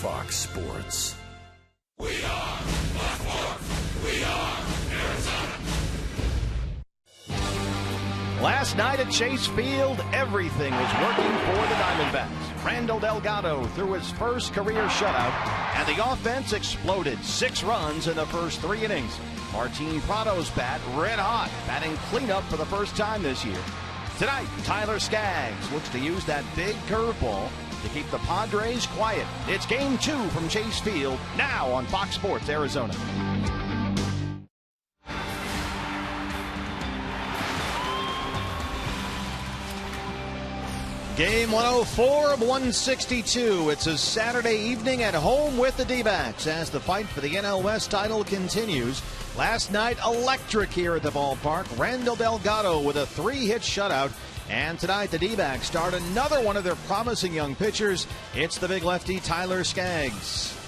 Fox Sports. We are Fox Sports. We are Arizona. Last night at Chase Field, everything was working for the Diamondbacks. Randall Delgado threw his first career shutout, and the offense exploded. 6 runs in the first 3 innings. Martin Prado's bat red hot, batting cleanup for the first time this year. Tonight, Tyler Skaggs looks to use that big curveball to keep the Padres quiet. It's Game 2 from Chase Field, now on Fox Sports Arizona. Game 104 of 162. It's a Saturday evening at home with the D-backs as the fight for the NL West title continues. Last night, electric here at the ballpark. Randall Delgado with a 3-hit shutout. And tonight, the D-backs start another one of their promising young pitchers. It's the big lefty, Tyler Skaggs.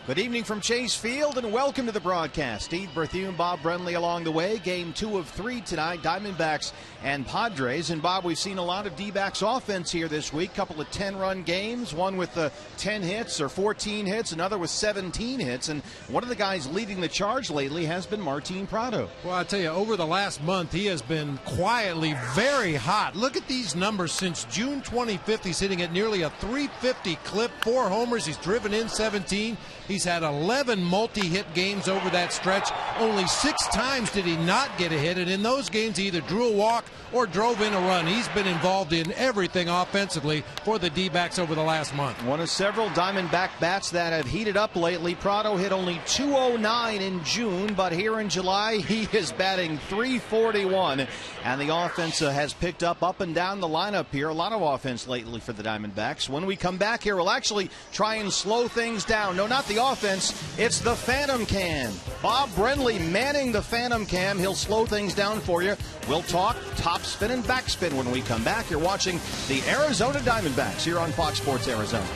Good evening from Chase Field and welcome to the broadcast. Steve Berthune, Bob Brenly along the way. Game 2 of 3 tonight, Diamondbacks and Padres. And Bob, we've seen a lot of D-backs offense here this week. Couple of 10-run games, one with 10 hits or 14 hits, another with 17 hits. And one of the guys leading the charge lately has been Martin Prado. Well, I tell you, over the last month, he has been quietly very hot. Look at these numbers since June 25th. He's hitting at nearly a 350 clip, 4 homers. He's driven in 17. He's had 11 multi-hit games over that stretch. Only 6 times did he not get a hit, and in those games he either drew a walk or drove in a run. He's been involved in everything offensively for the D-backs over the last month. One of several Diamondback bats that have heated up lately. Prado hit only .209 in June, but here in July he is batting .341, and the offense has picked up and down the lineup here. A lot of offense lately for the Diamondbacks. When we come back here, we'll actually try and slow things down. No, not the offense, it's the Phantom Cam. Bob Brenly manning the Phantom Cam. He'll slow things down for you. We'll talk topspin and backspin when we come back. You're watching the Arizona Diamondbacks here on Fox Sports Arizona.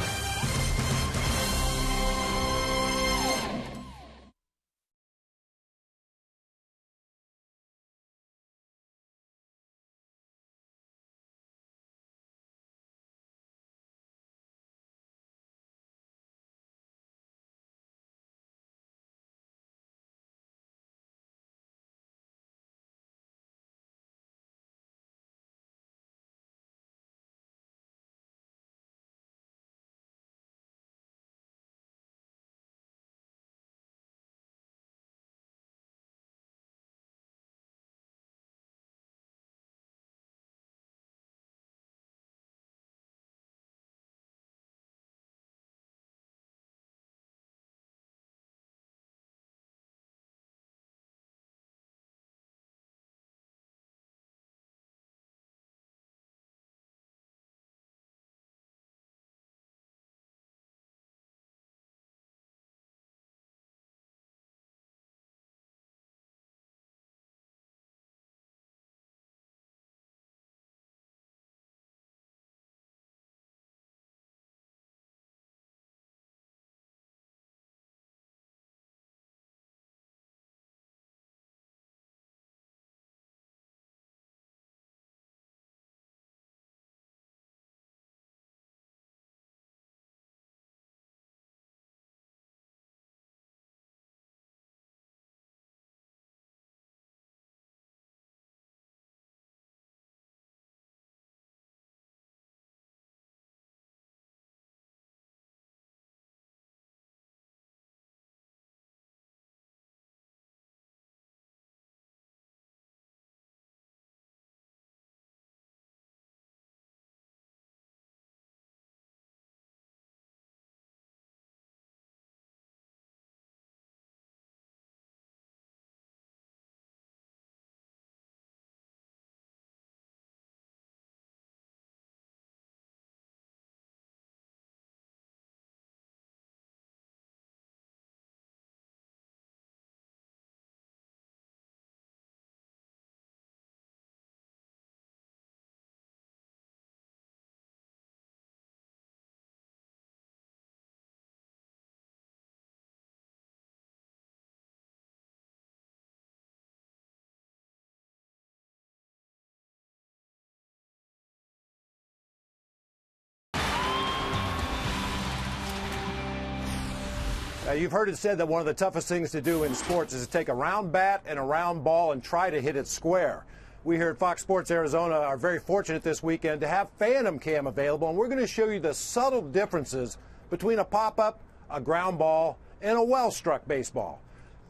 You've heard it said that one of the toughest things to do in sports is to take a round bat and a round ball and try to hit it square. We here at Fox Sports Arizona are very fortunate this weekend to have Phantom Cam available, and we're going to show you the subtle differences between a pop-up, a ground ball, and a well-struck baseball.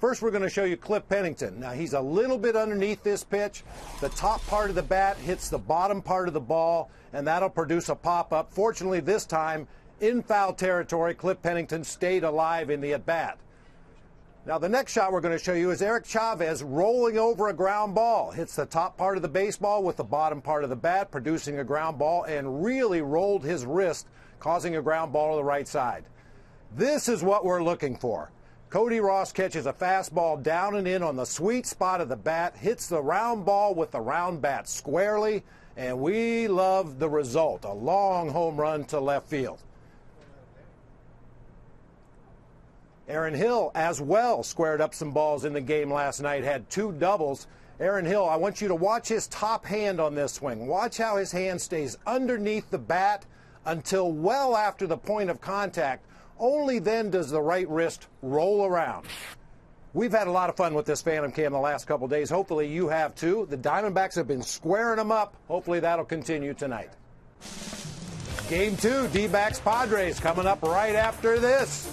First, we're going to show you Cliff Pennington. Now, he's a little bit underneath this pitch. The top part of the bat hits the bottom part of the ball, and that'll produce a pop-up. Fortunately, this time, in foul territory, Cliff Pennington stayed alive in the at-bat. Now, the next shot we're going to show you is Eric Chavez rolling over a ground ball. Hits the top part of the baseball with the bottom part of the bat, producing a ground ball, and really rolled his wrist, causing a ground ball to the right side. This is what we're looking for. Cody Ross catches a fastball down and in on the sweet spot of the bat, hits the round ball with the round bat squarely, and we love the result, a long home run to left field. Aaron Hill as well squared up some balls in the game last night, had 2 doubles. Aaron Hill, I want you to watch his top hand on this swing. Watch how his hand stays underneath the bat until well after the point of contact. Only then does the right wrist roll around. We've had a lot of fun with this Phantom Cam the last couple days. Hopefully you have too. The Diamondbacks have been squaring them up. Hopefully that'll continue tonight. Game 2, D-backs Padres coming up right after this.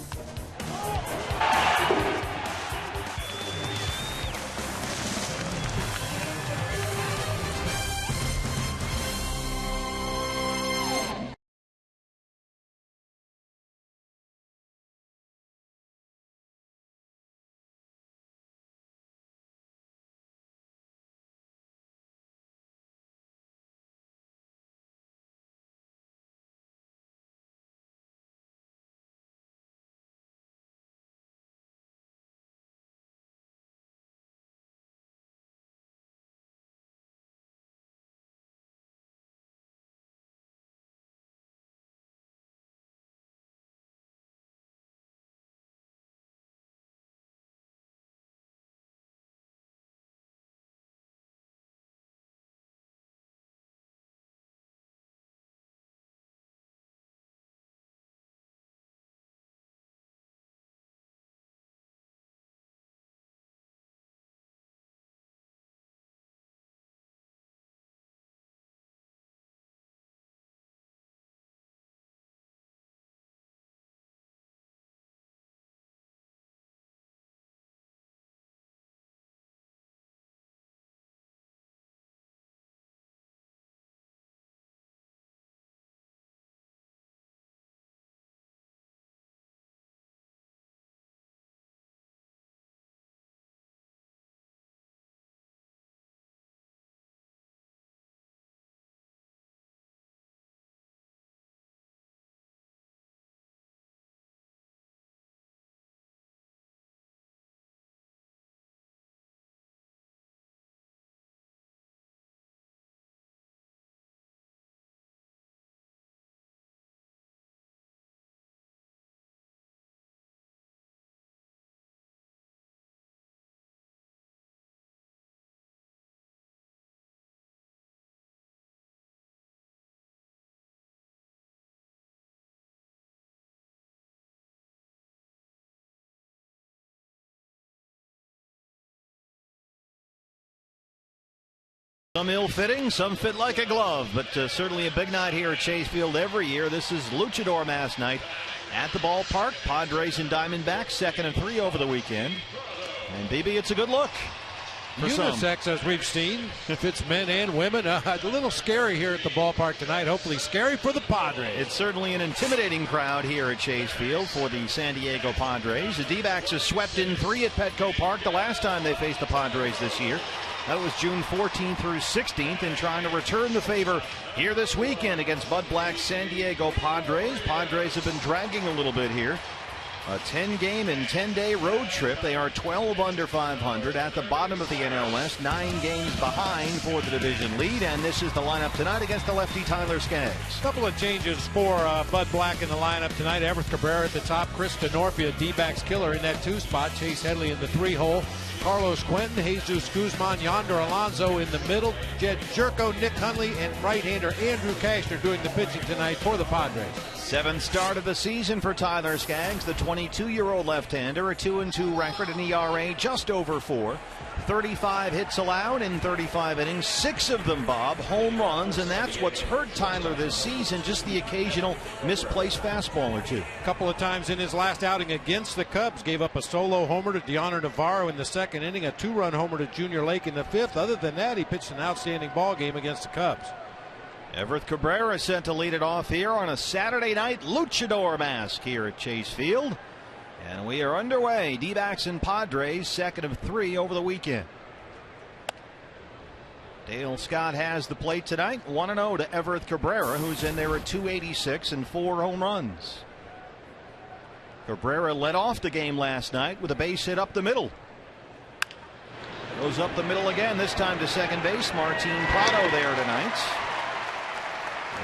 Some ill-fitting, some fit like a glove, but certainly a big night here at Chase Field every year. This is Luchador Mass night at the ballpark. Padres and Diamondbacks, 2nd and 3 over the weekend. And, BB, it's a good look. Unisex, as we've seen, fits men and women. A little scary here at the ballpark tonight. Hopefully scary for the Padres. It's certainly an intimidating crowd here at Chase Field for the San Diego Padres. The D-backs have swept in 3 at Petco Park the last time they faced the Padres this year. That was June 14th through 16th, and trying to return the favor here this weekend against Bud Black's San Diego Padres. Padres have been dragging a little bit here. A 10-game and 10-day road trip. They are 12 under 500 at the bottom of the NL West, 9 games behind for the division lead. And this is the lineup tonight against the lefty Tyler Skaggs. A couple of changes for Bud Black in the lineup tonight. Everett Cabrera at the top. Chris Denorfia, D-backs killer in that 2 spot. Chase Headley in the 3-hole. Carlos Quentin, Jesus Guzman, Yonder Alonso in the middle. Jed Jerko, Nick Hundley, and right-hander Andrew Cashner doing the pitching tonight for the Padres. Seventh start of the season for Tyler Skaggs, the 22-year-old left-hander, a 2-2 record, an ERA just over 4. 35 hits allowed in 35 innings, 6 of them, Bob, home runs, and that's what's hurt Tyler this season, just the occasional misplaced fastball or two. A couple of times in his last outing against the Cubs, gave up a solo homer to Deoner Navarro in the second inning, a 2-run homer to Junior Lake in the fifth. Other than that, he pitched an outstanding ball game against the Cubs. Everett Cabrera set to lead it off here on a Saturday night luchador mask here at Chase Field. And we are underway. D-backs and Padres, second of 3 over the weekend. Dale Scott has the plate tonight. 1-0 to Everett Cabrera, who's in there at 286 and 4 home runs. Cabrera led off the game last night with a base hit up the middle. Goes up the middle again, this time to second base. Martin Prado there tonight.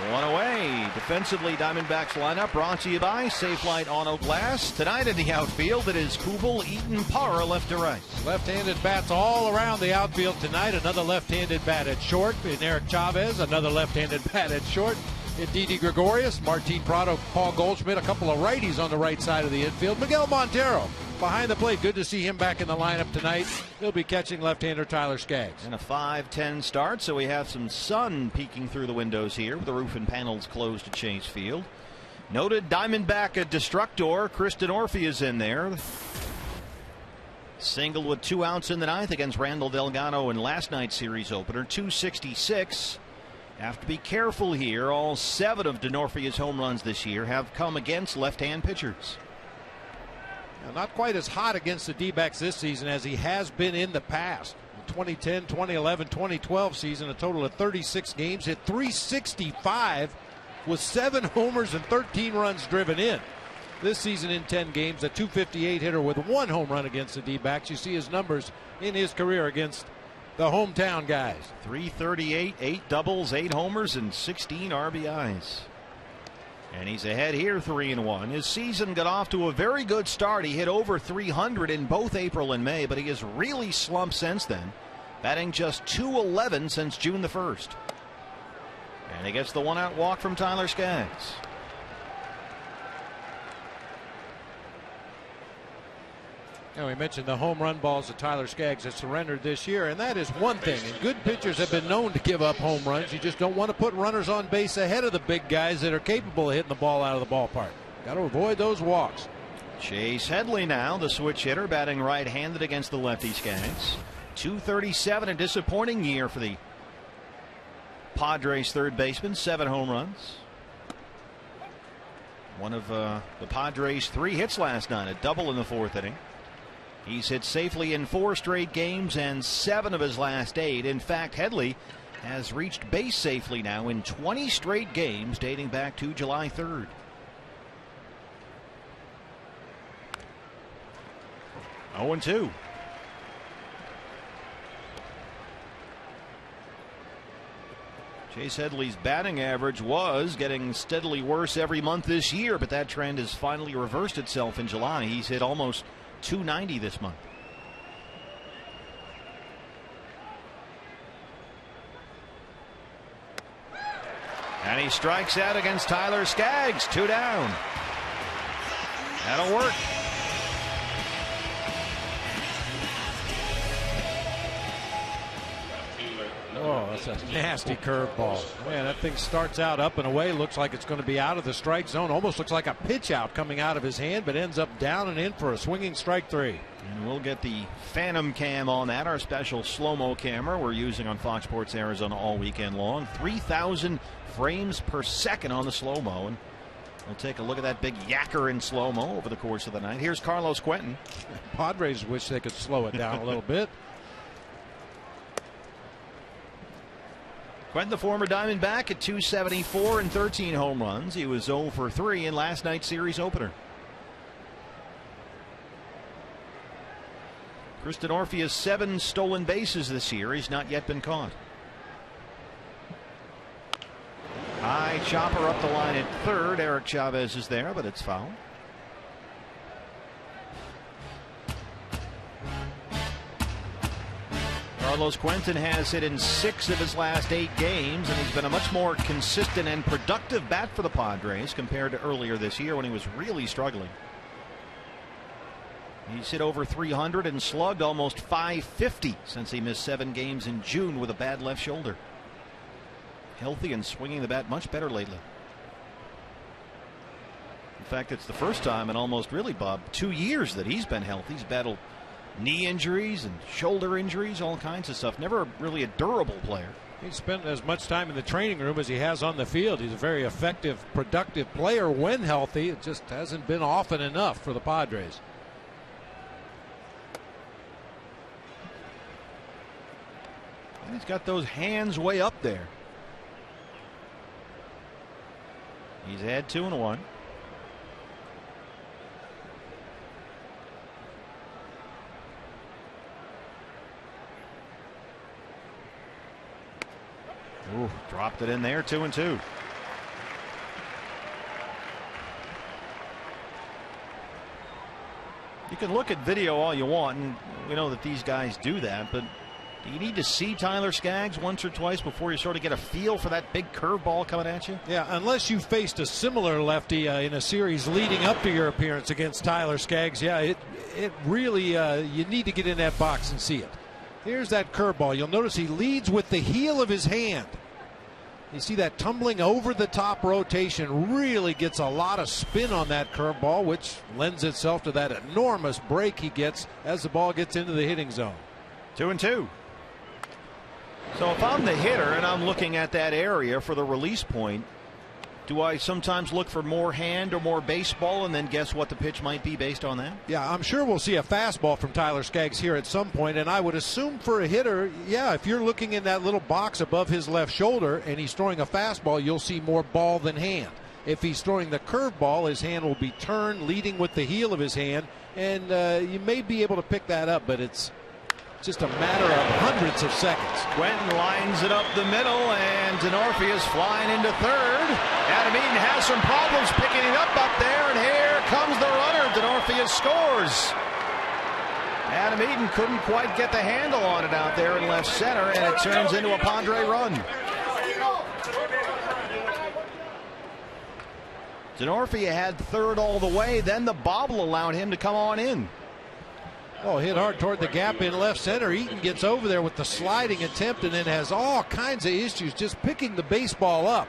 One away. Defensively, Diamondbacks lineup brought to you by Safelite Auto Glass. Tonight in the outfield, it is Kubel, Eaton, Parra left to right. Left-handed bats all around the outfield tonight. Another left-handed bat at short in Eric Chavez. Another left-handed bat at short in Didi Gregorius. Martin Prado, Paul Goldschmidt. A couple of righties on the right side of the infield. Miguel Montero behind the plate. Good to see him back in the lineup tonight. He'll be catching left-hander Tyler Skaggs. And a 5-10 start, so we have some sun peeking through the windows here with the roof and panels closed to Chase Field. Noted Diamondback destructor Kristen Orphy is in there. Single with 2 outs in the ninth against Randall Delgado in last night's series opener. 266. Have to be careful here. All 7 of Denorfia's home runs this year have come against left-hand pitchers. Now, not quite as hot against the D-backs this season as he has been in the past. 2010, 2011, 2012 season, a total of 36 games, hit 365 with 7 homers and 13 runs driven in. This season in 10 games, a 258 hitter with 1 home run against the D-backs. You see his numbers in his career against the hometown guys. 338, 8 doubles, 8 homers, and 16 RBIs. And he's ahead here 3-1. His season got off to a very good start. He hit over 300 in both April and May, but he has really slumped since then, batting just .211 since June the 1st. And he gets the 1-out walk from Tyler Skaggs. Now, we mentioned the home run balls that Tyler Skaggs has surrendered this year, and that is one thing. And good pitchers have been known to give up home runs. You just don't want to put runners on base ahead of the big guys that are capable of hitting the ball out of the ballpark. Got to avoid those walks. Chase Headley now, the switch hitter, batting right-handed against the lefty Skaggs. 237, a disappointing year for the Padres third baseman, 7 home runs. One of the Padres' 3 hits last night, a double in the 4th inning. He's hit safely in 4 straight games and 7 of his last 8. In fact, Headley has reached base safely now in 20 straight games dating back to July 3rd. Oh, 2. Chase Headley's batting average was getting steadily worse every month this year, but that trend has finally reversed itself in July. He's hit almost .290 this month. And he strikes out against Tyler Skaggs. 2 down. That'll work. Oh, that's a nasty curveball. Man, that thing starts out up and away. Looks like it's going to be out of the strike zone. Almost looks like a pitch out coming out of his hand, but ends up down and in for a swinging strike 3. And we'll get the Phantom Cam on that, our special slow-mo camera we're using on Fox Sports Arizona all weekend long. 3,000 frames per second on the slow-mo. And we'll take a look at that big yacker in slow-mo over the course of the night. Here's Carlos Quentin. Padres wish they could slow it down a little bit. Quentin, the former Diamondback, at 274 and 13 home runs. He was 0 for 3 in last night's series opener. Kristen Orphy has 7 stolen bases this year. He's not yet been caught. High chopper up the line at third. Eric Chavez is there, but it's foul. Carlos Quentin has hit in 6 of his last 8 games, and he's been a much more consistent and productive bat for the Padres compared to earlier this year when he was really struggling. He's hit over 300 and slugged almost 550 since he missed 7 games in June with a bad left shoulder. Healthy and swinging the bat much better lately. In fact, it's the first time in almost, really, Bob, 2 years that he's been healthy. He's battled knee injuries and shoulder injuries, all kinds of stuff. Never really a durable player. He's spent as much time in the training room as he has on the field. He's a very effective, productive player when healthy. It just hasn't been often enough for the Padres. And he's got those hands way up there. He's had 2 and 1. Ooh, dropped it in there, 2 and 2. You can look at video all you want, and we know that these guys do that, but do you need to see Tyler Skaggs once or twice before you sort of get a feel for that big curveball coming at you? Yeah, unless you faced a similar lefty in a series leading up to your appearance against Tyler Skaggs, yeah, it really, you need to get in that box and see it. Here's that curveball. You'll notice he leads with the heel of his hand. You see that tumbling over the top rotation really gets a lot of spin on that curveball, which lends itself to that enormous break he gets as the ball gets into the hitting zone. 2 and 2. So if I'm the hitter and I'm looking at that area for the release point, do I sometimes look for more hand or more baseball and then guess what the pitch might be based on that? Yeah, I'm sure we'll see a fastball from Tyler Skaggs here at some point, and I would assume for a hitter, yeah, if you're looking in that little box above his left shoulder and he's throwing a fastball, you'll see more ball than hand. If he's throwing the curveball, his hand will be turned, leading with the heel of his hand, and you may be able to pick that up, but it's just a matter of hundreds of seconds. Quentin lines it up the middle, and Denorfia is flying into third. Adam Eaton has some problems picking it up there, and here comes the runner. Denorfia scores. Adam Eaton couldn't quite get the handle on it out there in left center, and it turns into a Padre run. Denorfia had third all the way, then the bobble allowed him to come on in. Oh, hit hard toward the gap in left center. Eaton gets over there with the sliding attempt and then has all kinds of issues just picking the baseball up.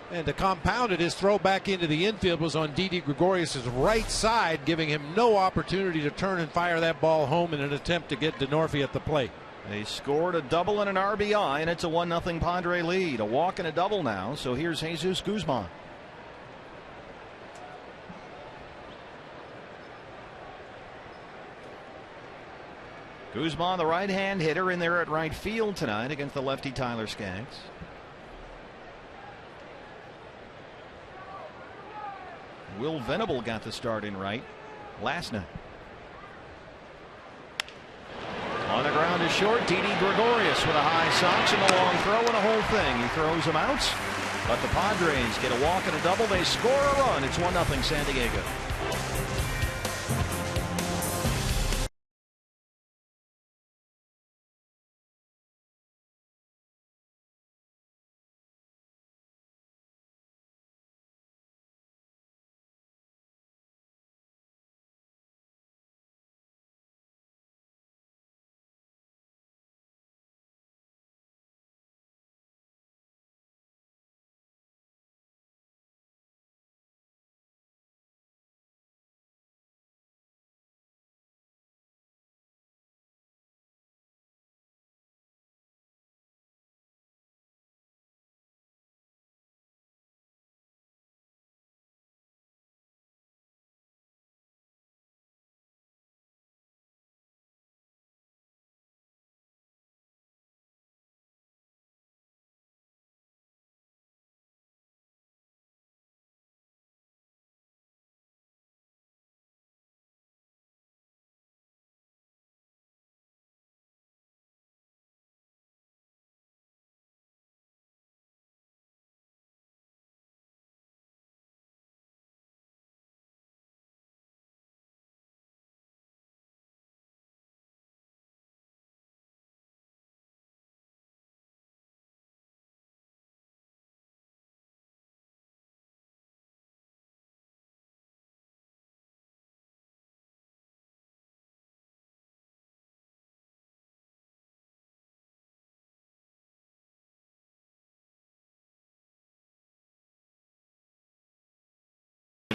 And to compound it, his throw back into the infield was on Didi Gregorius' right side, giving him no opportunity to turn and fire that ball home in an attempt to get Denorfia at the plate. They scored a double and an RBI, and it's a 1-0 Padre lead. A walk and a double now, so here's Jesus Guzman. Guzman, the right-hand hitter, in there at right field tonight against the lefty Tyler Skaggs. Will Venable got the start in right last night. On the ground is short. Didi Gregorius with a high sox and a long throw and a whole thing. He throws him out, but the Padres get a walk and a double. They score a run. It's 1-0 San Diego.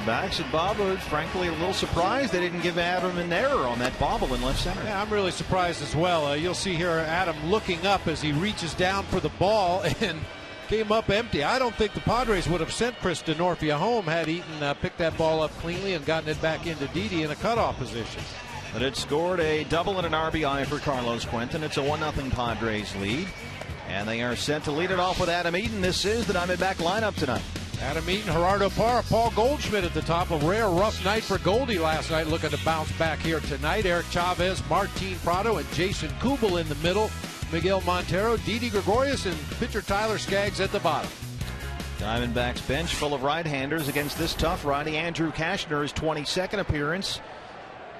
Diamondbacks. And Bob was frankly a little surprised they didn't give Adam an error on that bobble in left center. Yeah, I'm really surprised as well. You'll see here Adam looking up as he reaches down for the ball and came up empty. I don't think the Padres would have sent Chris Denorfia home had Eaton picked that ball up cleanly and gotten it back into Didi in a cutoff position. But it scored a double and an RBI for Carlos Quentin. It's a 1-0 Padres lead. And they are set to lead it off with Adam Eaton. This is the Diamondback lineup tonight. Adam Eaton, Gerardo Parra, Paul Goldschmidt at the top. A rare rough night for Goldie last night. Looking to bounce back here tonight. Eric Chavez, Martin Prado, and Jason Kubel in the middle. Miguel Montero, Didi Gregorius, and pitcher Tyler Skaggs at the bottom. Diamondbacks bench full of right-handers against this tough righty. Andrew Kashner, his 22nd appearance.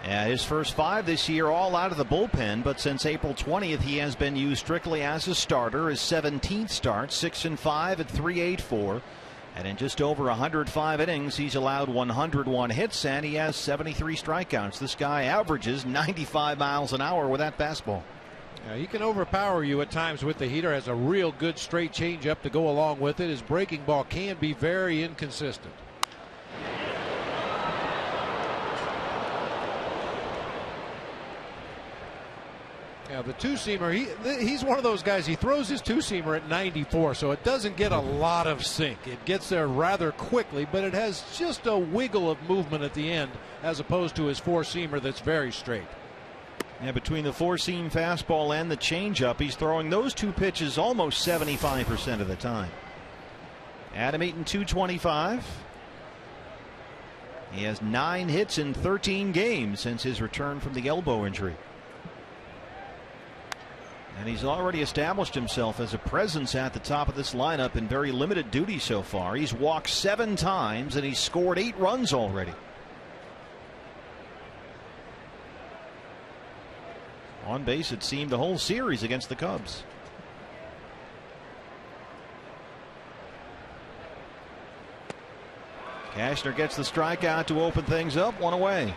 His first 5 this year all out of the bullpen, but since April 20th he has been used strictly as a starter. His 17th start, 6-5 at .384, and in just over 105 innings he's allowed 101 hits and he has 73 strikeouts. This guy averages 95 miles an hour with that fastball. Yeah, he can overpower you at times with the heater. Has a real good straight changeup to go along with it. His breaking ball can be very inconsistent. Yeah, the two-seamer, he's one of those guys, he throws his two-seamer at 94, so it doesn't get a lot of sink. It gets there rather quickly, but it has just a wiggle of movement at the end as opposed to his four-seamer that's very straight. Yeah, between the four-seam fastball and the changeup, he's throwing those two pitches almost 75% of the time. Adam Eaton, 225. He has 9 hits in 13 games since his return from the elbow injury. And he's already established himself as a presence at the top of this lineup in very limited duty so far. He's walked 7 times and he's scored 8 runs already. On base, it seemed the whole series against the Cubs. Kashner gets the strikeout to open things up. 1 away.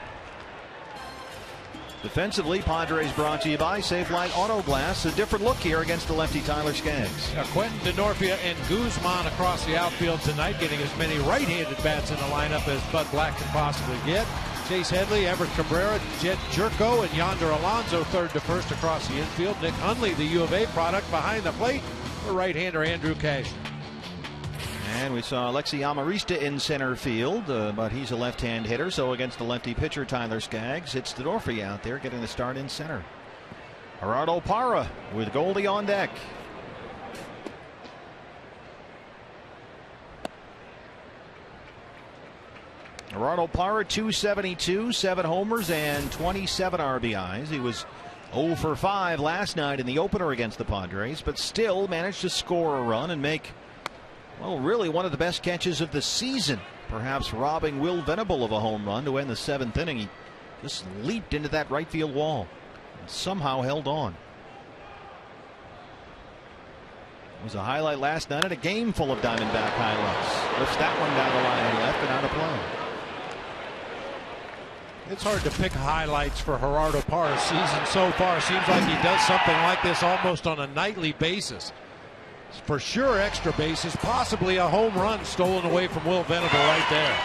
Defensively, Padres brought to you by Safelite Auto Glass. A different look here against the lefty Tyler Skaggs. Quentin Denorfia and Guzman across the outfield tonight, getting as many right-handed bats in the lineup as Bud Black can possibly get. Chase Headley, Everett Cabrera, Jed Jerko, and Yonder Alonso third to first across the infield. Nick Hundley, the U of A product, behind the plate for right-hander Andrew Kashner. And we saw Alexi Amarista in center field, but he's a left-hand hitter, so against the lefty pitcher Tyler Skaggs, it's Denorfia out there getting the start in center. Gerardo Parra with Goldie on deck. Gerardo Parra, 272, 7 homers and 27 RBIs. He was 0 for 5 last night in the opener against the Padres, but still managed to score a run and make, well, really one of the best catches of the season, perhaps robbing Will Venable of a home run to end the 7th inning. He just leaped into that right field wall and somehow held on. It was a highlight last night at a game full of Diamondback highlights. Lifts that one down the line and left and out of play. It's hard to pick highlights for Gerardo Parra's season so far. Seems like he does something like this almost on a nightly basis. For sure extra bases, possibly a home run stolen away from Will Venable right there.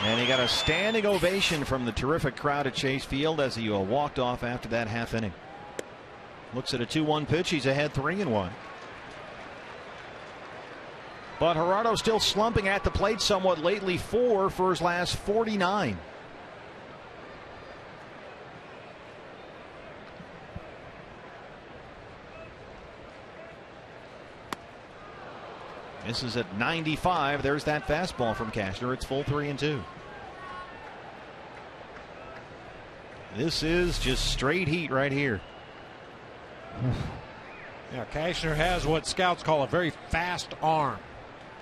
And he got a standing ovation from the terrific crowd at Chase Field as he walked off after that half inning. Looks at a 2-1 pitch. He's ahead 3-1. But Gerardo still slumping at the plate somewhat lately, 4 for his last 49. This is at 95. There's that fastball from Kashner. It's full 3-2. This is just straight heat right here. Yeah, Kashner has what scouts call a very fast arm.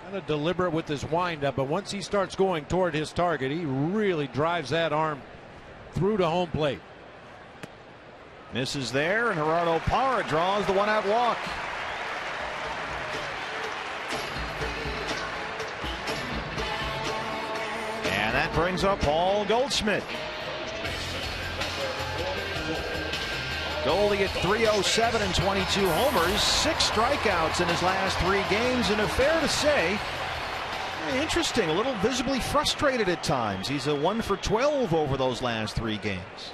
Kind of deliberate with his windup, but once he starts going toward his target, he really drives that arm through to home plate. Misses there, and Gerardo Parra draws the 1-out walk. And that brings up Paul Goldschmidt. Goldie at .307 and 22 homers, 6 strikeouts in his last 3 games, and it's fair to say Interesting, a little visibly frustrated at times. He's a 1 for 12 over those last 3 games.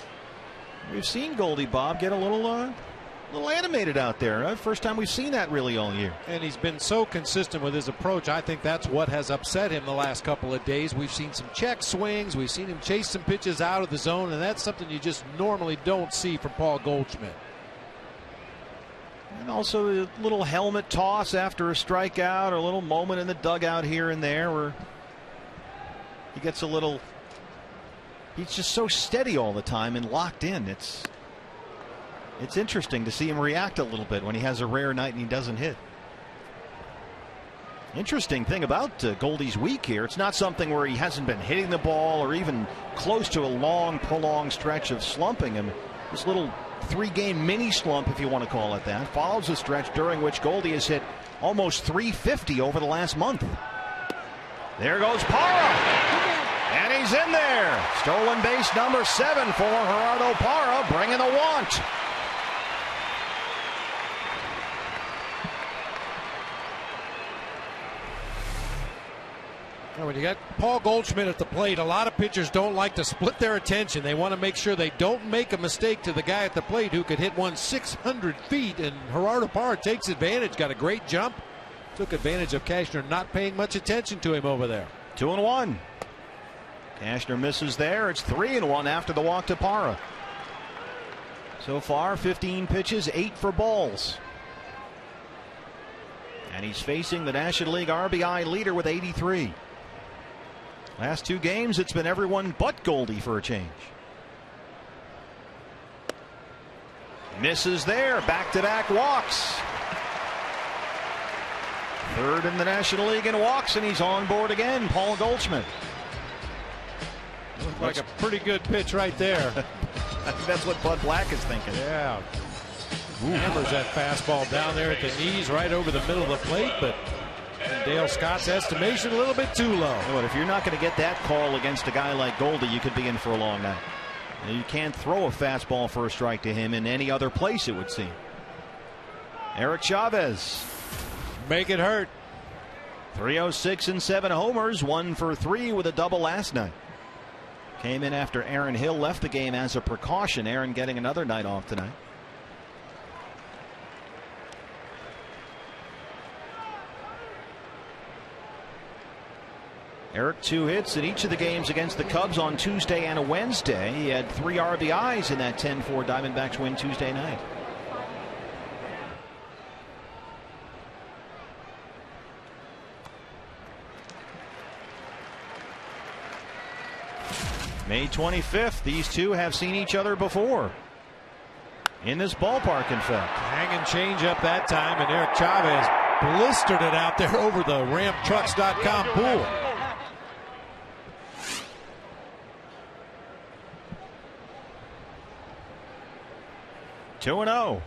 We've seen Goldie Bob get a little animated out there. First time we've seen that really all year. And he's been so consistent with his approach. I think that's what has upset him the last couple of days. We've seen some check swings. We've seen him chase some pitches out of the zone, and that's something you just normally don't see from Paul Goldschmidt. And also a little helmet toss after a strikeout, or a little moment in the dugout here and there where he gets a little. He's just so steady all the time and locked in. It's interesting to see him react a little bit when he has a rare night and he doesn't hit. Interesting thing about Goldie's week here, it's not something where he hasn't been hitting the ball or even close to a long, prolonged stretch of slumping him. This little 3-game mini slump, if you want to call it that, follows a stretch during which Goldie has hit almost 350 over the last month. There goes Parra. And he's in there. Stolen base number 7 for Gerardo Parra, bringing the want. When you got Paul Goldschmidt at the plate, a lot of pitchers don't like to split their attention. They want to make sure they don't make a mistake to the guy at the plate who could hit one 600 feet. And Gerardo Parra takes advantage, got a great jump, took advantage of Cashner not paying much attention to him over there. 2-1. Cashner misses there. It's 3-1 after the walk to Parra. So far, 15 pitches, 8 for balls. And he's facing the National League RBI leader with 83. Last 2 games, it's been everyone but Goldie for a change. Misses there. Back-to-back walks. 3rd in the National League in walks, and he's on board again. Paul Goldschmidt. Looked like a pretty good pitch right there. I think that's what Bud Black is thinking. Yeah. Hammers that fastball down there at the knees right over the middle of the plate, but in Dale Scott's estimation, a little bit too low. But if you're not going to get that call against a guy like Goldie, you could be in for a long night. You can't throw a fastball for a strike to him in any other place, it would seem. Eric Chavez. Make it hurt. 306 and 7 homers, 1 for 3 with a double last night. Came in after Aaron Hill left the game as a precaution. Aaron getting another night off tonight. Eric 2 hits in each of the games against the Cubs on Tuesday and a Wednesday. He had 3 RBIs in that 10-4 Diamondbacks win Tuesday night. May 25th, these two have seen each other before. In this ballpark, in fact. Hanging change up that time, and Eric Chavez blistered it out there over the ramptrucks.com pool. Two and 0.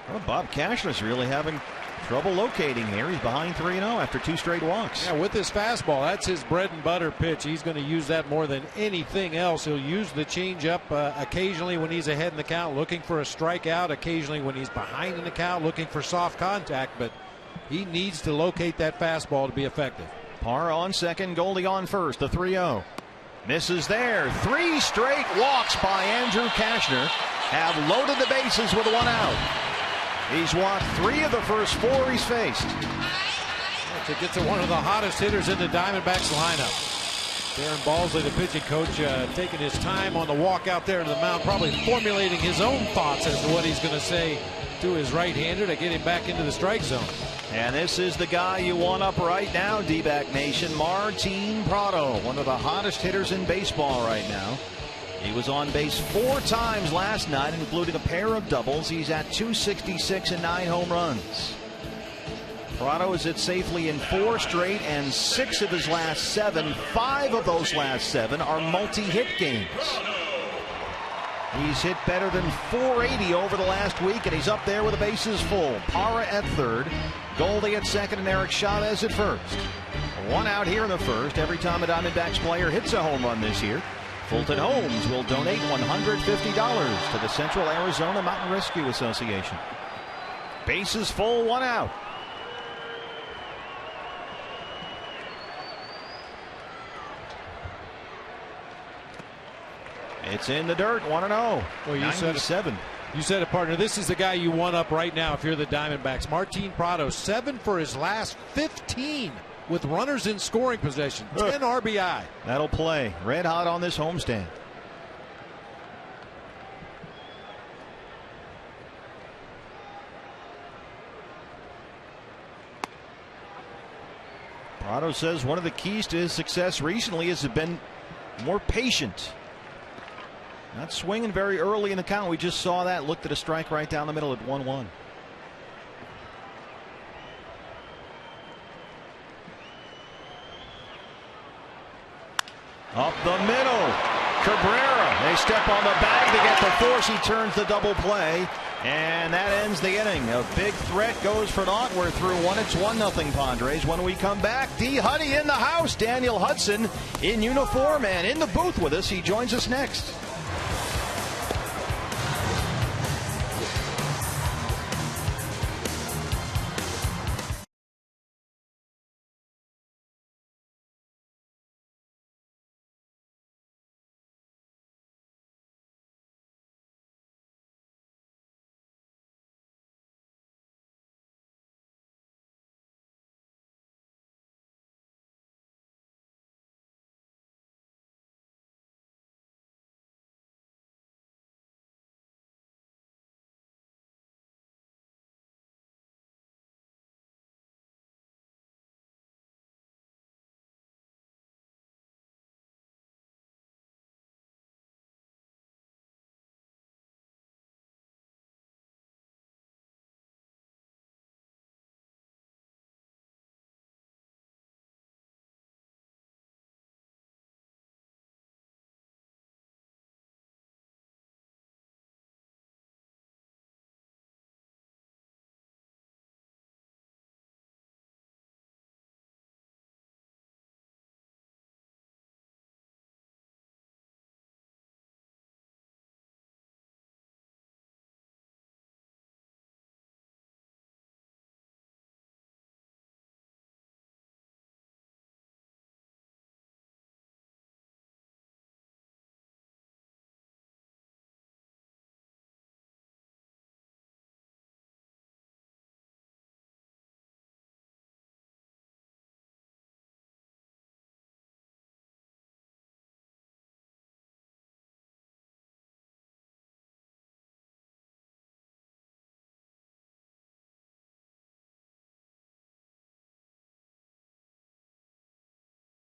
Well, Bob Cashner's really having trouble locating here. He's behind 3-0 after 2 straight walks. Yeah, with his fastball, that's his bread and butter pitch. He's going to use that more than anything else. He'll use the changeup occasionally when he's ahead in the count, looking for a strikeout. Occasionally when he's behind in the count, looking for soft contact. But he needs to locate that fastball to be effective. Parra on second, Goldie on first. The 3-0. Misses there. 3 straight walks by Andrew Cashner have loaded the bases with 1 out. He's walked 3 of the first 4 he's faced. To get to one of the hottest hitters in the Diamondbacks lineup. Darren Balsley, the pitching coach, taking his time on the walk out there to the mound, probably formulating his own thoughts as to what he's going to say to his right-hander to get him back into the strike zone. And this is the guy you want up right now, D-back Nation, Martin Prado, one of the hottest hitters in baseball right now. He was on base 4 times last night, including a pair of doubles. He's at 266 and 9 home runs. Prado is hit safely in 4 straight, and 6 of his last 7. 5 of those last 7 are multi-hit games. He's hit better than 480 over the last week, and he's up there with the bases full. Parra at third, Goldie at second, and Eric Chavez at first. 1 out here in the first. Every time a Diamondbacks player hits a home run this year, Fulton Homes will donate $150 to the Central Arizona Mountain Rescue Association. Bases full, 1 out. It's in the dirt, 1-0. Well, you said it, partner. This is the guy you want up right now if you're the Diamondbacks. Martin Prado, 7 for his last 15 with runners in scoring possession. 10 RBI. That'll play. Red hot on this homestand. Prado says one of the keys to his success recently has been more patient. Not swinging very early in the count. We just saw that. Looked at a strike right down the middle at 1-1. Up the middle. Cabrera. They step on the bag to get the force. He turns the double play. And that ends the inning. A big threat goes for naught. We're through one. It's 1-0 Padres. When we come back, D. Huddy in the house. Daniel Hudson in uniform and in the booth with us. He joins us next.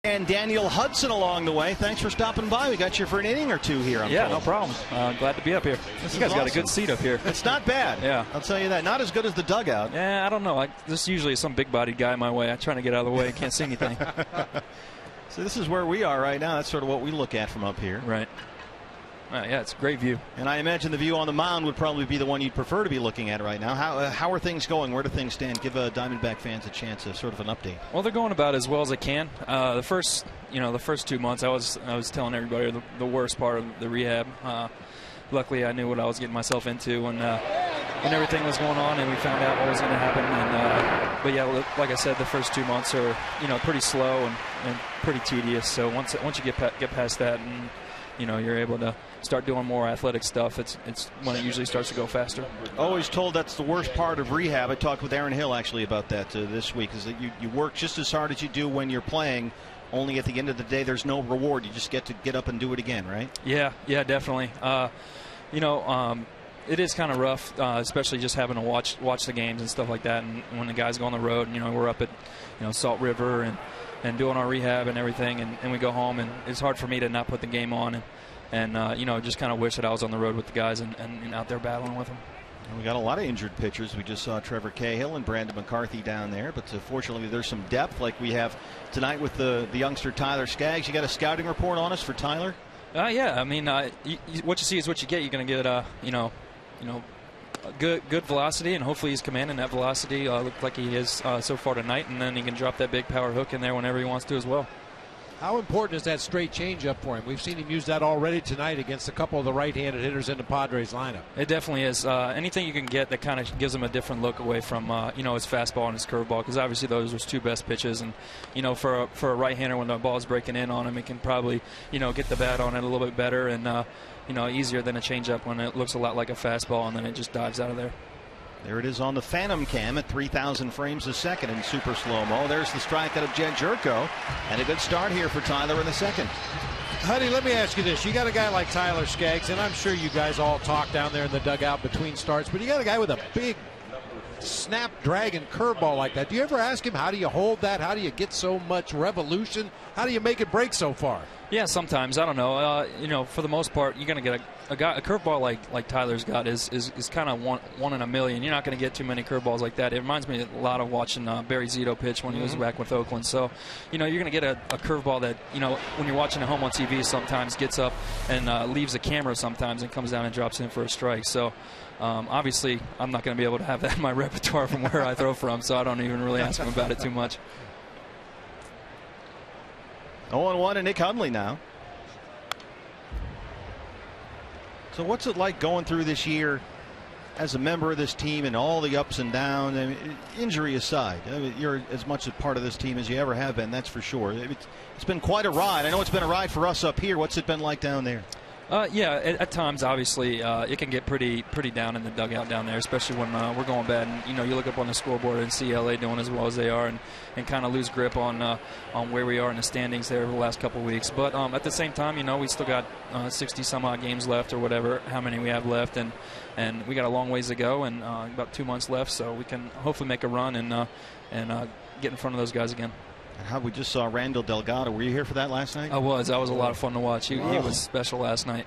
And Daniel Hudson along the way. Thanks for stopping by. We got you for an inning or two here. Yeah, no problem. Glad to be up here. You guys got a good seat up here. It's not bad. Yeah. I'll tell you that. Not as good as the dugout. Yeah, I don't know. There's usually some big-bodied guy in my way. I'm trying to get out of the way. I can't see anything. So this is where we are right now. That's sort of what we look at from up here. Right. Yeah, it's a great view. And I imagine the view on the mound would probably be the one you'd prefer to be looking at right now. How are things going? Where do things stand? Give Diamondback fans a chance of sort of an update. Well, they're going about as well as they can. The first 2 months, I was telling everybody the worst part of the rehab. Luckily, I knew what I was getting myself into when everything was going on, and we found out what was going to happen. And but yeah, like I said, the first 2 months are pretty slow and pretty tedious. So once you get past that, and you're able to start doing more athletic stuff, it's when it usually starts to go faster. Always told that's the worst part of rehab. I talked with Aaron Hill actually about that this week, is that you work just as hard as you do when you're playing, only at the end of the day there's no reward. You just get to get up and do it again, right? Yeah, definitely. It is kind of rough, especially just having to watch the games and stuff like that. And when the guys go on the road, we're up at Salt River and doing our rehab and everything, and we go home, and it's hard for me to not put the game on and just kind of wish that I was on the road with the guys and out there battling with them. And we got a lot of injured pitchers. We just saw Trevor Cahill and Brandon McCarthy down there, but fortunately there's some depth like we have tonight with the youngster Tyler Skaggs. You got a scouting report on us for Tyler? Yeah, I mean, what you see is what you get. You're going to get good velocity, and hopefully he's commanding that velocity. Looked like he is so far tonight, and then he can drop that big power hook in there whenever he wants to as well. How important is that straight changeup for him? We've seen him use that already tonight against a couple of the right-handed hitters in the Padres lineup. It definitely is. Anything you can get that kind of gives him a different look away from his fastball and his curveball, because obviously those are his two best pitches. And for a right-hander, when the ball is breaking in on him, he can probably get the bat on it a little bit better and easier than a changeup when it looks a lot like a fastball and then it just dives out of there. There it is on the Phantom Cam at 3,000 frames a second in super slow-mo. There's the strikeout of Jed Jerko, and a good start here for Tyler in the second. Huddy, let me ask you this. You got a guy like Tyler Skaggs, and I'm sure you guys all talk down there in the dugout between starts, but you got a guy with a big snapdragon curveball like that. Do you ever ask him, how do you hold that? How do you get so much revolution? How do you make it break so far? Yeah, sometimes. I don't know. For the most part, you're going to get a curveball like Tyler's got is kind of one in a million. You're not going to get too many curveballs like that. It reminds me a lot of watching Barry Zito pitch when he was back with Oakland. So, you're going to get a curveball that, when you're watching at home on TV, sometimes gets up and leaves the camera sometimes and comes down and drops in for a strike. So, obviously, I'm not going to be able to have that in my repertoire from where I throw from, so I don't even really ask him about it too much. 0-1 and Nick Hundley now. So what's it like going through this year as a member of this team and all the ups and downs? I mean, injury aside, you're as much a part of this team as you ever have been, that's for sure. It's been quite a ride. I know it's been a ride for us up here. What's it been like down there? Yeah, at times, obviously, it can get pretty down in the dugout down there, especially when we're going bad. And, you look up on the scoreboard and see LA doing as well as they are and kind of lose grip on where we are in the standings there over the last couple of weeks. But at the same time, we still got 60-some-odd games left or whatever, how many we have left. And we got a long ways to go and about 2 months left, so we can hopefully make a run and get in front of those guys again. How we just saw Randall Delgado. Were you here for that last night? I was. That was a lot of fun to watch. He was special last night.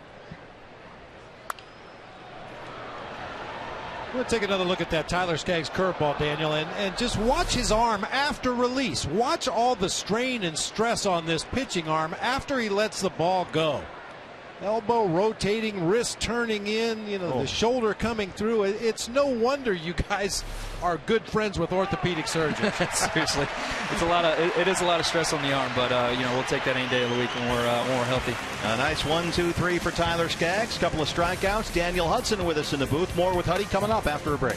We'll take another look at that Tyler Skaggs curveball, Daniel, and just watch his arm after release. Watch all the strain and stress on this pitching arm after he lets the ball go. Elbow rotating, wrist turning in, the shoulder coming through. It's no wonder you guys are good friends with orthopedic surgeons. Seriously, it is a lot of stress on the arm, but we'll take that any day of the week when we're healthy. A nice 1-2-3 for Tyler Skaggs. Couple of strikeouts. Daniel Hudson with us in the booth. More with Huddy coming up after a break.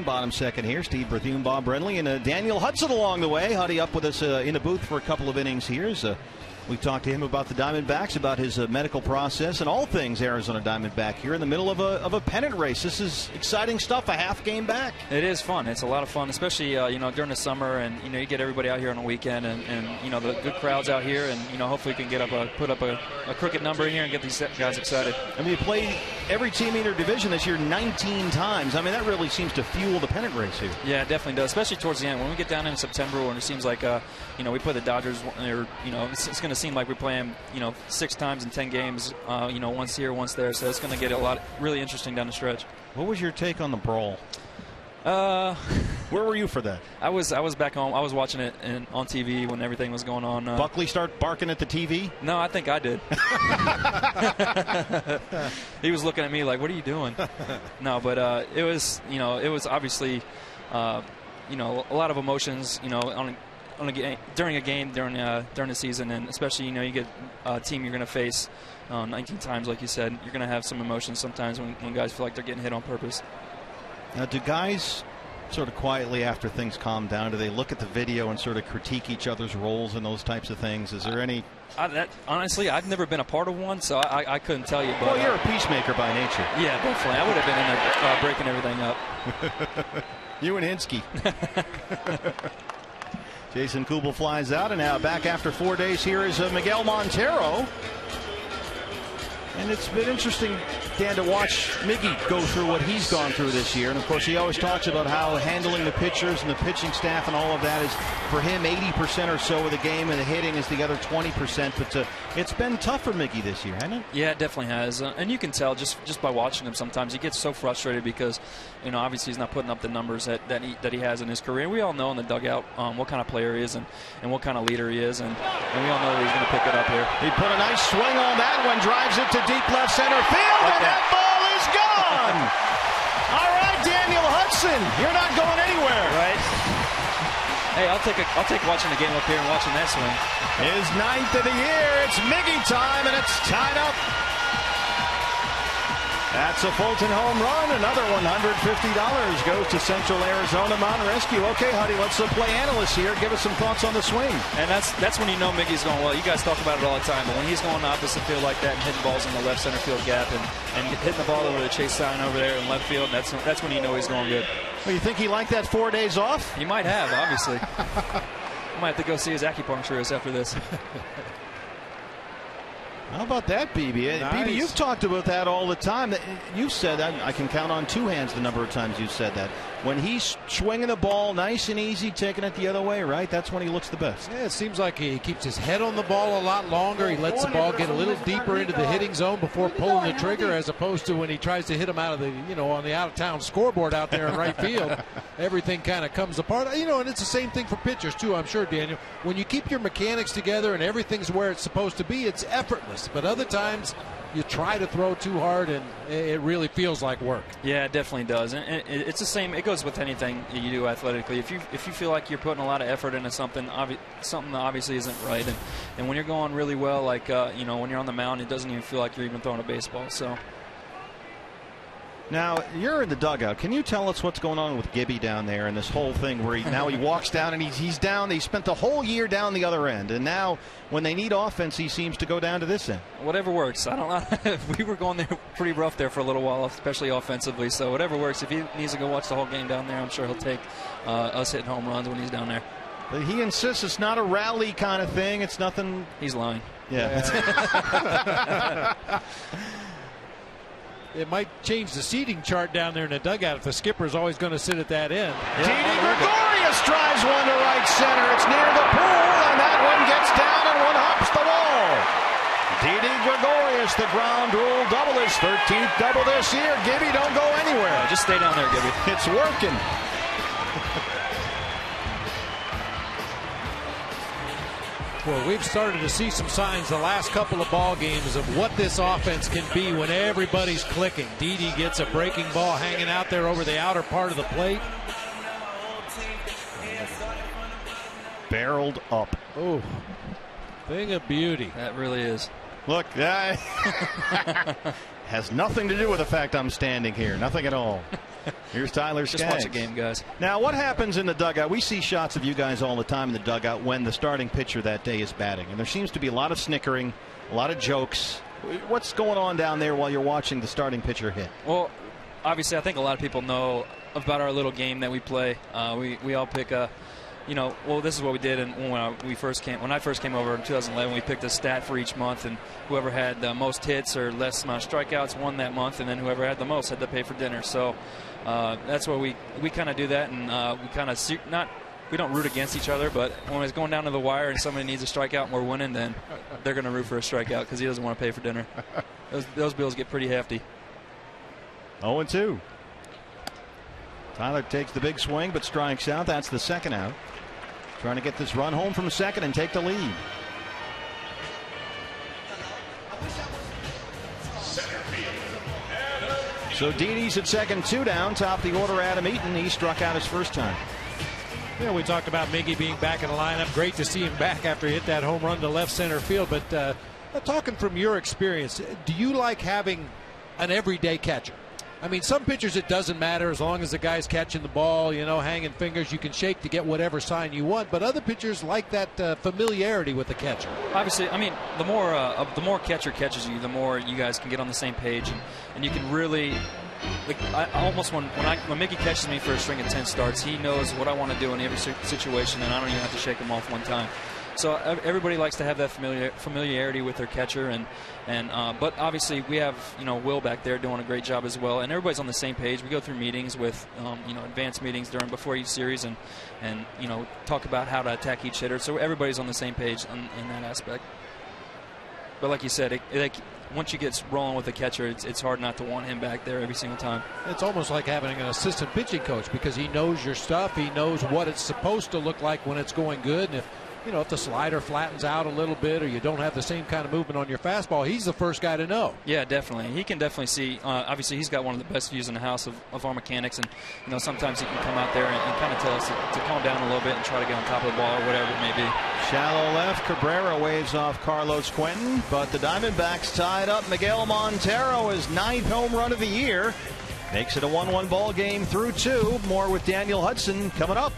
Bottom second here. Steve Berthune, Bob Brenly, and Daniel Hudson along the way. Huddy up with us in the booth for a couple of innings here. As We talked to him about the Diamondbacks, about his medical process, and all things Arizona Diamondback here in the middle of a pennant race. This is exciting stuff, a half game back. It is fun. It's a lot of fun, especially during the summer, and you get everybody out here on a weekend, and the good crowds out here, and hopefully we can put up a crooked number in here and get these guys excited. I mean, you play every team in your division this year 19 times. I mean, that really seems to fuel the pennant race here. Yeah, it definitely does, especially towards the end. When we get down in September, when it seems like we play the Dodgers, or it's going to seem like we play them 6 times in 10 games, once here, once there, so it's going to get really interesting down the stretch. What was your take on the brawl? Where were you for that? I was back home. I was watching it on TV when everything was going on. Buckley start barking at the TV? No, I think I did. He was looking at me like, "What are you doing?" No, but it was obviously a lot of emotions during a game during the season, and especially you get a team you're going to face 19 times, like you said. You're going to have some emotions sometimes when guys feel like they're getting hit on purpose. Now, do guys sort of quietly, after things calm down, do they look at the video and sort of critique each other's roles and those types of things? Is there any? Honestly, I've never been a part of one, so I couldn't tell you. But, well, you're a peacemaker by nature. Yeah, definitely. I would have been in there breaking everything up. You and Hinsky. Jason Kubel flies out, and now back after 4 days here is Miguel Montero. And it's been interesting, Dan, to watch Miggy go through what he's gone through this year. And, of course, he always talks about how handling the pitchers and the pitching staff and all of that is, for him, 80% or so of the game, and the hitting is the other 20%. But it's been tough for Miggy this year, hasn't it? Yeah, it definitely has. And you can tell just by watching him sometimes. He gets so frustrated because, obviously he's not putting up the numbers that he has in his career. We all know in the dugout what kind of player he is and what kind of leader he is. And we all know that he's going to pick it up here. He put a nice swing on that one, drives it to deep left center field, and that ball is gone. All right, Daniel Hudson, you're not going anywhere. Right. Hey, I'll take watching the game up here and watching that swing. His 9th of the year. It's Miggy time, and it's tied up. That's a Fulton home run. Another $150 goes to Central Arizona Mountain Rescue. Okay, Huddy, let's play analyst here. Give us some thoughts on the swing. And that's when Miggy's going well. You guys talk about it all the time, but when he's going opposite field like that and hitting balls in the left center field gap and hitting the ball over the chase sign over there in left field, that's when he's going good. Well, you think he liked that 4 days off? He might have, obviously. Might have to go see his acupuncturist after this. How about that, BB? Nice. BB, you've talked about that all the time. You've said that. I can count on 2 hands the number of times you've said that. When he's swinging the ball nice and easy, taking it the other way, right? That's when he looks the best. Yeah, it seems like he keeps his head on the ball a lot longer. He lets the ball get a little deeper into the hitting zone before pulling the trigger, as opposed to when he tries to hit him out of the, on the out-of-town scoreboard out there in right field. Everything kind of comes apart. And it's the same thing for pitchers, too, I'm sure, Daniel. When you keep your mechanics together and everything's where it's supposed to be, it's effortless. But other times, you try to throw too hard, and it really feels like work. Yeah, it definitely does. And it's the same. It goes with anything you do athletically. If you feel like you're putting a lot of effort into something that obviously isn't right, and when you're going really well, like when you're on the mound, it doesn't even feel like you're even throwing a baseball. So. Now, you're in the dugout. Can you tell us what's going on with Gibby down there and this whole thing where he walks down and he's down. He spent the whole year down the other end, and now when they need offense, he seems to go down to this end. Whatever works. I don't know. We were going there pretty rough there for a little while, especially offensively. So whatever works. If he needs to go watch the whole game down there, I'm sure he'll take us hitting home runs when he's down there. But he insists it's not a rally kind of thing. It's nothing. He's lying. Yeah. It might change the seating chart down there in the dugout if the skipper's always going to sit at that end. Didi Gregorius drives one to right center. It's near the pool, and that one gets down and one hops the wall. Didi Gregorius, the ground rule double, his 13th double this year. Gibby, don't go anywhere. Just stay down there, Gibby. It's working. Well, we've started to see some signs the last couple of ball games of what this offense can be when everybody's clicking. Didi gets a breaking ball hanging out there over the outer part of the plate. Barreled up. Oh, thing of beauty. That really is. Look, that has nothing to do with the fact I'm standing here. Nothing at all. Here's Tyler Skaggs. Just watch the game, guys. Now, what happens in the dugout? We see shots of you guys all the time in the dugout when the starting pitcher that day is batting. And there seems to be a lot of snickering, a lot of jokes. What's going on down there while you're watching the starting pitcher hit? Well, obviously, I think a lot of people know about our little game that we play. We all pick a, well, this is what we did when I first came over in 2011. We picked a stat for each month, and whoever had the most hits or less amount of strikeouts won that month, and then whoever had the most had to pay for dinner. So that's why we kind of do that, and we kind of we don't root against each other, but when it's going down to the wire and somebody needs a strikeout and we're winning, then they're going to root for a strikeout because he doesn't want to pay for dinner. Those bills get pretty hefty. 0-2. Tyler takes the big swing but strikes out. That's the second out. Trying to get this run home from second and take the lead. So Didi's at second, 2 down. Top of the order, Adam Eaton. He struck out his first time. Yeah, we talked about Miggy being back in the lineup. Great to see him back after he hit that home run to left center field. But talking from your experience, do you like having an everyday catcher? I mean, some pitchers it doesn't matter as long as the guy's catching the ball, hanging fingers, you can shake to get whatever sign you want. But other pitchers like that familiarity with the catcher. Obviously, I mean, the more catcher catches you, the more you guys can get on the same page, and you can really. When Mickey catches me for a string of 10 starts, he knows what I want to do in every situation, and I don't even have to shake him off one time. So everybody likes to have that familiarity with their catcher, but obviously we have Will back there doing a great job as well, and everybody's on the same page. We go through meetings with advanced meetings before each series, and talk about how to attack each hitter. So everybody's on the same page in that aspect. But like you said, once you get rolling with the catcher, it's hard not to want him back there every single time. It's almost like having an assistant pitching coach because he knows your stuff. He knows what it's supposed to look like when it's going good. And if the slider flattens out a little bit or you don't have the same kind of movement on your fastball, he's the first guy to know. Yeah, definitely. He can definitely see. Obviously, he's got one of the best views in the house of our mechanics. And, sometimes he can come out there and kind of tell us to calm down a little bit and try to get on top of the ball or whatever it may be. Shallow left. Cabrera waves off Carlos Quentin, but the Diamondbacks tied up. Miguel Montero, his 9th home run of the year. Makes it a 1-1 ball game through 2. More with Daniel Hudson coming up.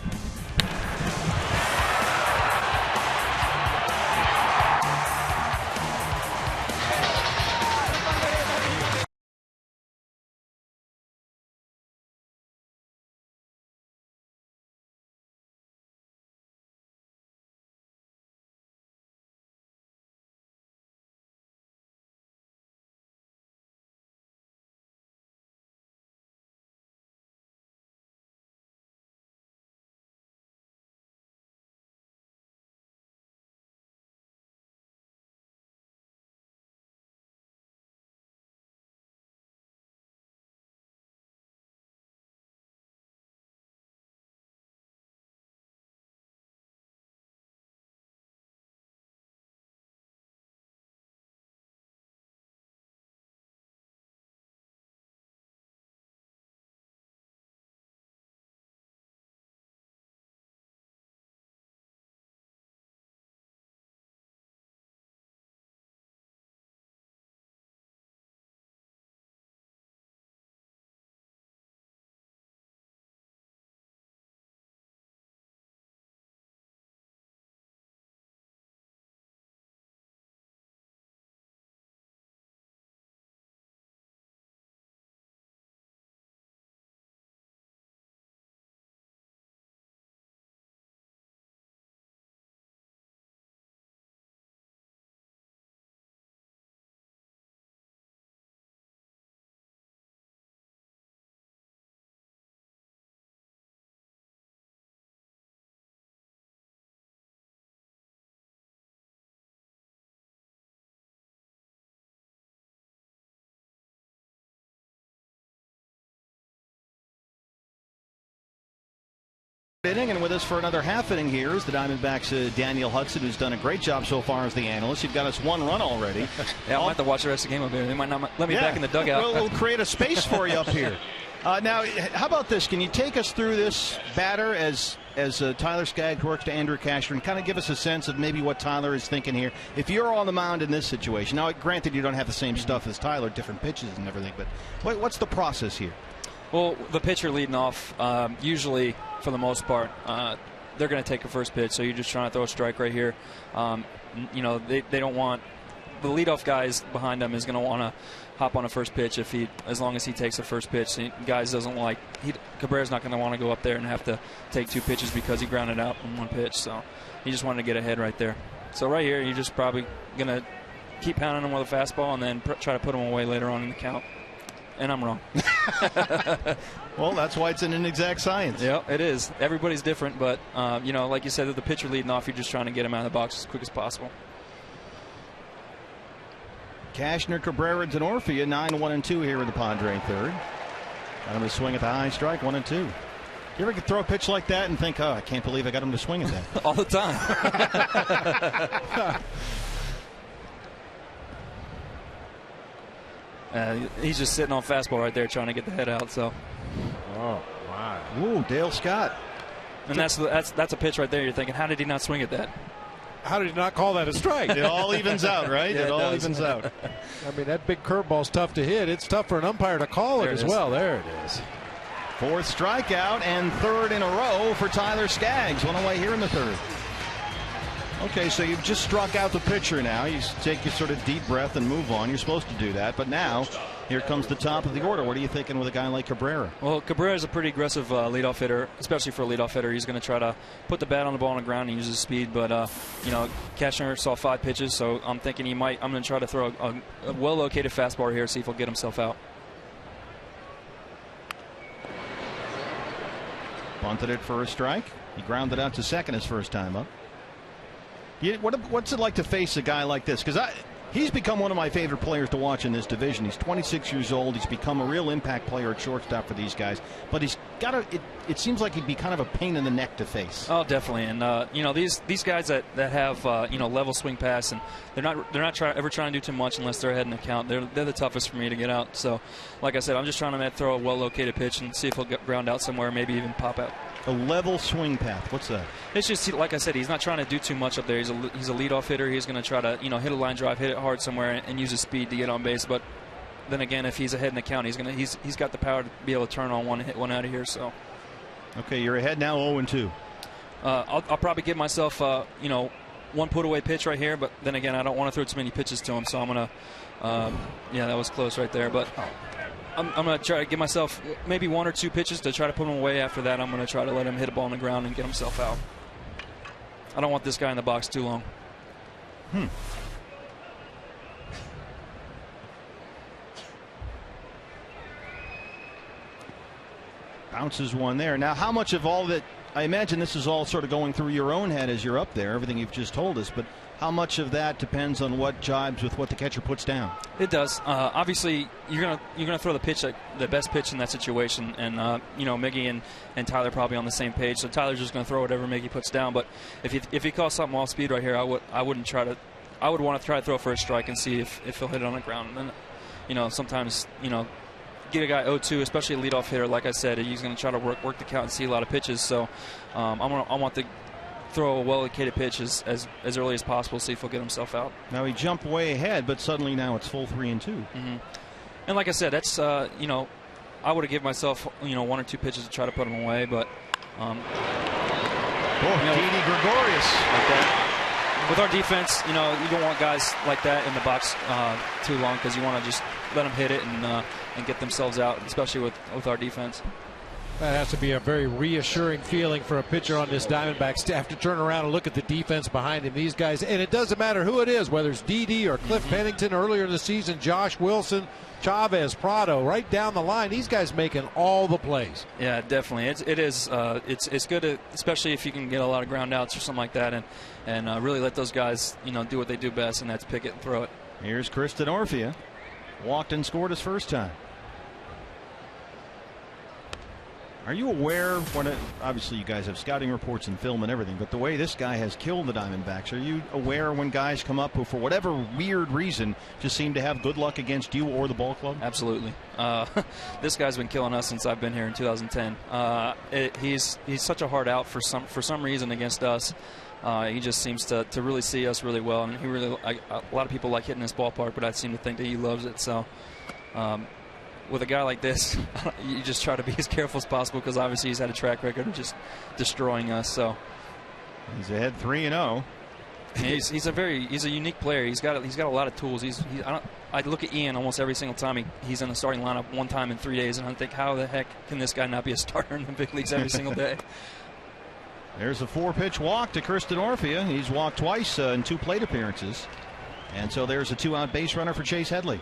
Inning, and with us for another half inning here is the Diamondbacks' Daniel Hudson, who's done a great job so far as the analyst. You've got us 1 run already. Yeah, I'll have to watch the rest of the game up here. They might not let me back in the dugout. We'll create a space for you up here. Now, how about this? Can you take us through this batter as Tyler Skaggs works to Andrew Kasher and kind of give us a sense of maybe what Tyler is thinking here? If you're on the mound in this situation, now granted you don't have the same stuff as Tyler, different pitches and everything, but what's the process here? Well, the pitcher leading off, usually for the most part, they're going to take a first pitch. So you're just trying to throw a strike right here. You know, they don't want the leadoff guys behind him is going to want to hop on a first pitch as long as he takes a first pitch. Guys doesn't like Cabrera's not going to want to go up there and have to take 2 pitches because he grounded out in 1 pitch. So he just wanted to get ahead right there. So right here, you're just probably going to keep pounding him with a fastball and then try to put him away later on in the count. And I'm wrong. Well, that's why it's an inexact science. Yeah, it is. Everybody's different, but you know, like you said, with the pitcher leading off, you're just trying to get him out of the box as quick as possible. Cashner, Cabrera, Denorfia, 9-1-2 here in the Padre third. Got him to swing at the high strike, 1-2. You ever throw a pitch like that and think, oh, I can't believe I got him to swing at that? All the time. He's just sitting on fastball right there trying to get the head out. So. Oh, my. Ooh, Dale Scott. And that's a pitch right there. You're thinking, how did he not swing at that? How did he not call that a strike? It all evens out, right? Yeah, it all evens out. I mean, that big curveball's tough to hit. It's tough for an umpire to call it as well. There it is. 4th strikeout and 3rd in a row for Tyler Skaggs. One away here in the 3rd. Okay, so you've just struck out the pitcher now. You take your sort of deep breath and move on. You're supposed to do that. But now, here comes the top of the order. What are you thinking with a guy like Cabrera? Well, Cabrera is a pretty aggressive leadoff hitter, especially for a leadoff hitter. He's going to try to put the bat on the ball on the ground and use his speed. But, you know, Cashner saw 5 pitches, so I'm thinking I'm going to try to throw a well-located fastball here, see if he'll get himself out. Bunted it for a strike. He grounded out to second his first time up. What's it like to face a guy like this? Because he's become one of my favorite players to watch in this division. He's 26 years old. He's become a real impact player at shortstop for these guys. But he's got it seems like he'd be kind of a pain in the neck to face. Oh, definitely. And you know, these guys that have you know, level swing pass, and they're not ever trying to do too much unless they're ahead in the count. They're the toughest for me to get out. So, like I said, I'm just trying to throw a well-located pitch and see if he'll get ground out somewhere, maybe even pop out. A level swing path. What's that? It's just, like I said, he's not trying to do too much up there. He's a leadoff hitter. He's going to try to, you know, hit a line drive, hit it hard somewhere, and use his speed to get on base. But then again, if he's ahead in the count, he's got the power to be able to turn on one and hit one out of here. So. Okay, you're ahead now, 0-2. I'll probably give myself, you know, 1 put away pitch right here. But then again, I don't want to throw too many pitches to him, so I'm going to. Yeah, that was close right there, but. I'm going to try to give myself maybe 1 or 2 pitches to try to put him away. After that, I'm going to try to let him hit a ball on the ground and get himself out. I don't want this guy in the box too long. Bounces one there. Now, how much of all that, I imagine this is all sort of going through your own head as you're up there, everything you've just told us, but how much of that depends on what jibes with what the catcher puts down? It does. Obviously, you're gonna throw the pitch, the best pitch in that situation, and you know, Miggy and Tyler probably on the same page. So Tyler's just gonna throw whatever Miggy puts down. But if he calls something off speed right here, I would want to try to throw for a strike and see if he'll hit it on the ground. And you know, sometimes, you know, get a guy 0-2, especially a leadoff hitter. Like I said, he's going to try to work the count and see a lot of pitches. So I want to throw a well-located pitch as early as possible, see if he'll get himself out. Now he jumped way ahead, but suddenly now it's full 3-2. And like I said, that's you know, I would have given myself, you know, 1 or 2 pitches to try to put him away, but you know, Didi Gregorius like that. With our defense, you know, you don't want guys like that in the box too long, because you want to just let them hit it and get themselves out, especially with our defense. That has to be a very reassuring feeling for a pitcher on this Diamondback staff to turn around and look at the defense behind him. These guys, and it doesn't matter who it is, whether it's Didi or Cliff Pennington earlier in the season, Josh Wilson, Chavez, Prado, right down the line. These guys making all the plays. Yeah, definitely. It's good, especially if you can get a lot of ground outs or something like that, and really let those guys, you know, do what they do best, and that's pick it and throw it. Here's Chris Denorfia. Walked and scored his first time. Are you aware, obviously you guys have scouting reports and film and everything, but the way this guy has killed the Diamondbacks, are you aware when guys come up who for whatever weird reason just seem to have good luck against you or the ball club? Absolutely. This guy's been killing us since I've been here in 2010. He's such a hard out for some reason against us. He just seems to really see us really well, and a lot of people like hitting this ballpark, but I seem to think that he loves it. So with a guy like this, you just try to be as careful as possible because obviously he's had a track record of just destroying us. So he's ahead 3-0. He's a unique player. He's got a lot of tools. I look at Ian almost every single time he's in the starting lineup one time in 3 days, and I think, how the heck can this guy not be a starter in the big leagues every single day? There's a 4-pitch walk to Chris Denorfia. He's walked twice in 2 plate appearances. And so there's a 2-out base runner for Chase Headley.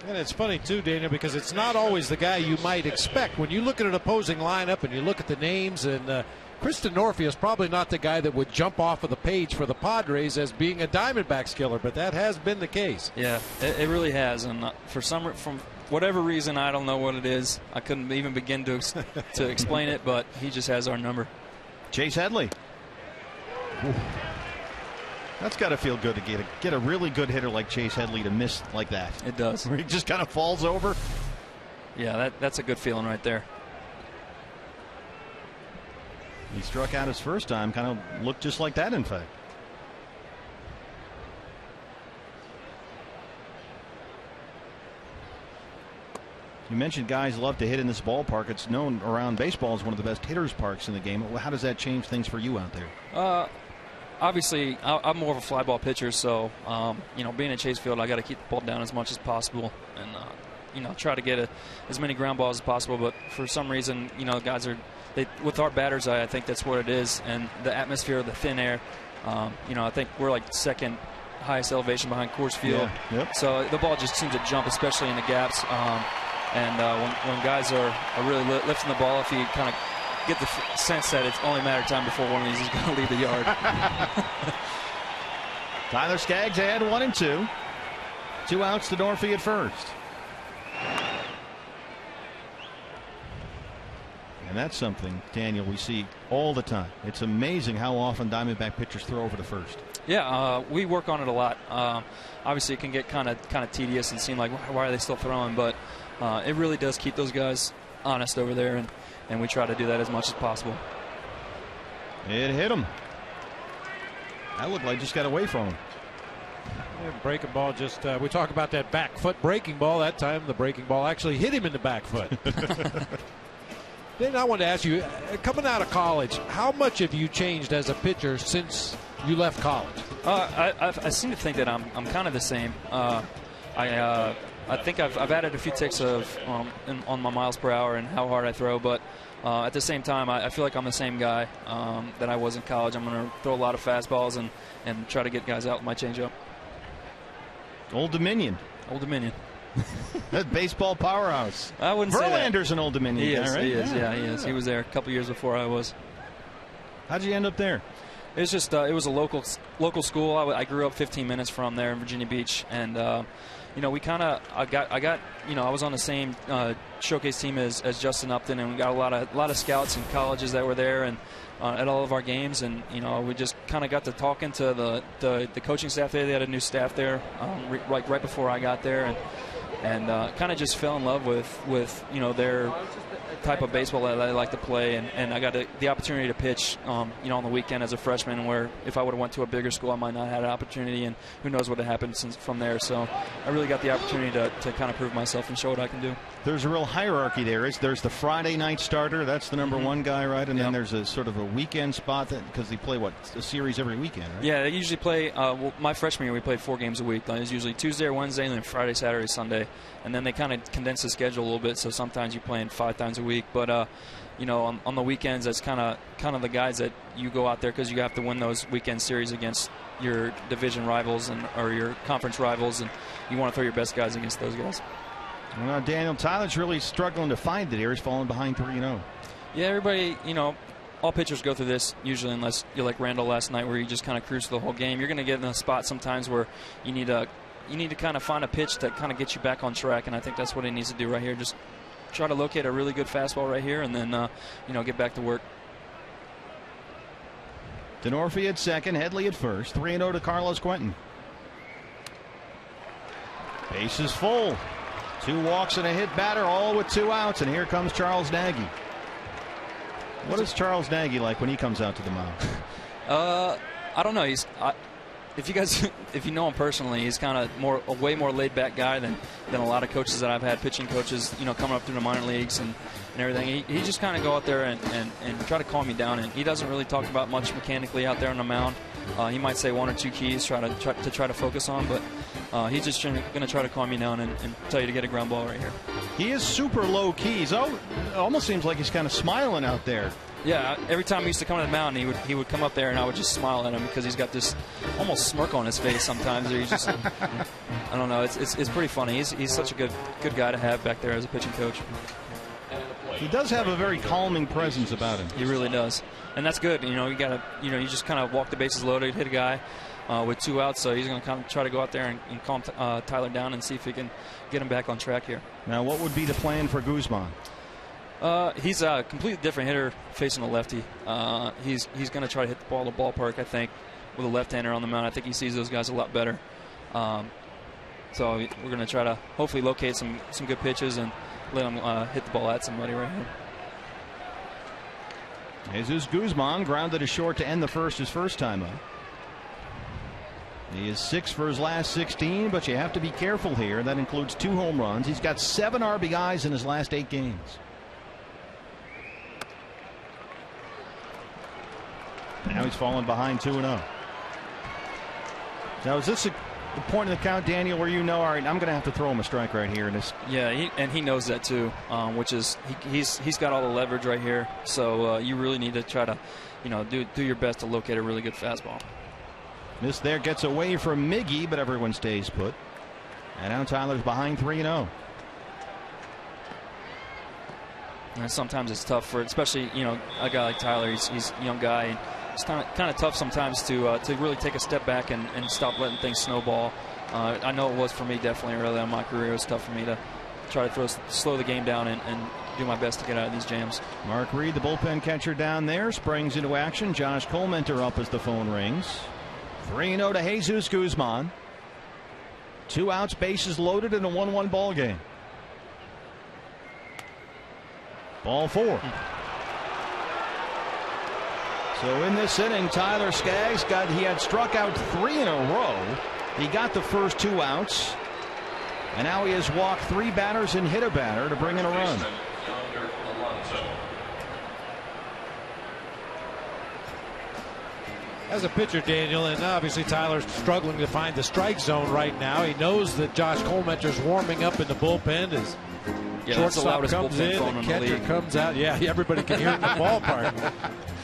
And it's funny, too, Daniel, because it's not always the guy you might expect. When you look at an opposing lineup and you look at the names, and Chris Denorfia is probably not the guy that would jump off of the page for the Padres as being a Diamondbacks killer, but that has been the case. Yeah, it really has. And from whatever reason, I don't know what it is. I couldn't even begin to explain it, but he just has our number. Chase Headley. Ooh. That's got to feel good to get a really good hitter like Chase Headley to miss like that. It does. Where he just kind of falls over. Yeah, that's a good feeling right there. He struck out his first time, kind of looked just like that, in fact. You mentioned guys love to hit in this ballpark. It's known around baseball as one of the best hitters parks in the game. How does that change things for you out there? Obviously, I'm more of a fly ball pitcher, so being at Chase Field, I got to keep the ball down as much as possible, and try to get as many ground balls as possible. But for some reason, guys with our batters, I think that's what it is, and the atmosphere, the thin air. I think we're like second highest elevation behind Coors Field, yeah. Yep. So the ball just seems to jump, especially in the gaps. When guys are really lifting the ball, if you kind of get the sense that it's only a matter of time before one of these is going to leave the yard. Tyler Skaggs ahead 1-2. 2 outs to Denorfia at first. And that's something, Daniel, we see all the time. It's amazing how often Diamondback pitchers throw over to first. Yeah, we work on it a lot. Obviously, it can get kind of tedious and seem like, why are they still throwing? But it really does keep those guys honest over there, and we try to do that as much as possible. It hit him. That looked like just got away from him. Yeah, breaking ball just, we talk about that back foot breaking ball. That time the breaking ball actually hit him in the back foot. Then I wanted to ask you, coming out of college, how much have you changed as a pitcher since you left college? I seem to think that I'm kind of the same. I think I've added a few ticks on my miles per hour and how hard I throw, but at the same time, I feel like I'm the same guy that I was in college. I'm going to throw a lot of fastballs and try to get guys out with my changeup. Old Dominion. That baseball powerhouse. I wouldn't say that. Verlander's an Old Dominion guy, right? He is. Yeah, he is. He was there a couple years before I was. How'd you end up there? It's just it was a local school. I grew up 15 minutes from there in Virginia Beach, and we kind of I was on the same showcase team as Justin Upton, and we got a lot of scouts and colleges that were there and at all of our games, and we just kind of got to talking to the coaching staff there. They had a new staff there right before I got there, and kind of just fell in love with their type of baseball that I like to play, and I got the opportunity to pitch on the weekend as a freshman, where if I would have went to a bigger school I might not have had an opportunity, and who knows what had happened from there. So I really got the opportunity to kind of prove myself and show what I can do. There's a real hierarchy there. There's the Friday night starter, that's the number one guy, right? And then there's a sort of a weekend spot, because they play a series every weekend, right? Yeah, they usually play my freshman year we played 4 games a week. It was usually Tuesday or Wednesday, and then Friday, Saturday, Sunday, and then they kind of condense the schedule a little bit, so sometimes you're playing 5 times a week. But on the weekends, that's kind of the guys that you go out there because you have to win those weekend series against your division rivals or your conference rivals, and you want to throw your best guys against those guys. Well, Daniel, Tyler's really struggling to find it here. He's falling behind 3-0. Yeah, everybody, all pitchers go through this usually, unless you're like Randall last night, where you just kind of cruise the whole game. You're going to get in a spot sometimes where you need to kind of find a pitch that kind of gets you back on track, and I think that's what he needs to do right here. Just try to locate a really good fastball right here, and then get back to work. Denorfia at second, Headley at first. 3-0 to Carlos Quentin. Base is full. 2 walks and a hit batter, all with 2 outs, and here comes Charles Nagy. What is Charles Nagy like when he comes out to the mound? I don't know. if you know him personally, he's kind of a way more laid back guy than a lot of coaches that I've had, pitching coaches, coming up through the minor leagues and everything. He just kind of go out there and try to calm you down, and he doesn't really talk about much mechanically out there on the mound. He might say one or two keys try to focus on, but he's just going to try to calm you down and tell you to get a ground ball right here. He is super low keys. Oh, it almost seems like he's kind of smiling out there. Yeah, every time he used to come to the mound, he would come up there, and I would just smile at him because he's got this almost smirk on his face sometimes. Or he's just, I don't know, it's pretty funny. He's such a good guy to have back there as a pitching coach. He does have a very calming presence about him. He really does, and that's good. You you just kind of walk the bases loaded, hit a guy with 2 outs, so he's going to kind of try to go out there and calm Tyler down and see if he can get him back on track here. Now, what would be the plan for Guzman? He's a completely different hitter facing a lefty. He's going to try to hit the ball to the ballpark, I think, with a left-hander on the mound. I think he sees those guys a lot better. So we're going to try to hopefully locate some good pitches and let him hit the ball at somebody right here. Jesus Guzman grounded to short to end the first, his first time up. He is 6 for his last 16, but you have to be careful here. That includes 2 home runs. He's got 7 RBIs in his last 8 games. Now he's fallen behind 2-0. Now, is this the point of the count, Daniel, where all right, I'm going to have to throw him a strike right here? Yeah, he knows that too, which is he's got all the leverage right here. So you really need to try to, do your best to locate a really good fastball. This there gets away from Miggy, but everyone stays put. And now Tyler's behind 3-0. And sometimes it's tough for, especially a guy like Tyler. He's a young guy. And it's kind of tough sometimes to really take a step back and stop letting things snowball. I know it was for me definitely early in my career. It was tough for me to try to slow the game down and do my best to get out of these jams. Mark Reed, the bullpen catcher down there, springs into action. Josh Colementer up as the phone rings. 3-0 to Jesus Guzman. 2 outs, bases loaded in a 1-1 ball game. Ball 4. So in this inning, Tyler Skaggs he had struck out 3 in a row. He got the first 2 outs, and now he has walked 3 batters and hit a batter to bring in a run. As a pitcher, Daniel, and obviously Tyler's struggling to find the strike zone right now. He knows that Josh Colementer's warming up in the bullpen. His shortstop comes in, the catcher comes out. Yeah, everybody can hear it in the ballpark.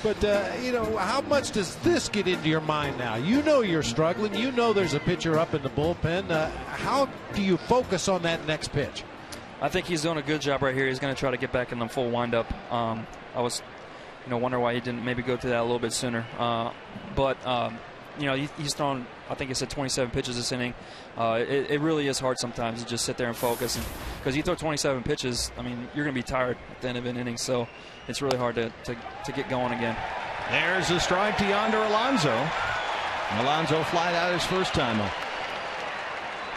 But, how much does this get into your mind now? You're struggling. There's a pitcher up in the bullpen. How do you focus on that next pitch? I think he's doing a good job right here. He's going to try to get back in the full windup. I was wonder why he didn't maybe go to that a little bit sooner. But he's thrown, I think he said 27 pitches this inning. It really is hard sometimes to just sit there and focus. Because you throw 27 pitches, you're going to be tired at the end of an inning. So it's really hard to get going again. There's a strike to Yonder Alonso. Alonso flied out his first time up.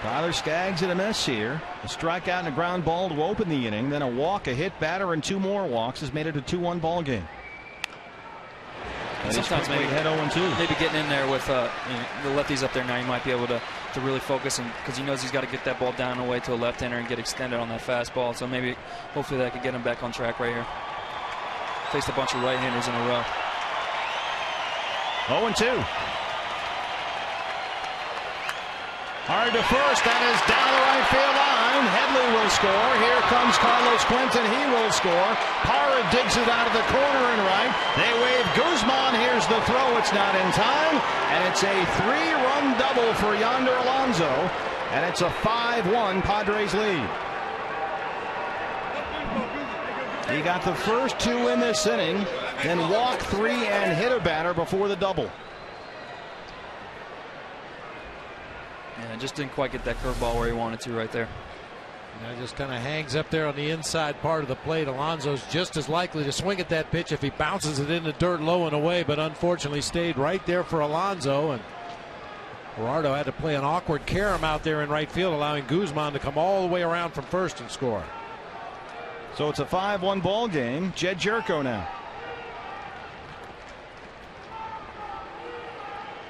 Tyler Skaggs at a mess here. A strikeout and a ground ball to open the inning. Then a walk, a hit batter, and 2 more walks has made it a 2-1 ball game. Sometimes maybe head 0-2. Maybe getting in there with the lefties up there now, you might be able to really focus, because he knows he's got to get that ball down and away to a left-hander and get extended on that fastball. So maybe, hopefully, that could get him back on track right here. Faced a bunch of right-handers in a row. 0-2. Hard to first. That is down the right field line. Headley will score. Here comes Carlos Quentin. He will score. Parra digs it out of the corner and right. They wave Guzman. Here's the throw. It's not in time. And it's a 3-run double for Yonder Alonso. And it's a 5-1 Padres lead. He got the first 2 in this inning, then walked 3 and hit a batter before the double. Yeah, just didn't quite get that curveball where he wanted to right there. Just kind of hangs up there on the inside part of the plate. Alonso's just as likely to swing at that pitch if he bounces it in the dirt low and away, but unfortunately stayed right there for Alonso. And Gerardo had to play an awkward carom out there in right field, allowing Guzman to come all the way around from first and score. So it's a 5-1 ball game. Jed Jerko now.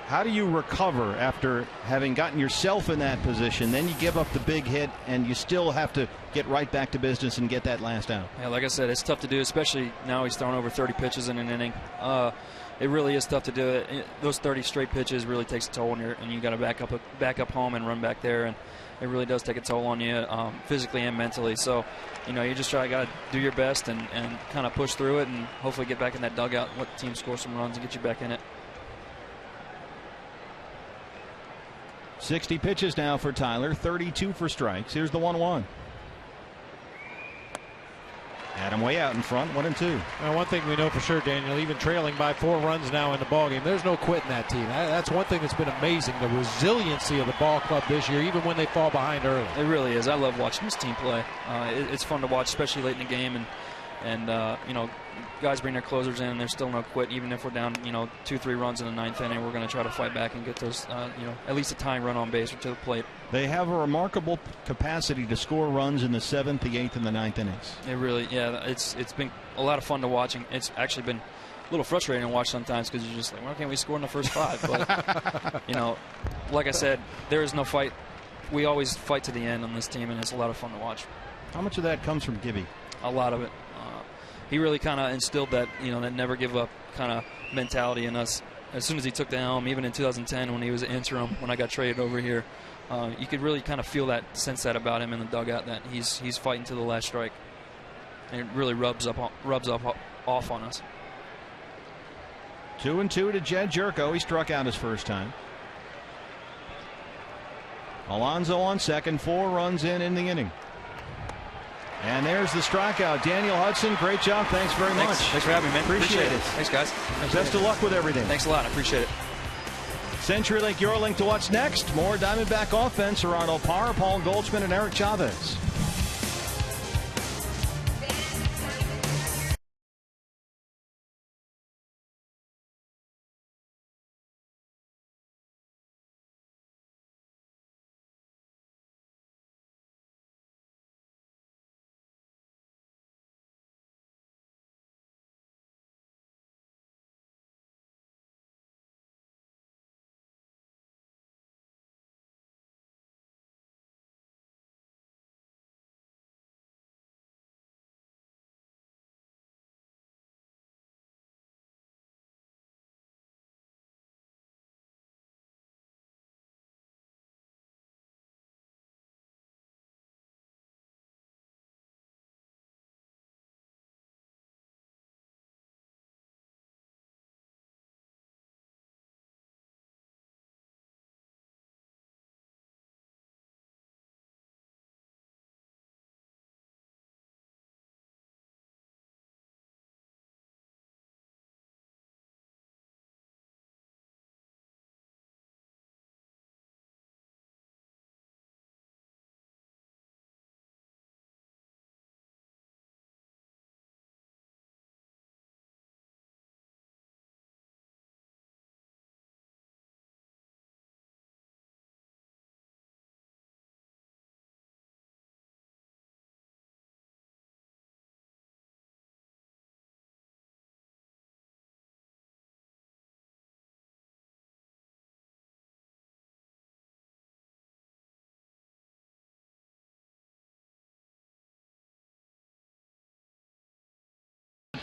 How do you recover after having gotten yourself in that position? Then you give up the big hit, and you still have to get right back to business and get that last out. Yeah, like I said, it's tough to do, especially now he's thrown over 30 pitches in an inning. It really is tough to do it. Those 30 straight pitches really takes a toll on and you got to back up home and run back there, and it really does take a toll on you physically and mentally. So, you just got to do your best and kind of push through it and hopefully get back in that dugout, let the team score some runs and get you back in it. 60 pitches now for Tyler, 32 for strikes. Here's the 1-1. Adam way out in front, 1-2. Well, one thing we know for sure, Daniel, even trailing by 4 runs now in the ballgame, there's no quitting that team. That's one thing that's been amazing, the resiliency of the ball club this year, even when they fall behind early. It really is. I love watching this team play. It's fun to watch, especially late in the game, and guys bring their closers in and there's still no quit. Even if we're down 2-3 runs in the 9th inning, we're going to try to fight back and get those at least a tying run on base or to the plate. They have a remarkable capacity to score runs in the 7th, the 8th, and the 9th innings. It really, it's been a lot of fun to watch. It's actually been a little frustrating to watch sometimes because you're just like, why can't we score in the first 5? But like I said, there is no fight. We always fight to the end on this team, and it's a lot of fun to watch. How much of that comes from Gibby? A lot of it. He really kind of instilled that that never give up kind of mentality in us. As soon as he took the helm, even in 2010 when he was interim, when I got traded over here, you could really kind of feel that, sense that about him in the dugout, that he's fighting to the last strike, and it really rubs off on us. 2-2 to Jed Jerko. He struck out his first time. Alonso on second, 4 runs in the inning. And there's the strikeout. Daniel Hudson, great job. Thanks very much. Thanks for having me, man. Appreciate it. Thanks, guys. Best of luck with everything. Thanks a lot. I appreciate it. CenturyLink Eurolink to what's next. More Diamondback offense. Gerardo Parra, Paul Goldschmidt, and Eric Chavez.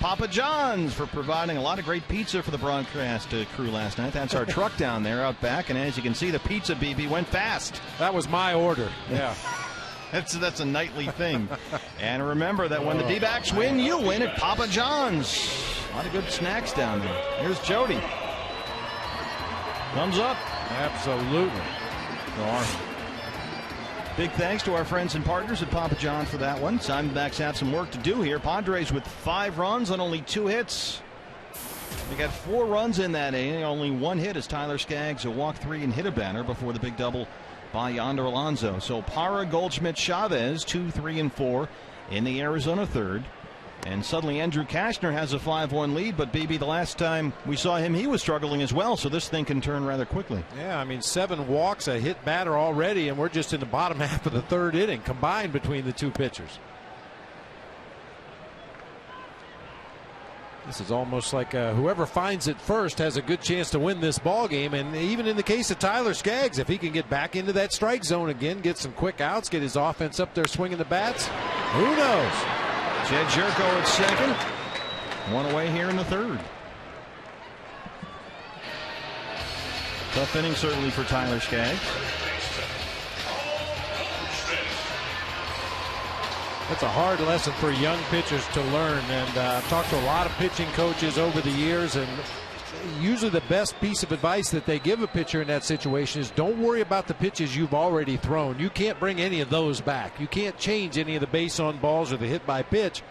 Papa John's for providing a lot of great pizza for the broadcast crew last night. That's our truck down there out back, and as you can see, the pizza BB went fast. That was my order. Yeah. That's a nightly thing. And remember that when the D-backs win, you win at Papa John's. A lot of good snacks down there. Here's Jody. Thumbs up. Absolutely. Big thanks to our friends and partners at Papa John's for that one. Diamondbacks have some work to do here. Padres with 5 runs on only 2 hits. They got 4 runs in that inning. Only 1 hit as Tyler Skaggs walked 3 and hit a banner before the big double by Yonder Alonso. So Parra, Goldschmidt, Chavez 2, 3, and 4 in the Arizona third. And suddenly Andrew Kashner has a 5-1 lead, but BB, the last time we saw him, he was struggling as well, so this thing can turn rather quickly. Yeah, I mean, 7 walks, a hit batter already, and we're just in the bottom half of the third inning combined between the two pitchers. This is almost like whoever finds it first has a good chance to win this ball game. And even in the case of Tyler Skaggs, if he can get back into that strike zone again, get some quick outs, get his offense up there swinging the bats, who knows? Jed Jerko at second. One away here in the third. Tough inning certainly for Tyler Skaggs. That's a hard lesson for young pitchers to learn, and I've talked to a lot of pitching coaches over the years, and usually the best piece of advice that they give a pitcher in that situation is don't worry about the pitches you've already thrown. You can't bring any of those back. You can't change any of the base on balls or the hit by pitch.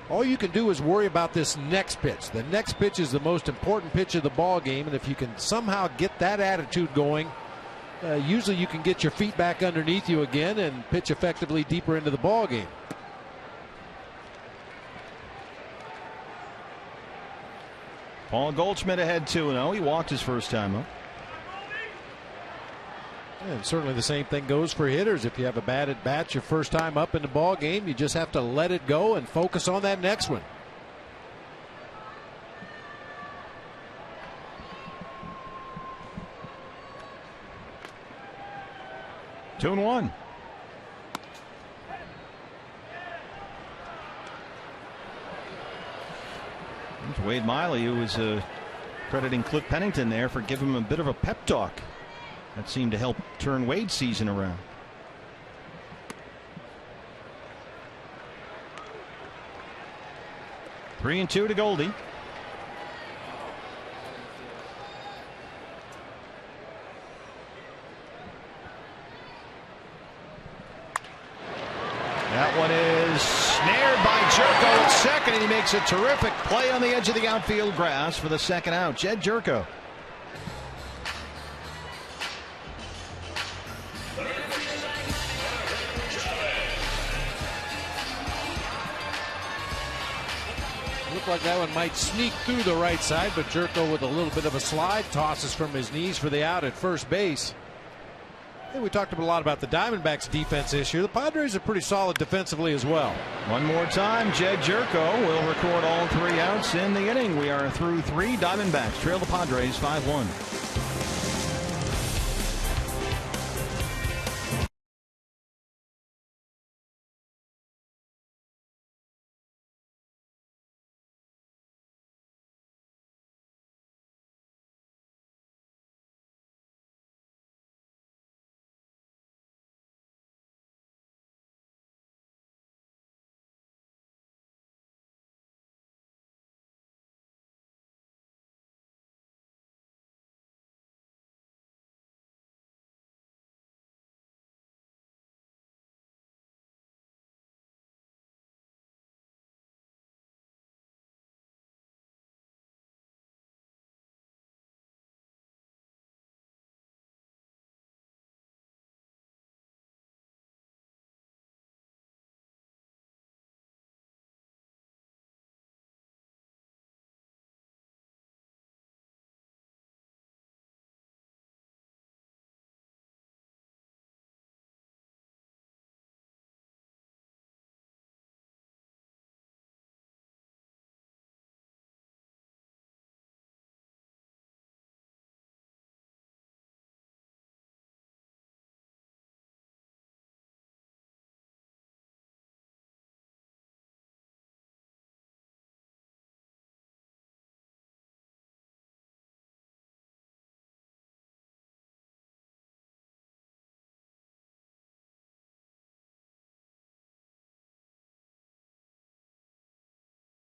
All you can do is worry about this next pitch. The next pitch is the most important pitch of the ball game, and if you can somehow get that attitude going, usually you can get your feet back underneath you again and pitch effectively deeper into the ball game. Paul Goldschmidt ahead 2-0. He walked his first time up. And certainly the same thing goes for hitters. If you have a bad at bat your first time up in the ball game, you just have to let it go and focus on that next one. Two and one. There's Wade Miley, who was crediting Cliff Pennington there for giving him a bit of a pep talk. That seemed to help turn Wade's season around. 3-2 to Goldie. That one is snared by Jerko at second, and he makes a terrific play on the edge of the outfield grass for the second out. Jed Jerko. Looked like that one might sneak through the right side, but Jerko with a little bit of a slide tosses from his knees for the out at first base. And we talked a lot about the Diamondbacks defense this year. The Padres are pretty solid defensively as well. One more time, Jed Jerko will record all three outs in the inning. We are through three. Diamondbacks trail the Padres 5-1.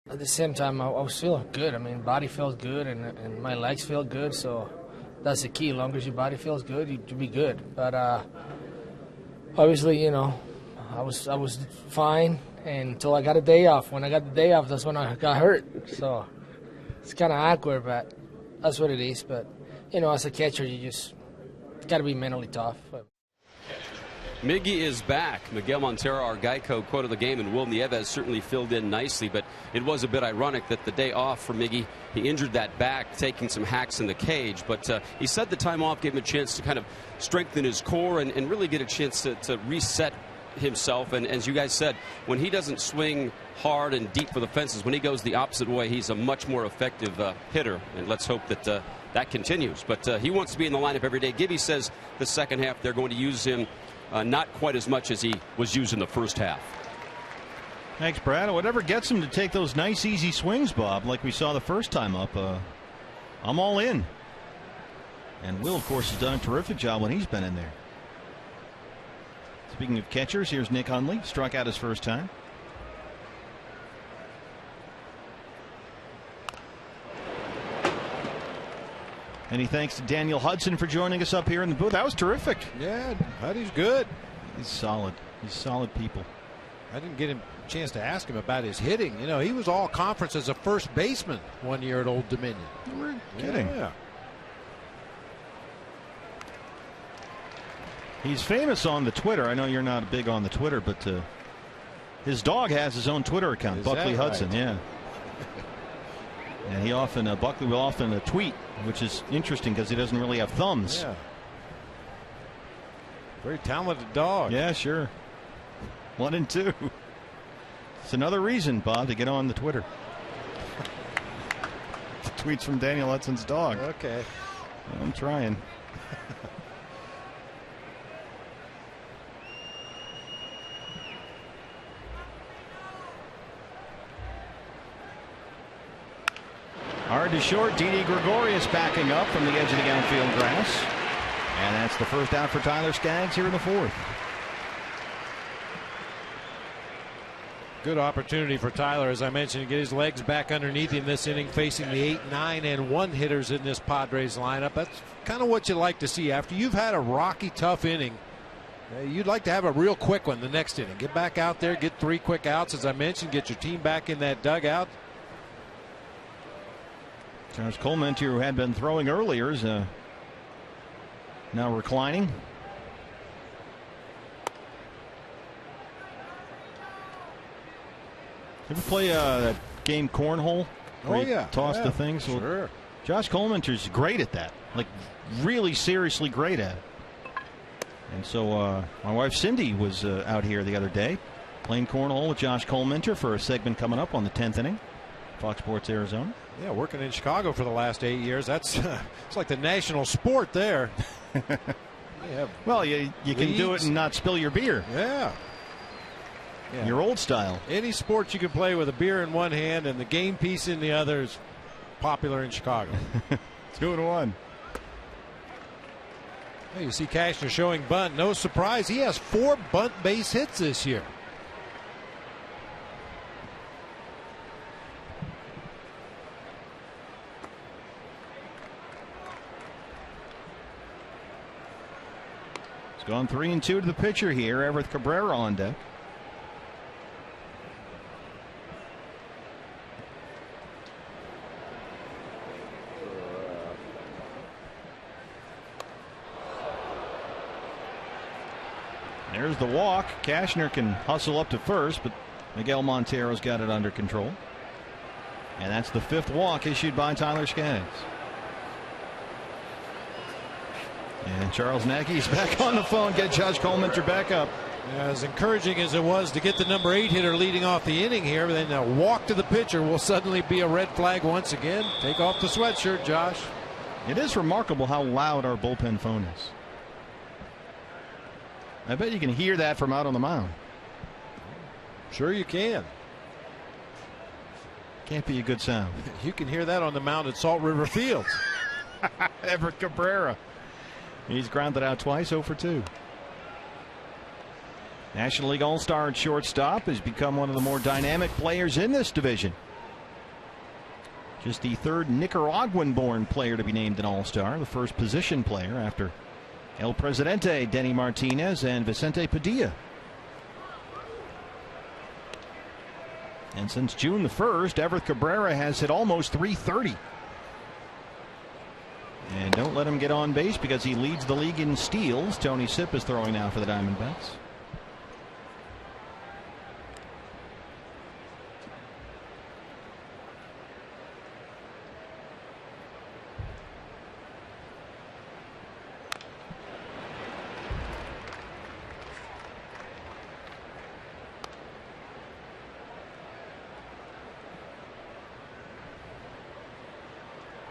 At the same time, I was feeling good. I mean, body felt good, and my legs feel good. So that's the key. As long as your body feels good, you'll be good. But obviously, you know, I was fine until I got a day off. When I got the day off, that's when I got hurt. So it's kind of awkward, but that's what it is. But you know, as a catcher, you just got to be mentally tough. Miggy is back. Miguel Montero, our Geico quote of the game, and Will Nieves certainly filled in nicely, but it was a bit ironic that the day off for Miggy, he injured that back, taking some hacks in the cage, but he said the time off gave him a chance to kind of strengthen his core and really get a chance to reset himself. And as you guys said, when he doesn't swing hard and deep for the fences, when he goes the opposite way, he's a much more effective hitter. And let's hope that that continues. But he wants to be in the lineup every day. Gibby says the second half they're going to use him not quite as much as he was used in the first half. Thanks, Brad. Whatever gets him to take those nice, easy swings, Bob, like we saw the first time up, I'm all in. And Will, of course, has done a terrific job when he's been in there. Speaking of catchers, here's Nick Hundley. Struck out his first time. Many thanks to Daniel Hudson for joining us up here in the booth. That was terrific. Yeah, Huddy's good. He's solid. He's solid people. I didn't get a chance to ask him about his hitting. You know, he was all conference as a first baseman one year at Old Dominion. We're kidding. Yeah. He's famous on the Twitter. I know you're not big on the Twitter, but his dog has his own Twitter account, Is Buckley that Hudson. right? Yeah. And he often, Buckley will often tweet, which is interesting because he doesn't really have thumbs. Yeah. Very talented dog. Yeah, sure. 1 and 2. It's another reason, Bob, to get on the Twitter. Tweets from Daniel Hudson's dog. Okay. I'm trying. Hard to short. Didi Gregorius backing up from the edge of the outfield grass. And that's the first out for Tyler Skaggs here in the fourth. Good opportunity for Tyler, as I mentioned, to get his legs back underneath him this inning, facing the 8, 9, and 1 hitters in this Padres lineup. That's kind of what you like to see. After you've had a rocky, tough inning, you'd like to have a real quick one the next inning. Get back out there, get 3 quick outs, as I mentioned, get your team back in that dugout. Josh Coleman, who had been throwing earlier, is now reclining. Ever play that game cornhole? Oh, yeah. Toss yeah, the things? Well, sure. Josh Colemanter's great at that. Like, really seriously great at it. And so my wife Cindy was out here the other day playing cornhole with Josh Colemanter for a segment coming up on the 10th inning. Fox Sports Arizona. Yeah, working in Chicago for the last 8 years. That's it's like the national sport there. Well, you can do it and not spill your beer. Yeah. Your old style. Any sport you can play with a beer in one hand and the game piece in the other is popular in Chicago. 2-1. You see Cashner showing bunt. No surprise, he has 4 bunt base hits this year. It's gone 3-2 to the pitcher here. Everett Cabrera on deck. There's the walk. Cashner can hustle up to first, but Miguel Montero's got it under control. And that's the 5th walk issued by Tyler Skaggs. And Charles Nagy's back on the phone. Get Josh Colemanter back up. As encouraging as it was to get the number 8 hitter leading off the inning here, then a walk to the pitcher will suddenly be a red flag once again. Take off the sweatshirt, Josh. It is remarkable how loud our bullpen phone is. I bet you can hear that from out on the mound. Sure you can. Can't be a good sound. You can hear that on the mound at Salt River Field. Everett Cabrera. He's grounded out twice, 0 for 2. National League All-Star at shortstop has become one of the more dynamic players in this division. Just the 3rd Nicaraguan-born player to be named an All-Star, the first position player after El Presidente, Denny Martinez, and Vicente Padilla. And since June the 1st, Everett Cabrera has hit almost .330. And don't let him get on base because he leads the league in steals. Tony Sipp is throwing now for the Diamondbacks.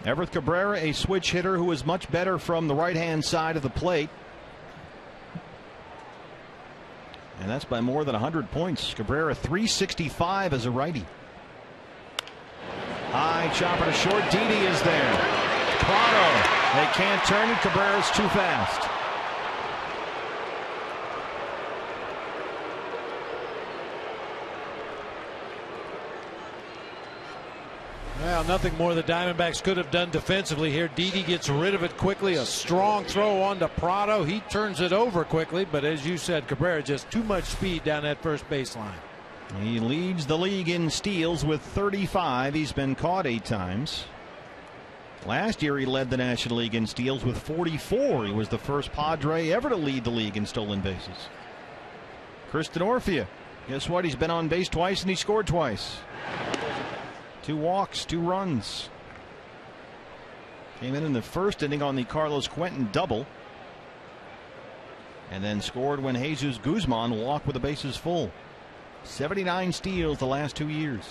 Everett Cabrera, a switch hitter who is much better from the right-hand side of the plate. And that's by more than 100 points. Cabrera 365 as a righty. High chopper to short. Didi is there. Prado. They can't turn it. Cabrera's too fast. Well, nothing more the Diamondbacks could have done defensively here. Didi gets rid of it quickly. A strong throw on to Prado. He turns it over quickly, but as you said, Cabrera just too much speed down that first baseline. He leads the league in steals with 35. He's been caught 8 times. Last year he led the National League in steals with 44. He was the first Padre ever to lead the league in stolen bases. Chris Denorfia, guess what? He's been on base twice and he scored twice. 2 walks, 2 runs. Came in the first inning on the Carlos Quentin double. And then scored when Jesus Guzman walked with the bases full. 79 steals the last 2 years.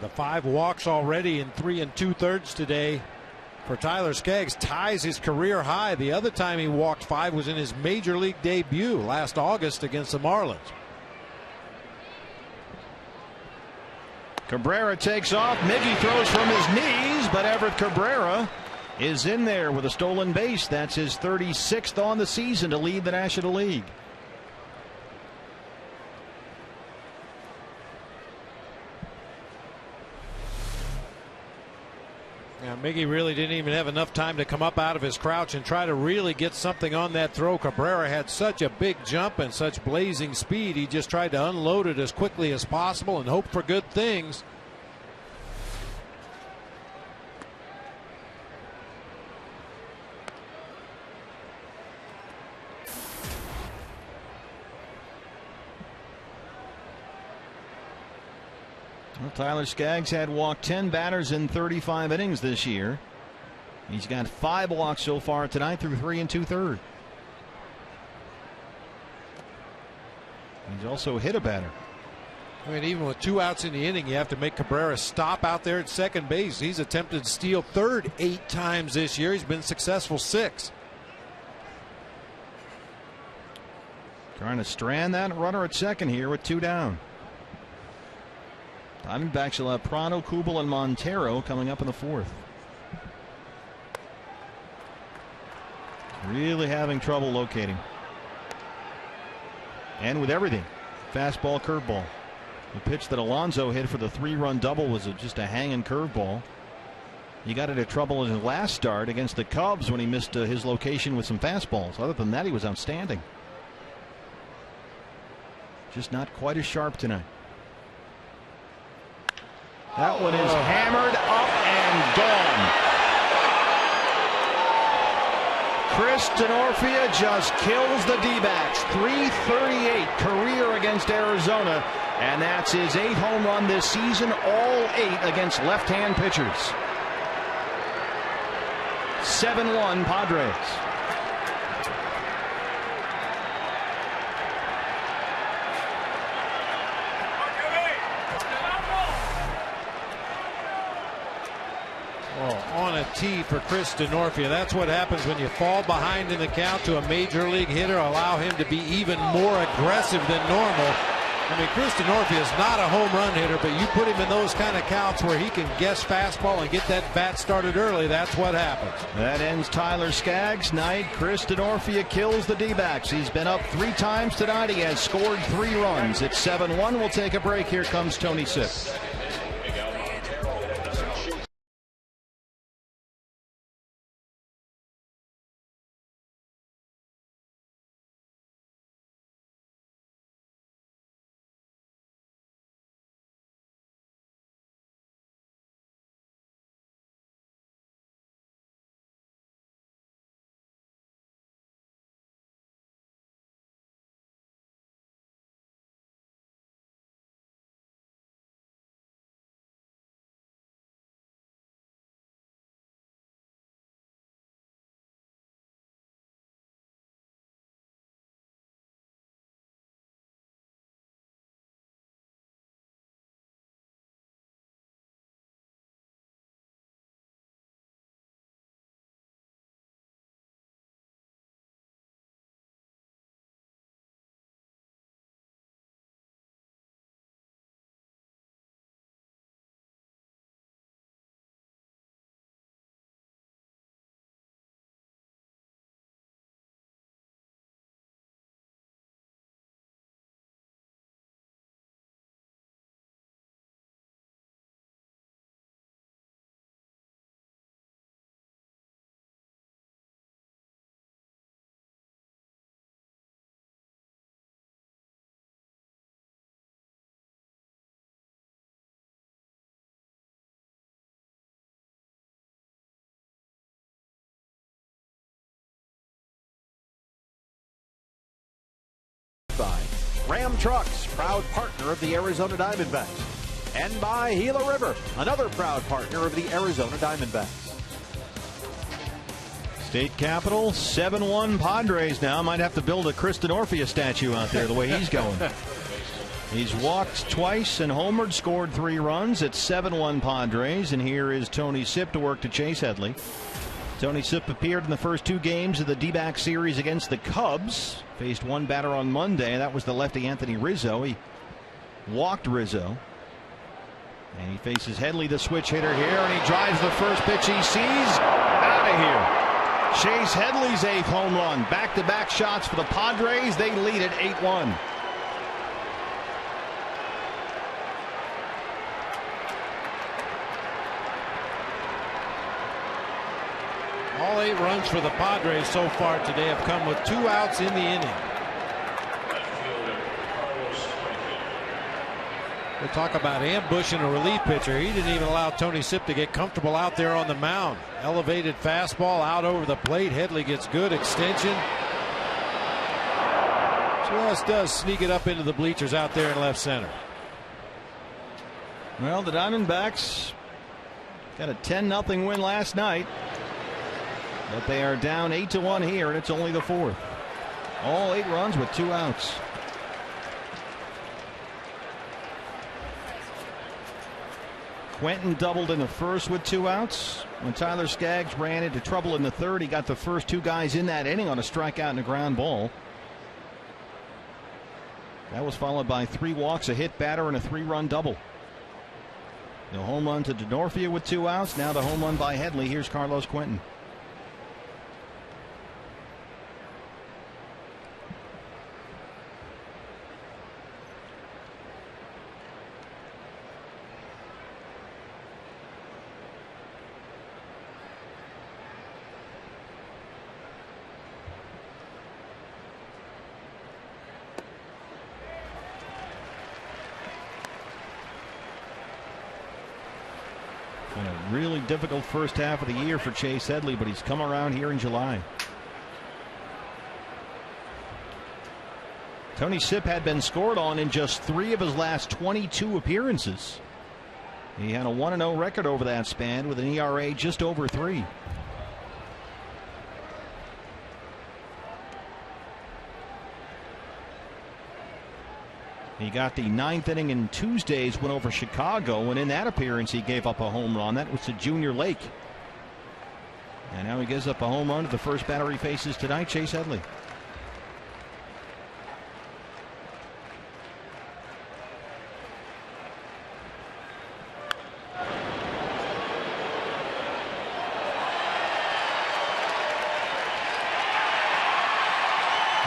The 5 walks already in 3 2/3 today for Tyler Skaggs. Ties his career high. The other time he walked 5 was in his major league debut last August against the Marlins. Cabrera takes off. Miggy throws from his knees, but Everett Cabrera is in there with a stolen base. That's his 36th on the season to lead the National League. Yeah, Miggy really didn't even have enough time to come up out of his crouch and try to really get something on that throw. Cabrera had such a big jump and such blazing speed. He just tried to unload it as quickly as possible and hope for good things. Well, Tyler Skaggs had walked 10 batters in 35 innings this year. He's got 5 walks so far tonight through 3 2/3. He's also hit a batter. I mean, even with 2 outs in the inning, you have to make Cabrera stop out there at second base. He's attempted to steal third 8 times this year. He's been successful 6. Trying to strand that runner at second here with 2 down. Diamondbacks will have Prado, Kubel, and Montero coming up in the 4th. Really having trouble locating. And with everything. Fastball, curveball. The pitch that Alonso hit for the 3-run double was just a hanging curveball. He got into trouble in his last start against the Cubs when he missed his location with some fastballs. Other than that, he was outstanding. Just not quite as sharp tonight. That one is hammered up and gone. Chris Denorfia just kills the D-backs. 338 career against Arizona, and that's his 8th home run this season, all 8 against left-hand pitchers. 7-1 Padres. On a tee for Chris Denorfia. That's what happens when you fall behind in the count to a major league hitter. Allow him to be even more aggressive than normal. I mean, Chris Denorfia is not a home run hitter, but you put him in those kind of counts where he can guess fastball and get that bat started early. That's what happens. That ends Tyler Skaggs' night. Chris Denorfia kills the D-backs. He's been up 3 times tonight. He has scored 3 runs. It's 7-1. We'll take a break. Here comes Tony Sipp. by Ram Trucks, proud partner of the Arizona Diamondbacks. And by Gila River, another proud partner of the Arizona Diamondbacks. State Capitol, 7-1 Padres now. Might have to build a Chris Denorfia statue out there the way he's going. He's walked twice and homered, scored 3 runs. It's 7-1 Padres, and here is Tony Sipp to work to Chase Headley. Tony Sipp appeared in the first 2 games of the D-back series against the Cubs. Faced one batter on Monday. That was the lefty Anthony Rizzo. He walked Rizzo. And he faces Headley, the switch hitter here, and he drives the first pitch he sees. Out of here. Chase Headley's 8th home run. Back-to-back shots for the Padres. They lead it 8-1. All 8 runs for the Padres so far today have come with 2 outs in the inning. We'll talk about ambushing a relief pitcher. He didn't even allow Tony Sipp to get comfortable out there on the mound. Elevated fastball out over the plate. Headley gets good extension. Just does sneak it up into the bleachers out there in left center. Well, the Diamondbacks got a 10-0 win last night. But they are down 8-1 here, and it's only the 4th. All 8 runs with 2 outs. Quentin doubled in the first with 2 outs. When Tyler Skaggs ran into trouble in the 3rd, he got the first 2 guys in that inning on a strikeout and a ground ball. That was followed by 3 walks, a hit batter, and a 3-run double. The home run to Denorfia with 2 outs. Now the home run by Headley. Here's Carlos Quentin. Been a really difficult first half of the year for Chase Headley, but he's come around here in July. Tony Sipp had been scored on in just 3 of his last 22 appearances. He had a 1-0 record over that span with an ERA just over 3. He got the 9th inning in Tuesday's win over Chicago, and in that appearance he gave up a home run. That was to Junior Lake. And now he gives up a home run to the first batter he faces tonight, Chase Headley.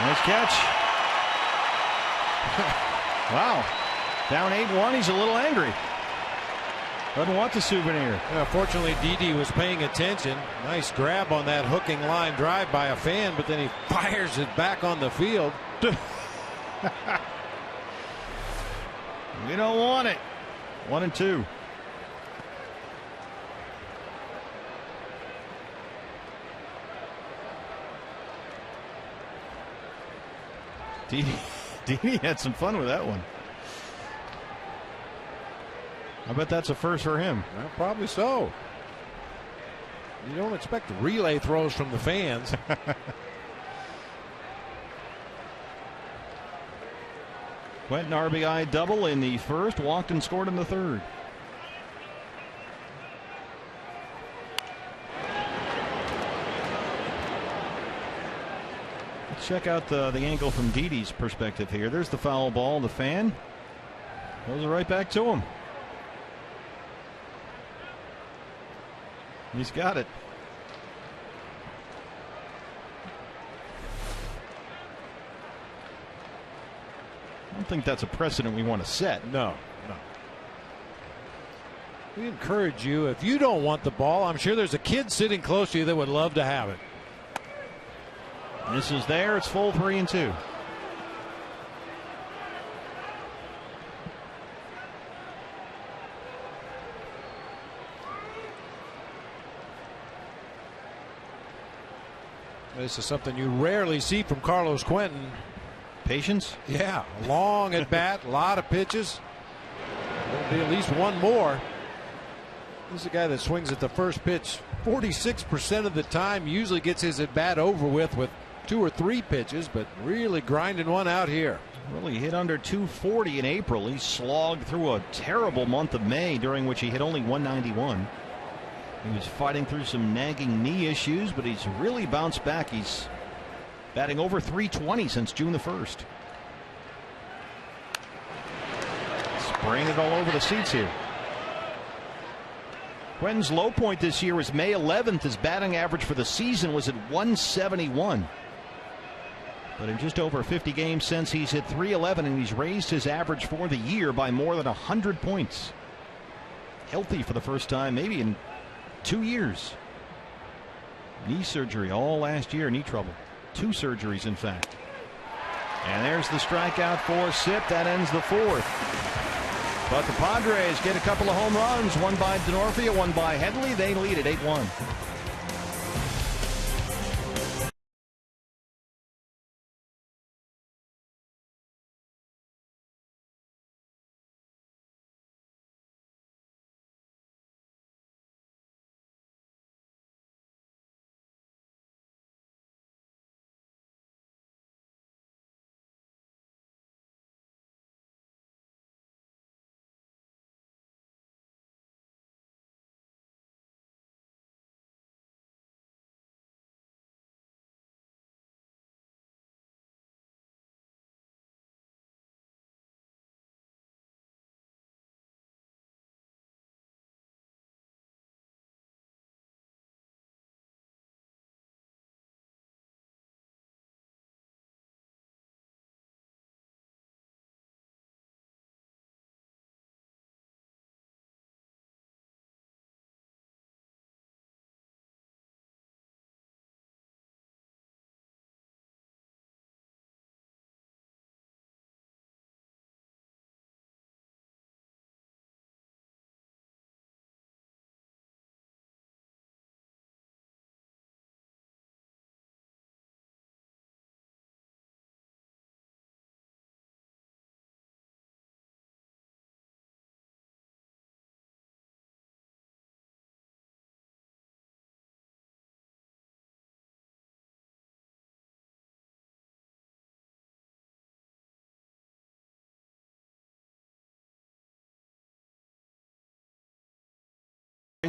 Nice catch. Wow. Down 8-1. He's a little angry. Doesn't want the souvenir. Yeah, fortunately, Didi was paying attention. Nice grab on that hooking line drive by a fan, but then he fires it back on the field. You don't want it. 1-2. Didi had some fun with that one. I bet that's a first for him. Well, probably so. You don't expect relay throws from the fans. Quentin RBI double in the first, walked and scored in the 3rd. Let's check out the angle from Didi's perspective here. There's the foul ball. The fan goes right back to him. He's got it. I don't think that's a precedent we want to set. No. We encourage you, if you don't want the ball, I'm sure there's a kid sitting close to you that would love to have it. This is there. It's full 3-2. This is something you rarely see from Carlos Quentin. Patience? Yeah, long at bat, a lot of pitches. There'll be at least one more. This is a guy that swings at the first pitch 46% of the time, usually gets his at bat over with 2 or 3 pitches, but really grinding one out here. Well, he hit under 240 in April. He slogged through a terrible month of May, during which he hit only 191. He was fighting through some nagging knee issues, but he's really bounced back. He's batting over 320 since June the 1st. Spraying it all over the seats here. Quentin's low point this year was May 11th. His batting average for the season was at 171. But in just over 50 games since, he's hit 311, and he's raised his average for the year by more than 100 points. Healthy for the first time maybe in 2 years. Knee surgery all last year, knee trouble. 2 surgeries, in fact. And there's the strikeout for Sipp. That ends the 4th. But the Padres get a couple of home runs, one by Denorfia, one by Headley. They lead at 8-1.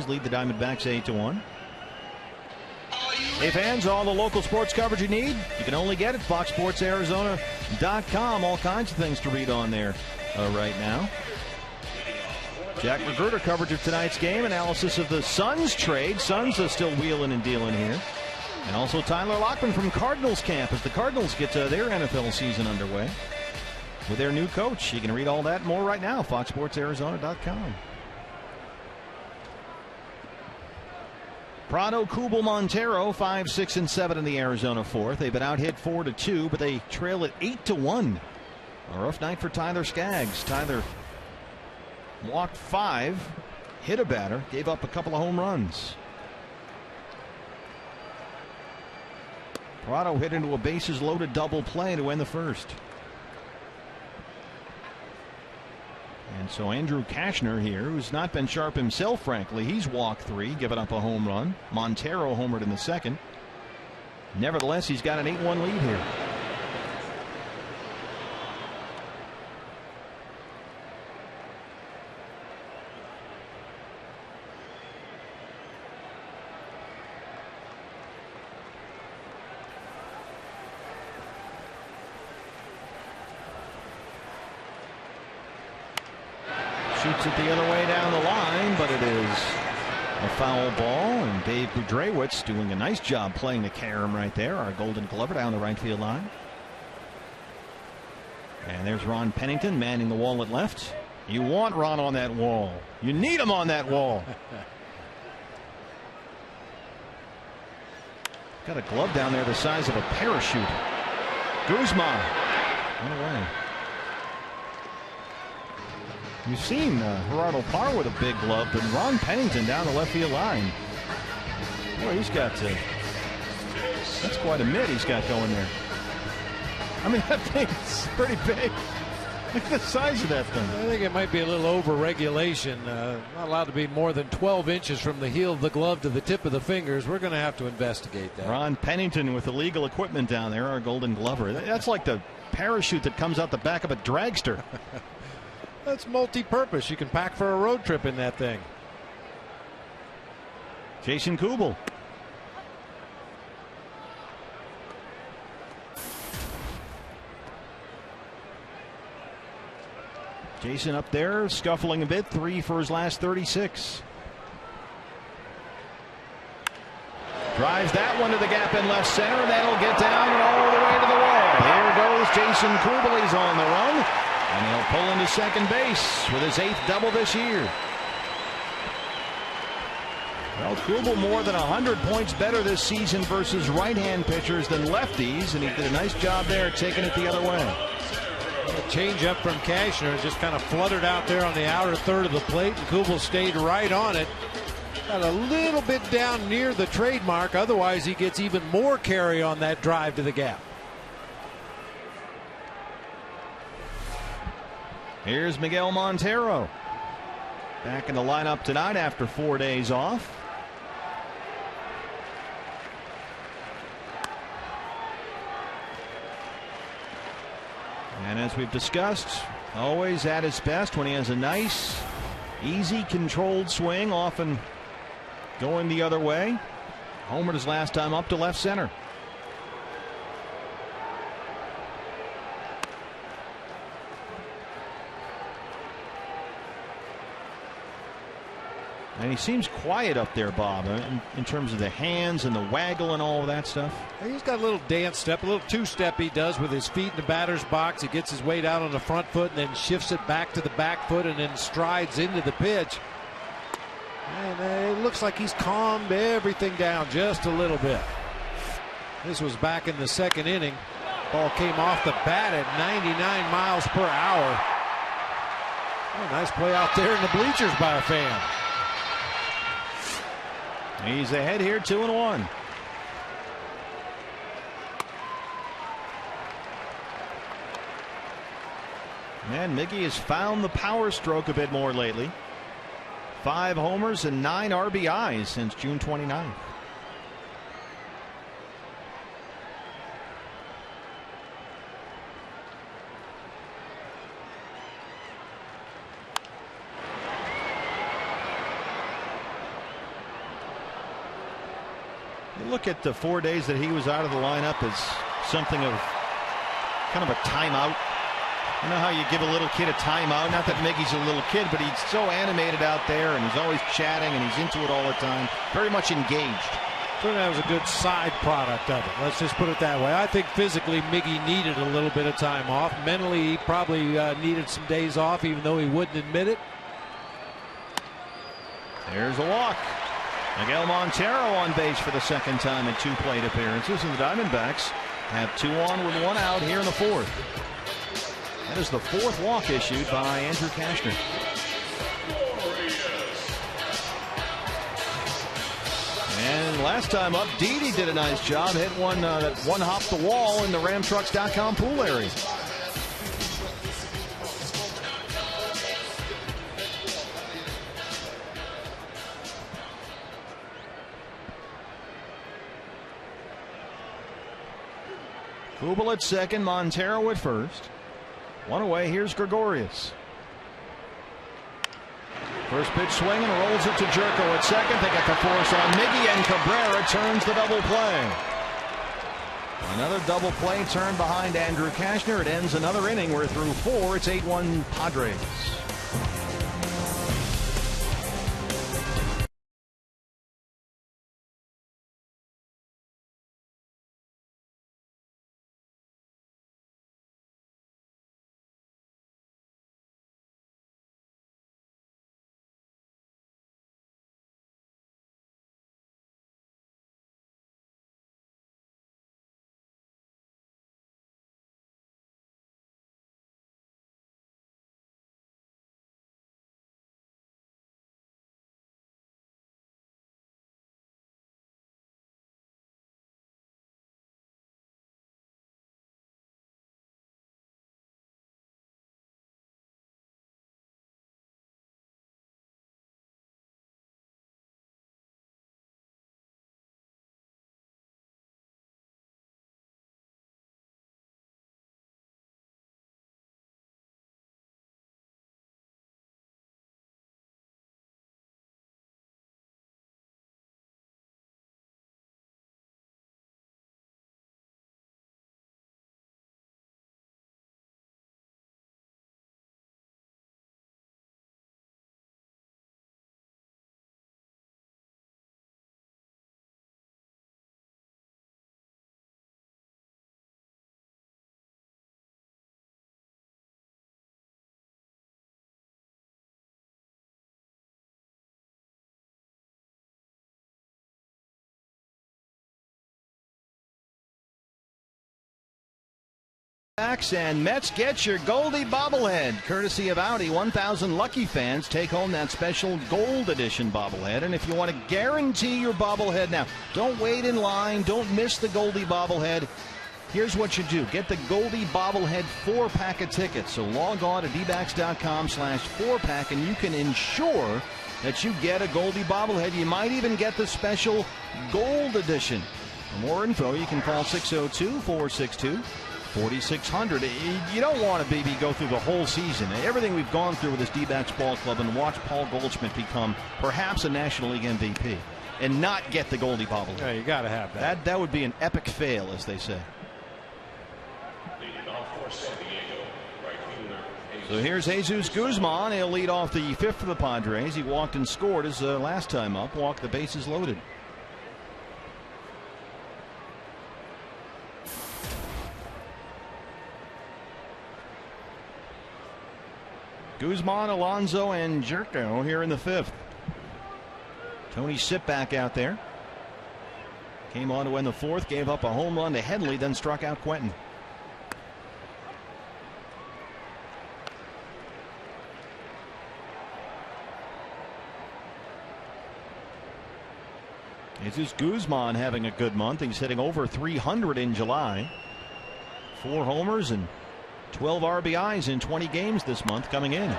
Lead the Diamondbacks 8-1. Hey fans, all the local sports coverage you need, you can only get at FoxSportsArizona.com. All kinds of things to read on there right now. Jack Magruder coverage of tonight's game, analysis of the Suns trade. Suns are still wheeling and dealing here. And also Tyler Lockman from Cardinals camp as the Cardinals get their NFL season underway with their new coach. You can read all that and more right now, FoxSportsArizona.com. Prado, Kubel, Montero, 5, 6, and 7 in the Arizona 4th. They've been out hit 4-2, but they trail at 8-1. A rough night for Tyler Skaggs. Tyler walked 5, hit a batter, gave up a couple of home runs. Prado hit into a bases-loaded double play to win the 1st. And so Andrew Kashner here, who's not been sharp himself, frankly, he's walked 3, given up a home run. Montero homered in the 2nd. Nevertheless, he's got an 8-1 lead here. Shoots it the other way down the line, but it is a foul ball, and Dave Budrewicz doing a nice job playing the carom right there, our Golden Glover down the right field line. And there's Ron Pennington manning the wall at left. You want Ron on that wall. You need him on that wall. Got a glove down there the size of a parachute. Guzman on the way. You've seen Gerardo Parr with a big glove, but Ron Pennington down the left field line. Boy, he's got that's quite a mitt he's got going there. I mean, that thing's pretty big. Look at the size of that thing. I think it might be a little over-regulation. Not allowed to be more than 12 inches from the heel of the glove to the tip of the fingers. We're going to have to investigate that. Ron Pennington with illegal equipment down there, our Golden Glover. That's like the parachute that comes out the back of a dragster. That's multi-purpose. You can pack for a road trip in that thing. Jason Kubel. Jason up there, scuffling a bit, 3 for his last 36. Drives that one to the gap in left center, and that'll get down and all the way to the wall. Here goes Jason Kubel. He's on the run, and he'll pull into second base with his 8th double this year. Well, Kubel more than 100 points better this season versus right-hand pitchers than lefties, and he did a nice job there taking it the other way. A change up from Cashner just kind of fluttered out there on the outer third of the plate, and Kubel stayed right on it. Got a little bit down near the trademark. Otherwise, he gets even more carry on that drive to the gap. Here's Miguel Montero. Back in the lineup tonight after 4 days off. And as we've discussed, always at his best when he has a nice, easy, controlled swing, often going the other way. Homered his last time up to left center. And he seems quiet up there, Bob, in terms of the hands and the waggle and all of that stuff. He's got a little dance step, a little two-step he does with his feet in the batter's box. He gets his weight out on the front foot and then shifts it back to the back foot and then strides into the pitch. And it looks like he's calmed everything down just a little bit. This was back in the second inning. Ball came off the bat at 99 miles per hour. Oh, nice play out there in the bleachers by a fan. He's ahead here, 2-1. And Miggy has found the power stroke a bit more lately. 5 homers and 9 RBIs since June 29th. You look at the 4 days that he was out of the lineup as something of kind of a timeout. You know how you give a little kid a timeout? Not that Miggy's a little kid, but he's so animated out there, and he's always chatting, and he's into it all the time. Very much engaged. Certainly that was a good side product of it. Let's just put it that way. I think physically Miggy needed a little bit of time off. Mentally, he probably needed some days off, even though he wouldn't admit it. There's a walk. Miguel Montero on base for the second time in 2 plate appearances, and the Diamondbacks have 2 on with 1 out here in the 4th. That is the 4th walk issued by Andrew Cashner. And last time up, Didi did a nice job. Hit one that one-hopped the wall in the RamTrucks.com pool area. Kubel at second, Montero at first. 1 away, here's Gregorius. First pitch swing and rolls it to Jerko at second. They get the force on Miggy, and Cabrera turns the double play. Another double play turn behind Andrew Cashner. It ends another inning. We're through 4. It's 8-1 Padres. And Mets get your Goldie bobblehead, courtesy of Audi. 1,000 lucky fans take home that special Gold Edition bobblehead. And if you want to guarantee your bobblehead now, don't wait in line, don't miss the Goldie bobblehead. Here's what you do. Get the Goldie bobblehead 4-pack of tickets. So log on to dbacks.com/4-pack and you can ensure that you get a Goldie bobblehead. You might even get the special Gold Edition. For more info, you can call 602-462-4600. You don't want to, baby, go through the whole season. Everything we've gone through with this D-backs ball club and watch Paul Goldschmidt become perhaps a National League MVP and not get the Goldie bobblehead. Yeah, you got to have that. That would be an epic fail, as they say. So here's Jesus Guzman. He'll lead off the fifth for the Padres. He walked and scored his last time up. Walked, the bases loaded. Guzman, Alonso, and Jerko here in the fifth. Tony Sipp back out there. Came on to win the fourth, gave up a home run to Headley, then struck out Quentin. Jesus Guzman having a good month. He's hitting over 300 in July. 4 homers and 12 RBIs in 20 games this month coming in.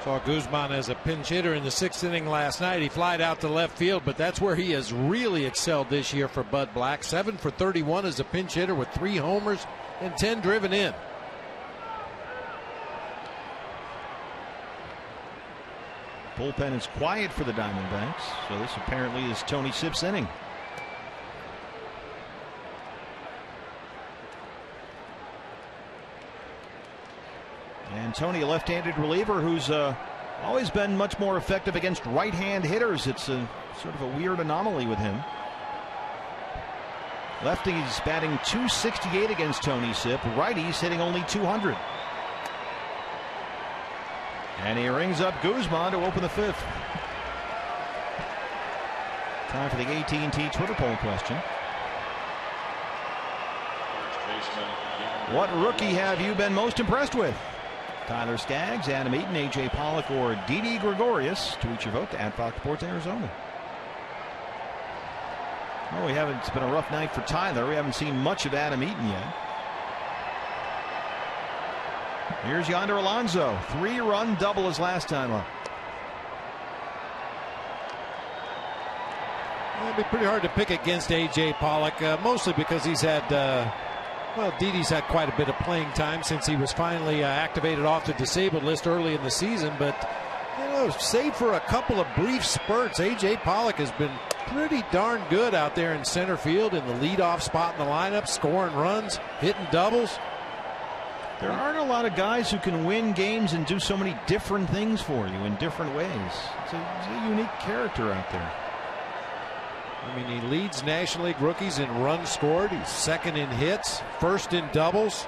Saw Guzman as a pinch hitter in the 6th inning last night. He flied out to left field, but that's where he has really excelled this year for Bud Black. 7 for 31 as a pinch hitter with 3 homers and 10 driven in. Bullpen is quiet for the Diamondbacks, so this apparently is Tony Sipp's inning. And Tony, a left-handed reliever who's always been much more effective against right-hand hitters. It's a sort of a weird anomaly with him. Lefties batting .268 against Tony Sipp. Righties hitting only .200. And he rings up Guzman to open the fifth. Time for the AT&T Twitter poll question. What rookie have you been most impressed with? Tyler Skaggs, Adam Eaton, A.J. Pollock, or Didi Gregorius? Tweet your vote to @Fox Sports Arizona. Oh, it's been a rough night for Tyler. We haven't seen much of Adam Eaton yet. Here's Yonder Alonso. 3-run double his last time up. It'd be pretty hard to pick against A.J. Pollock, mostly because he's had, Didi's had quite a bit of playing time since he was finally activated off the disabled list early in the season. But, save for a couple of brief spurts, A.J. Pollock has been pretty darn good out there in center field in the leadoff spot in the lineup, scoring runs, hitting doubles. There aren't a lot of guys who can win games and do so many different things for you in different ways. It's a unique character out there. I mean, he leads National League rookies in runs scored. He's second in hits, first in doubles.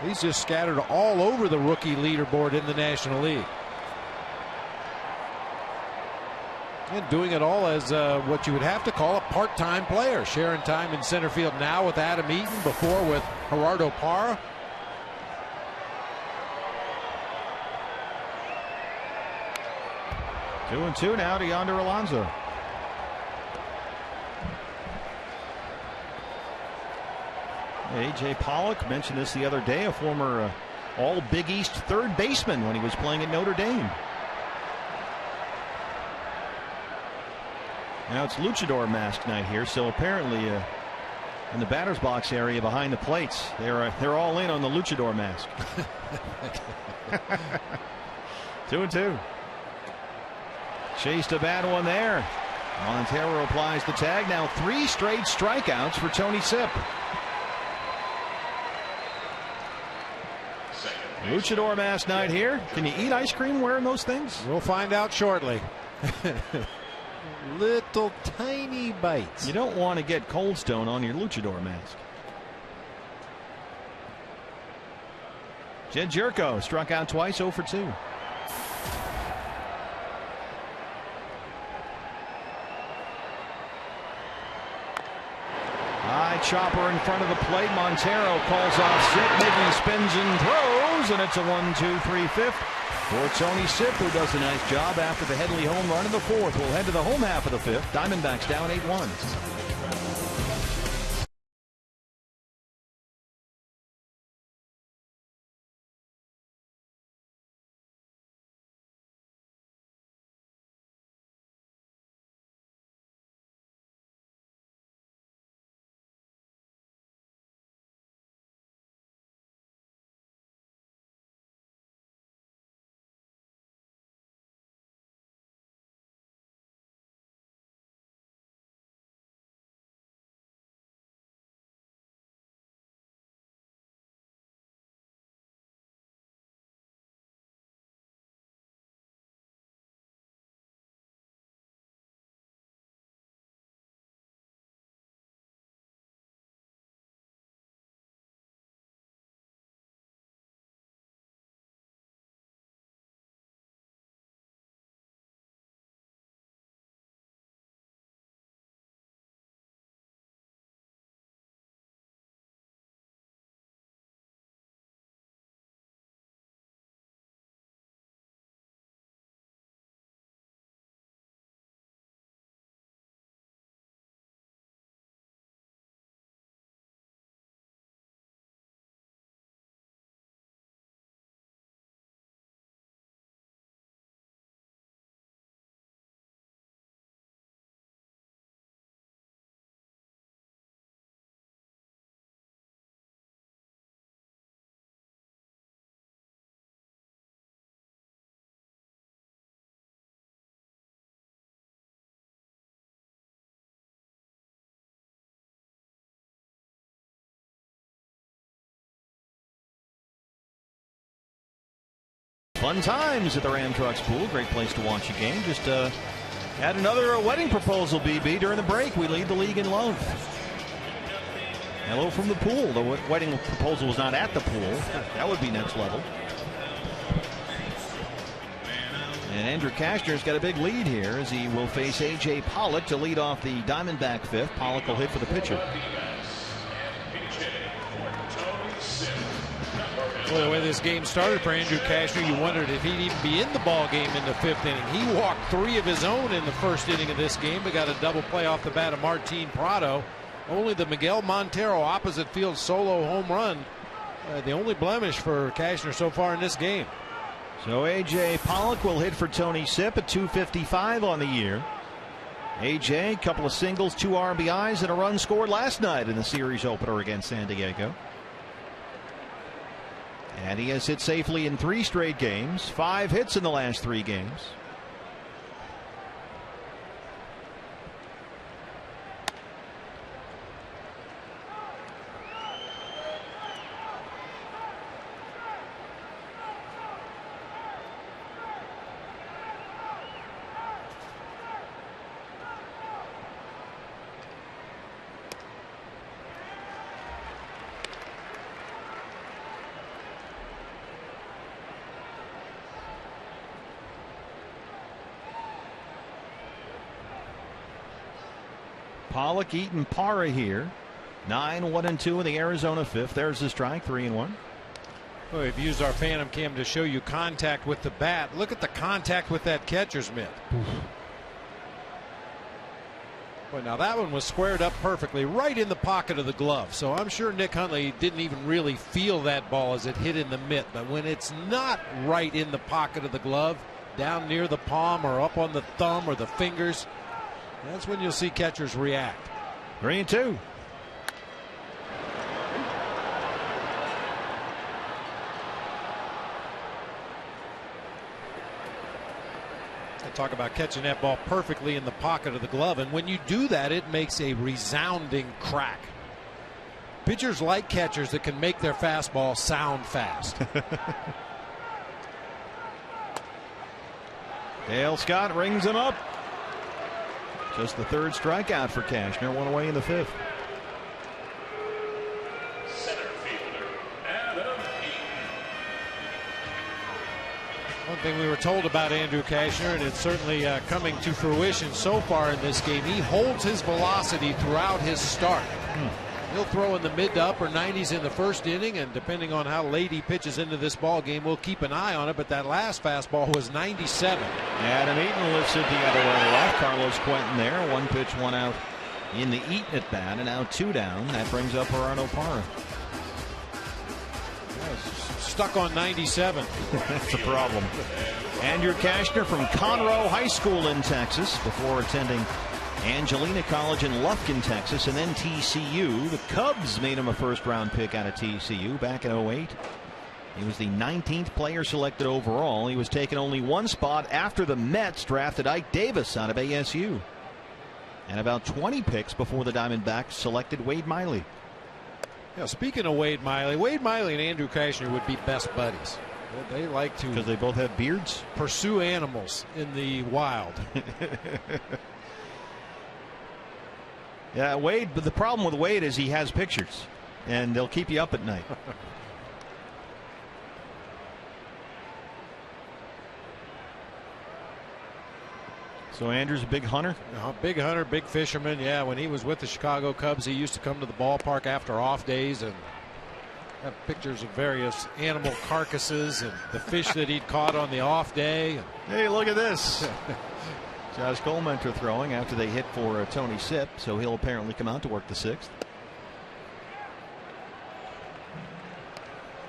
He's just scattered all over the rookie leaderboard in the National League. And doing it all as what you would have to call a part-time player. Sharing time in center field now with Adam Eaton, before with Gerardo Parra. 2-2 now to Yonder Alonso. A.J. Pollock, mentioned this the other day, a former all Big East third baseman when he was playing at Notre Dame. Now it's luchador mask night here, so apparently in the batter's box area behind the plates, they're all in on the luchador mask. 2-2. Chased a bad one there. Montero applies the tag. Now 3 straight strikeouts for Tony Sipp. Luchador mask night here. Can you eat ice cream wearing those things? We'll find out shortly. Little tiny bites. You don't want to get Cold Stone on your luchador mask. Jed Jerko struck out twice, 0 for 2. high chopper in front of the plate. Montero calls off Sipp. Miggy spins and throws, and it's a 1-2-3 fifth for Tony Sipp, who does a nice job after the Headley home run in the fourth. We'll head to the home half of the fifth. Diamondbacks down 8-1. Fun times at the Ram Trucks Pool. Great place to watch a game. Just had another wedding proposal, BB, during the break. We lead the league in love. Hello from the pool. The wedding proposal was not at the pool. That would be next level. And Andrew Kashner's got a big lead here as he will face A.J. Pollock to lead off the Diamondback fifth. Pollock will hit for the pitcher. Well, the way this game started for Andrew Kashner, you wondered if he'd even be in the ball game in the fifth inning. He walked 3 of his own in the first inning of this game, but got a double play off the bat of Martin Prado. Only the Miguel Montero opposite field solo home run, the only blemish for Kashner so far in this game. So A.J. Pollock will hit for Tony Sipp at .255 on the year. A.J., couple of singles, 2 RBIs, and a run scored last night in the series opener against San Diego. And he has hit safely in 3 straight games, 5 hits in the last 3 games. Pollock, Eaton, Parra here. 9-1-2 in the Arizona fifth. There's the strike, 3-1. Well, we've used our Phantom Cam to show you contact with the bat. Look at the contact with that catcher's mitt. Well, now that one was squared up perfectly right in the pocket of the glove. So I'm sure Nick Huntley didn't even really feel that ball as it hit in the mitt. But when it's not right in the pocket of the glove, down near the palm or up on the thumb or the fingers, that's when you'll see catchers react. 3-2. Talk about catching that ball perfectly in the pocket of the glove, and when you do that, it makes a resounding crack. Pitchers like catchers that can make their fastball sound fast. Dale Scott rings him up. Just the 3rd strikeout for Kashner, 1 away in the 5th. One thing we were told about Andrew Kashner, and it's certainly coming to fruition so far in this game, he holds his velocity throughout his start. He'll throw in the mid to upper 90s in the first inning, and depending on how late he pitches into this ball game, we'll keep an eye on it. But that last fastball was 97. Adam Eaton lifts it the other way to left. Carlos Quentin there. 1 pitch, 1 out in the Eaton at bat, and now 2 down. That brings up Gerardo Parra. Stuck on 97. That's a problem. Andrew Kashner from Conroe High School in Texas before attending Angelina College in Lufkin, Texas, and then TCU. The Cubs made him a first-round pick out of TCU back in 08. He was the 19th player selected overall. He was taken only 1 spot after the Mets drafted Ike Davis out of ASU. And about 20 picks before the Diamondbacks selected Wade Miley. Yeah, speaking of Wade Miley and Andrew Kashner would be best buddies. They like to, because they both have beards, pursue animals in the wild. Yeah, Wade, but the problem with Wade is he has pictures, and they'll keep you up at night. So Andrew's a big hunter? Big hunter, big fisherman. Yeah, when he was with the Chicago Cubs, he used to come to the ballpark after off days and have pictures of various animal carcasses and the fish that he'd caught on the off day. Hey, look at this. Josh Colementor throwing after they hit for Tony Sipp, so he'll apparently come out to work the 6th.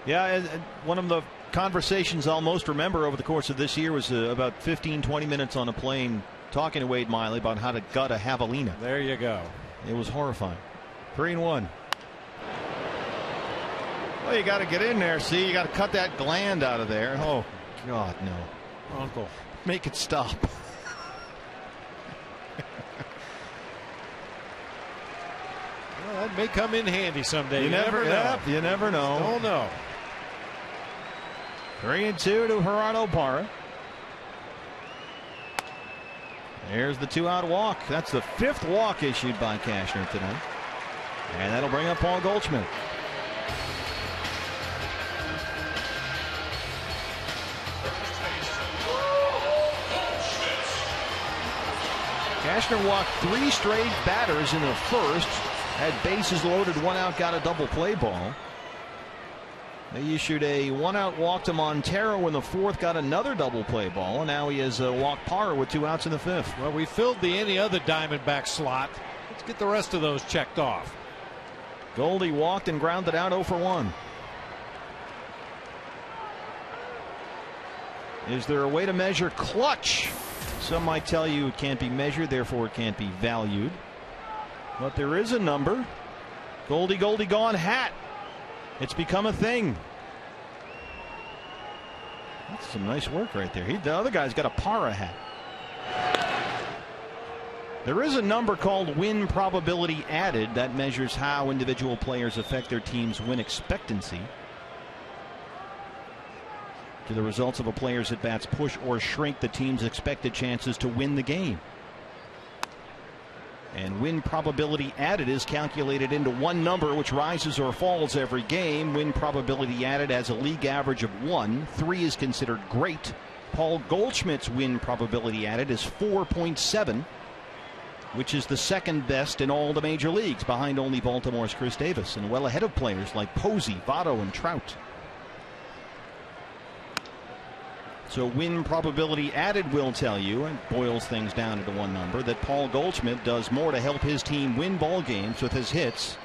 Yeah, one of the conversations I'll most remember over the course of this year was about 15-20 minutes on a plane talking to Wade Miley about how to gut a javelina. There you go. It was horrifying. 3-1. Well, you got to get in there. See, you got to cut that gland out of there. Oh, God, no. Uncle. Make it stop. Well, that may come in handy someday. You never know. You never know. Don't know. 3-2 to Gerardo Parra. There's the 2-out walk. That's the 5th walk issued by Kashner today. And that'll bring up Paul Goldschmidt. Kashner walked 3 straight batters in the first. Had bases loaded, 1 out, got a double play ball. They issued a 1-out walk to Montero in the 4th, got another double play ball, and now he has walked Parra with 2 outs in the 5th. Well, we filled the any other Diamondback slot. Let's get the rest of those checked off. Goldie walked and grounded out 0 for 1. Is there a way to measure clutch? Some might tell you it can't be measured, therefore it can't be valued. But there is a number. Goldie gone hat. It's become a thing. That's some nice work right there. The other guy's got a Parra hat. There is a number called win probability added that measures how individual players affect their team's win expectancy. Do the results of a player's at-bats push or shrink the team's expected chances to win the game? And win probability added is calculated into one number which rises or falls every game. Win probability added has a league average of 1. 3 is considered great. Paul Goldschmidt's win probability added is 4.7, which is the 2nd best in all the major leagues, behind only Baltimore's Chris Davis and well ahead of players like Posey, Votto, and Trout. So win probability added will tell you, and boils things down into one number, that Paul Goldschmidt does more to help his team win ball games with his hits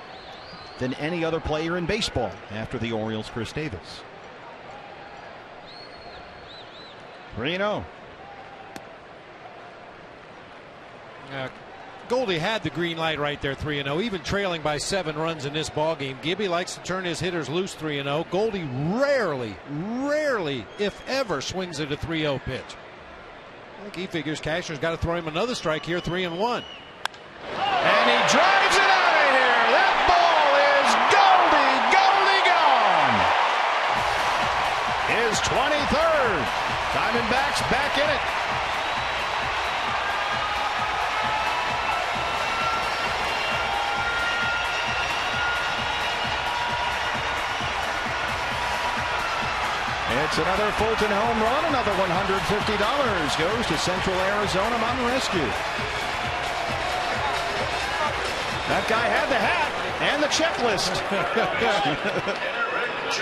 than any other player in baseball after the Orioles' Chris Davis. 3-0. Goldie had the green light right there, 3-0, even trailing by 7 runs in this ball game. Gibby likes to turn his hitters loose, 3-0. Goldie rarely, if ever, swings at a 3-0 pitch. I think he figures Kashner's got to throw him another strike here, 3-1. And he drives it out of here. That ball is Goldie gone. His 23rd. Diamondbacks back in it. It's another Fulton home run. Another $150 goes to Central Arizona Mountain Rescue. That guy had the hat. And the checklist.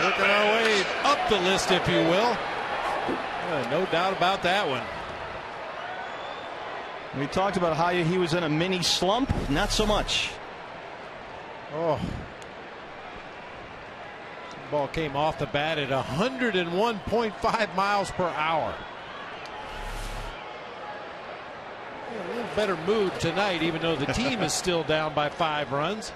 Working our way up the list, if you will. No doubt about that one. We talked about how he was in a mini slump. Not so much. Oh. The ball came off the bat at 101.5 miles per hour. A little better mood tonight, even though the team is still down by 5 runs.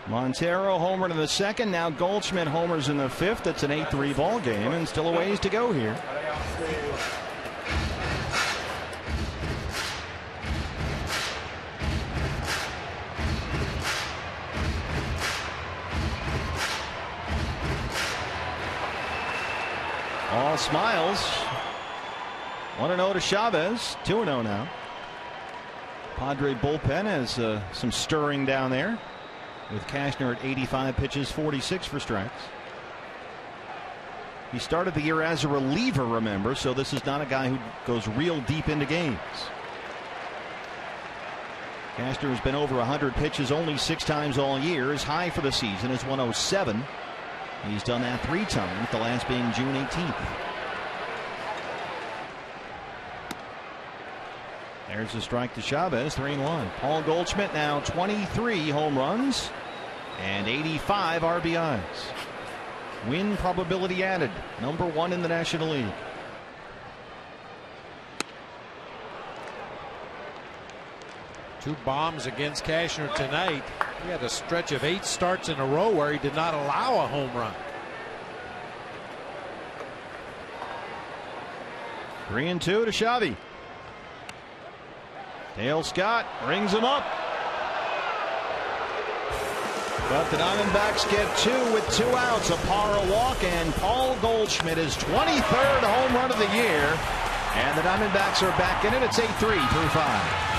Montero homered in the second. Now Goldschmidt homers in the fifth. It's an 8-3 ball game, and still a ways to go here. All smiles. 1-0 to Chavez. 2-0 now. Padre bullpen has some stirring down there, with Cashner at 85 pitches, 46 for strikes. He started the year as a reliever, remember, so this is not a guy who goes real deep into games. Cashner has been over 100 pitches only 6 times all year. His high for the season is 107. He's done that 3 times, the last being June 18th. There's a strike to Chavez, 3-1. Paul Goldschmidt now 23 home runs and 85 RBIs. Win probability added, #1 in the National League. Two bombs against Cashner tonight. He had a stretch of 8 starts in a row where he did not allow a home run. 3-2 to Xavi. Dale Scott rings him up. But the Diamondbacks get 2 with 2 outs. A par, a walk, and Paul Goldschmidt is 23rd home run of the year. And the Diamondbacks are back in it. It's 8-3 through 5.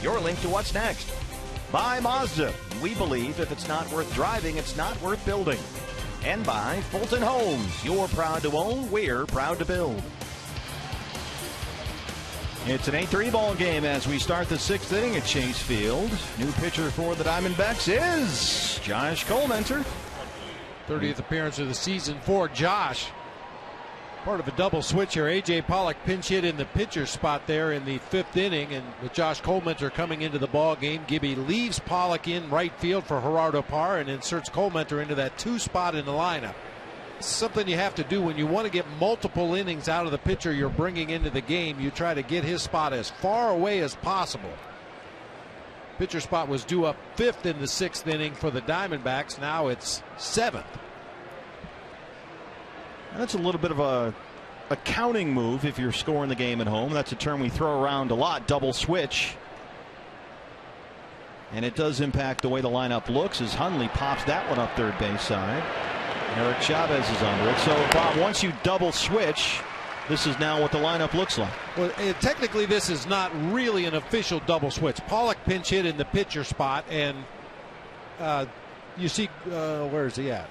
Your link to what's next. By Mazda. We believe if it's not worth driving, it's not worth building. And by Fulton Homes. You're proud to own, we're proud to build. It's an 8-3 ball game as we start the 6th inning at Chase Field. New pitcher for the Diamondbacks is Josh Colmenter. 30th appearance of the season for Josh. Part of a double switch here. A.J. Pollock pinch hit in the pitcher spot there in the 5th inning, and with Josh Colmenter coming into the ball game, Gibby leaves Pollock in right field for Gerardo Parr and inserts Colmenter into that 2 spot in the lineup. It's something you have to do when you want to get multiple innings out of the pitcher you're bringing into the game. You try to get his spot as far away as possible. Pitcher spot was due up 5th in the 6th inning for the Diamondbacks. Now it's 7th. That's a little bit of a counting move if you're scoring the game at home. That's a term we throw around a lot, double switch. And it does impact the way the lineup looks as Hundley pops that one up third base side. Eric Chavez is under it. So, Bob, once you double switch, this is now what the lineup looks like. Well, technically, this is not really an official double switch. Pollock pinch hit in the pitcher spot, and you see, where is he at?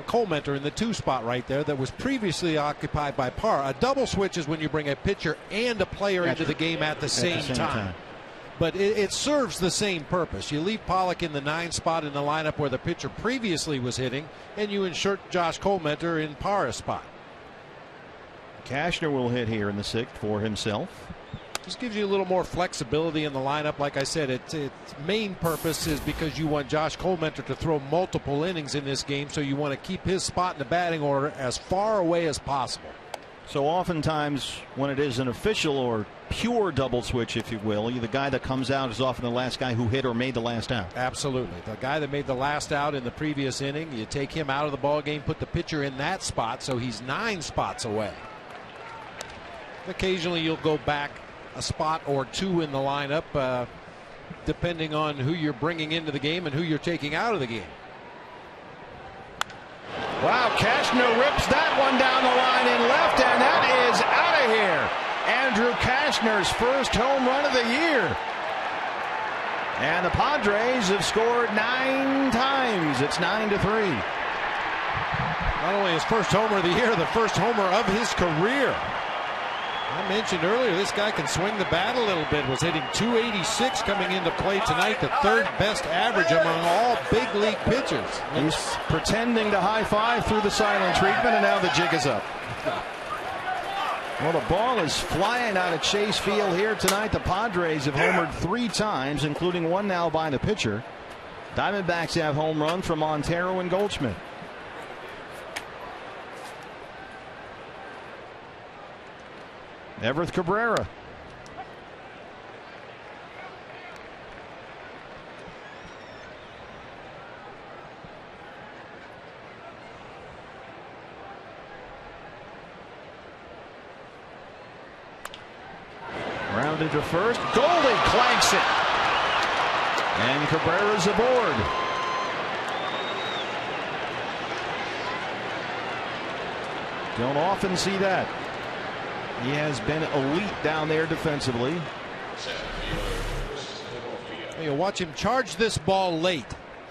Colementor in the 2 spot right there that was previously occupied by Parr. A double switch is when you bring a pitcher and a player into the game at the same time. But it serves the same purpose. You leave Pollock in the 9 spot in the lineup where the pitcher previously was hitting, and you insert Josh Colementor in Parr's spot. Cashner will hit here in the 6th for himself. Just gives you a little more flexibility in the lineup. Like I said, its main purpose is because you want Josh Colementor to throw multiple innings in this game, so you want to keep his spot in the batting order as far away as possible. So oftentimes when it is an official or pure double switch, if you will, the guy that comes out is often the last guy who hit or made the last out. Absolutely. The guy that made the last out in the previous inning, you take him out of the ball game, put the pitcher in that spot, so he's 9 spots away. Occasionally you'll go back a spot or 2 in the lineup, depending on who you're bringing into the game and who you're taking out of the game. Wow, Cashner rips that one down the line in left, and that is out of here. Andrew Cashner's first home run of the year. And the Padres have scored 9 times. It's 9-3. Not only his first homer of the year, the first homer of his career. I mentioned earlier, this guy can swing the bat a little bit. Was hitting .286 coming into play tonight, the 3rd best average among all big league pitchers. He's pretending to high five through the silent treatment, and now the jig is up. Well, the ball is flying out of Chase Field here tonight. The Padres have homered 3 times, including one now by the pitcher. Diamondbacks have home runs from Montero and Goldschmidt. Everth Cabrera. Rounded to first. Goldie clanks it. And Cabrera's aboard. Don't often see that. He has been elite down there defensively. You watch him charge this ball late.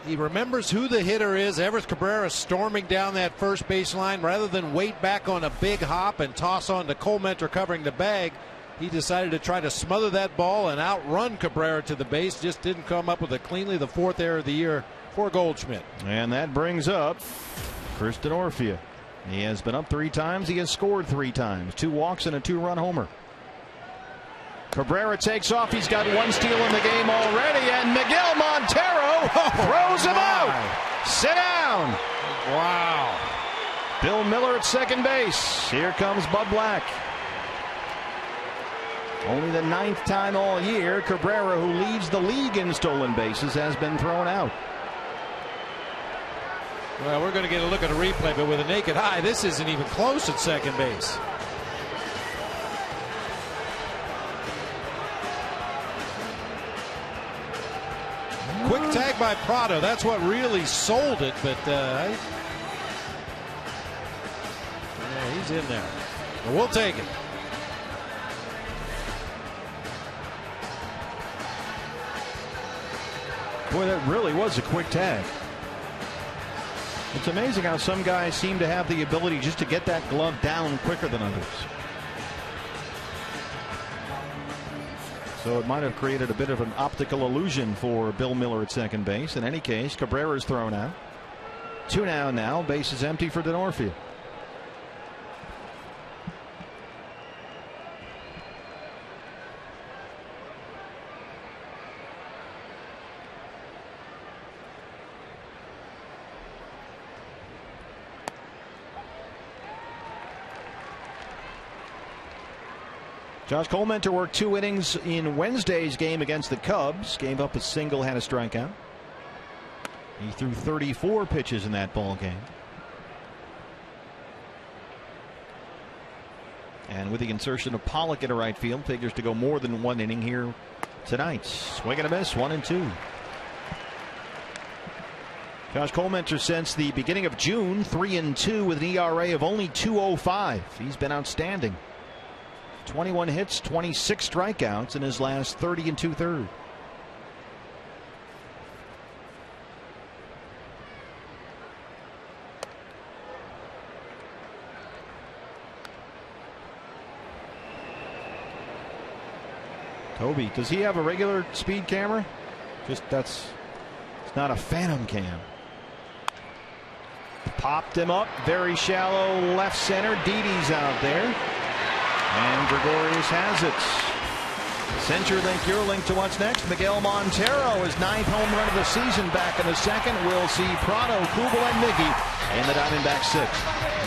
He remembers who the hitter is. Everth Cabrera storming down that first baseline. Rather than wait back on a big hop and toss on to Colementor covering the bag, he decided to try to smother that ball and outrun Cabrera to the base. Just didn't come up with it cleanly. The 4th error of the year for Goldschmidt. And that brings up Chris Denorfia. He has been up 3 times. He has scored 3 times. 2 walks and a 2-run homer. Cabrera takes off. He's got 1 steal in the game already. And Miguel Montero throws him out. Sit down. Wow. Bill Miller at second base. Here comes Bud Black. Only the 9th time all year Cabrera, who leads the league in stolen bases, has been thrown out. Well, we're going to get a look at a replay, but with a naked eye, this isn't even close at second base. Quick tag by Prado. That's what really sold it, but yeah, he's in there. But we'll take it. Boy, that really was a quick tag. It's amazing how some guys seem to have the ability just to get that glove down quicker than others. So it might have created a bit of an optical illusion for Bill Miller at second base. In any case, Cabrera's thrown out. 2 down now. Base is empty for Denorfia. Josh Colementor worked 2 innings in Wednesday's game against the Cubs. Gave up a single, had a strikeout. He threw 34 pitches in that ball game. And with the insertion of Pollock into right field, figures to go more than 1 inning here tonight. Swing and a miss, 1-2. Josh Colmenter since the beginning of June, 3-2 with an ERA of only 2.05. He's been outstanding. 21 hits, 26 strikeouts in his last 30 2/3. Toby, does he have a regular speed camera? It's not a phantom cam. Popped him up, very shallow left center. Didi's out there. And Gregorius has it. CenturyLink, your link to what's next. Miguel Montero, his 9th home run of the season, back in the second. We'll see Prado, Kubel, and Miggy in the Diamondbacks 6th.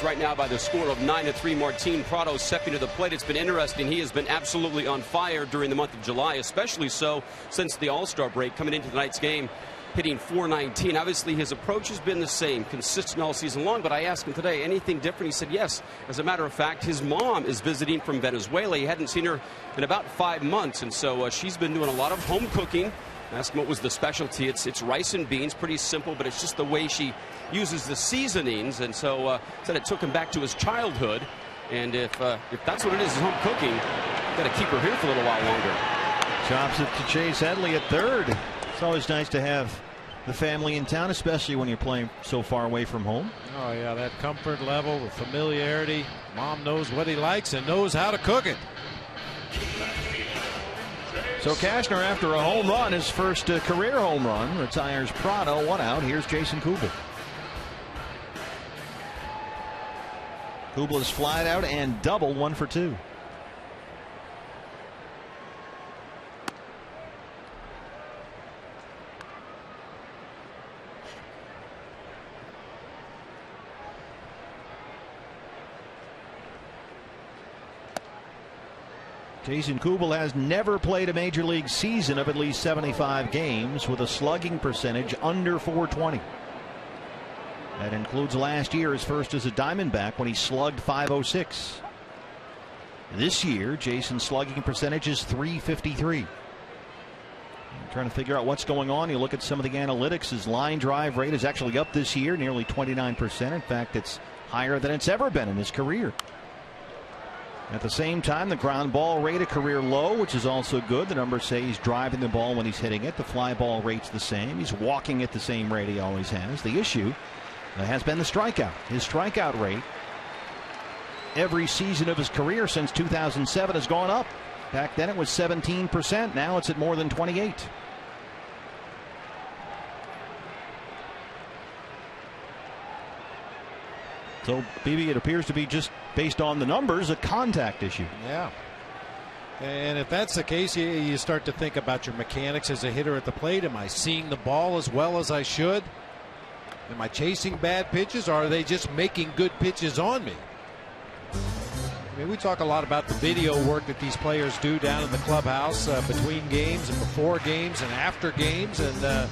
Right now by the score of 9-3. Martin Prado stepping to the plate. It's been interesting. He has been absolutely on fire during the month of July, especially so since the All-Star break, coming into tonight's game, hitting .419. Obviously, his approach has been the same, consistent all season long, but I asked him today, anything different? He said yes. As a matter of fact, his mom is visiting from Venezuela. He hadn't seen her in about 5 months, and so she's been doing a lot of home cooking. I asked him what was the specialty. It's rice and beans, pretty simple, but it's just the way she uses the seasonings, and so said it took him back to his childhood. And if that's what it is home cooking, got to keep her here for a little while longer. Chops it to Chase Headley at third. It's always nice to have the family in town, especially when you're playing so far away from home. Oh yeah, that comfort level, the familiarity. Mom knows what he likes and knows how to cook it. So Cashner, after a home run, his first career home run, retires Prado. 1 out. Here's Jason Kubel. Kubel is flied out and double, 1 for 2. Jason Kubel has never played a major league season of at least 75 games with a slugging percentage under .420. That includes last year, his first as a Diamondback, when he slugged .506. This year, Jason's slugging percentage is .353. I'm trying to figure out what's going on. You look at some of the analytics. His line drive rate is actually up this year, nearly 29%. In fact, it's higher than it's ever been in his career. At the same time, the ground ball rate a career low, which is also good. The numbers say he's driving the ball when he's hitting it. The fly ball rate's the same. He's walking at the same rate he always has. The issue has been the strikeout. His strikeout rate every season of his career since 2007 has gone up. Back then it was 17%. Now it's at more than 28%. So, BB, it appears to be just based on the numbers, a contact issue. Yeah. And if that's the case, you start to think about your mechanics as a hitter at the plate. Am I seeing the ball as well as I should? Am I chasing bad pitches, or are they just making good pitches on me? I mean, we talk a lot about the video work that these players do down in the clubhouse between games and before games and after games. And,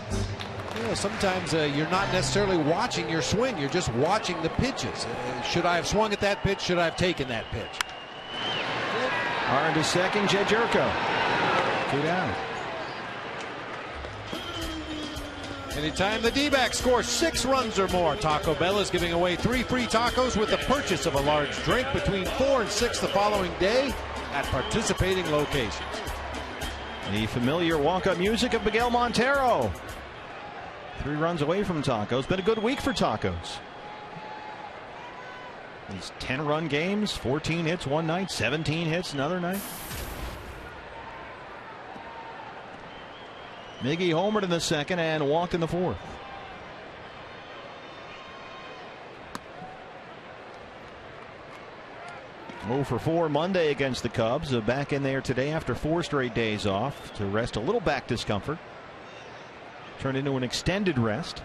sometimes you're not necessarily watching your swing. You're just watching the pitches. Should I have swung at that pitch? Should I have taken that pitch? Hard to second, Jed Jerko. 2 down. Anytime the D-backs score 6 runs or more, Taco Bell is giving away 3 free tacos with the purchase of a large drink between 4 and 6 the following day at participating locations. The familiar walk-up music of Miguel Montero. 3 runs away from Taco. It's been a good week for Tacos. These 10-run games, 14 hits one night, 17 hits another night. Miggy homered in the second and walked in the fourth. Oh for 4 Monday against the Cubs. Back in there today after 4 straight days off to rest a little back discomfort. Turned into an extended rest.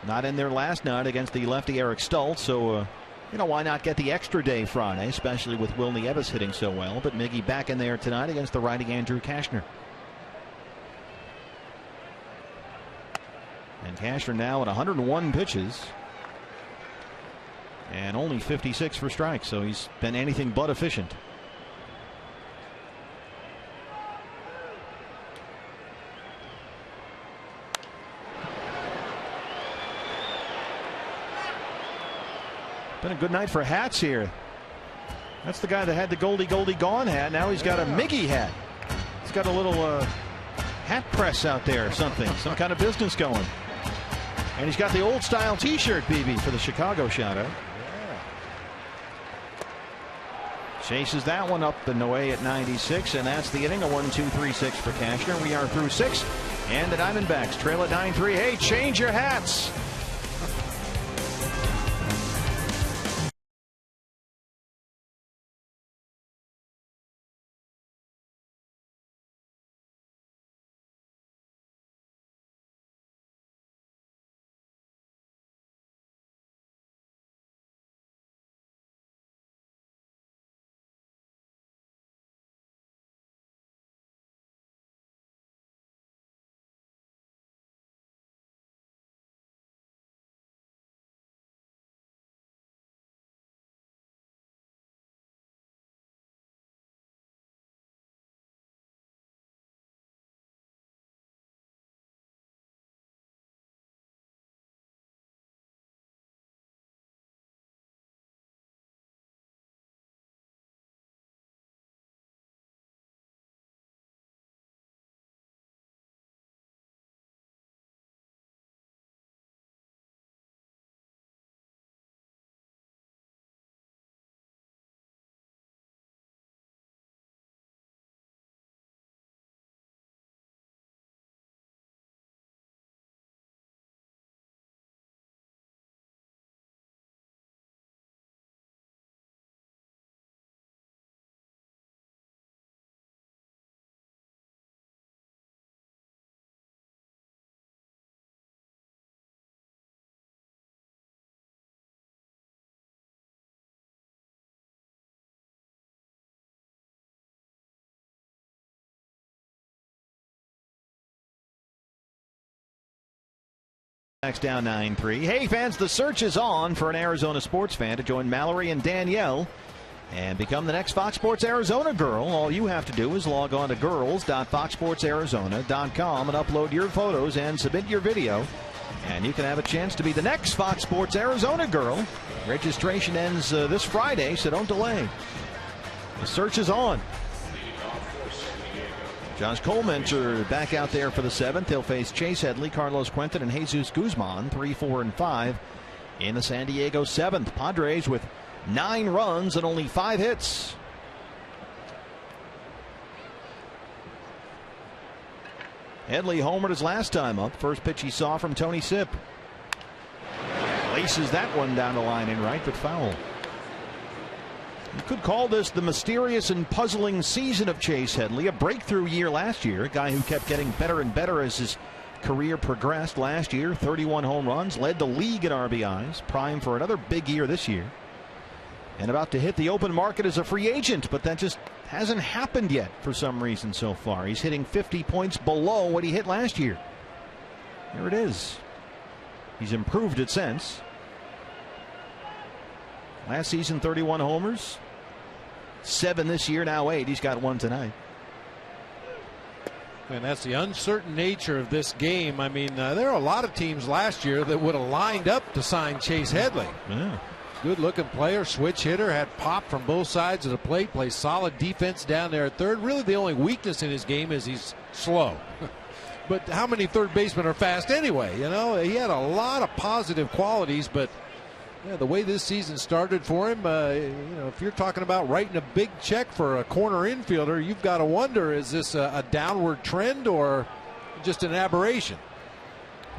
Not in there last night against the lefty Eric Stultz, so why not get the extra day Friday, especially with Will Nieves hitting so well. But Miggy back in there tonight against the righty Andrew Cashner. And Cashner now at 101 pitches and only 56 for strikes, so he's been anything but efficient. Been a good night for hats here. That's the guy that had the Goldie Gone hat. Now he's got a Miggy hat. He's got a little hat press out there or something. Some kind of business going. And he's got the old style t-shirt, BB, for the Chicago shout-out. Yeah. Chases that one up the Noe at 96, and that's the inning. A 1-2-3-6 for Cashner. We are through 6, and the Diamondbacks trail at 9-3. Hey, change your hats. Down 9-3. Hey fans, the search is on for an Arizona sports fan to join Mallory and Danielle and become the next Fox Sports Arizona girl. All you have to do is log on to girls.foxsportsarizona.com and upload your photos and submit your video, and you can have a chance to be the next Fox Sports Arizona girl. Registration ends this Friday, so don't delay. The search is on. Josh Coleman back out there for the 7th. He'll face Chase Headley, Carlos Quentin, and Jesus Guzman, 3, 4, and 5 in the San Diego 7th. Padres with 9 runs and only 5 hits. Headley homered his last time up. First pitch he saw from Tony Sipp. laces that one down the line in right, but foul. You could call this the mysterious and puzzling season of Chase Headley. A breakthrough year last year. A guy who kept getting better and better as his career progressed last year. 31 home runs, led the league in RBIs. Primed for another big year this year. And about to hit the open market as a free agent, but that just hasn't happened yet for some reason so far. He's hitting 50 points below what he hit last year. There it is. He's improved it since. Last season, 31 homers. 7 this year, now 8. He's got 1 tonight. And that's the uncertain nature of this game. I mean, there are a lot of teams last year that would have lined up to sign Chase Headley. Yeah. Good looking player, switch hitter, had pop from both sides of the plate, plays solid defense down there at third. Really the only weakness in his game is he's slow. But how many third basemen are fast anyway? You know, he had a lot of positive qualities, but yeah, the way this season started for him, you know, if you're talking about writing a big check for a corner infielder, you've got to wonder, is this a downward trend or just an aberration?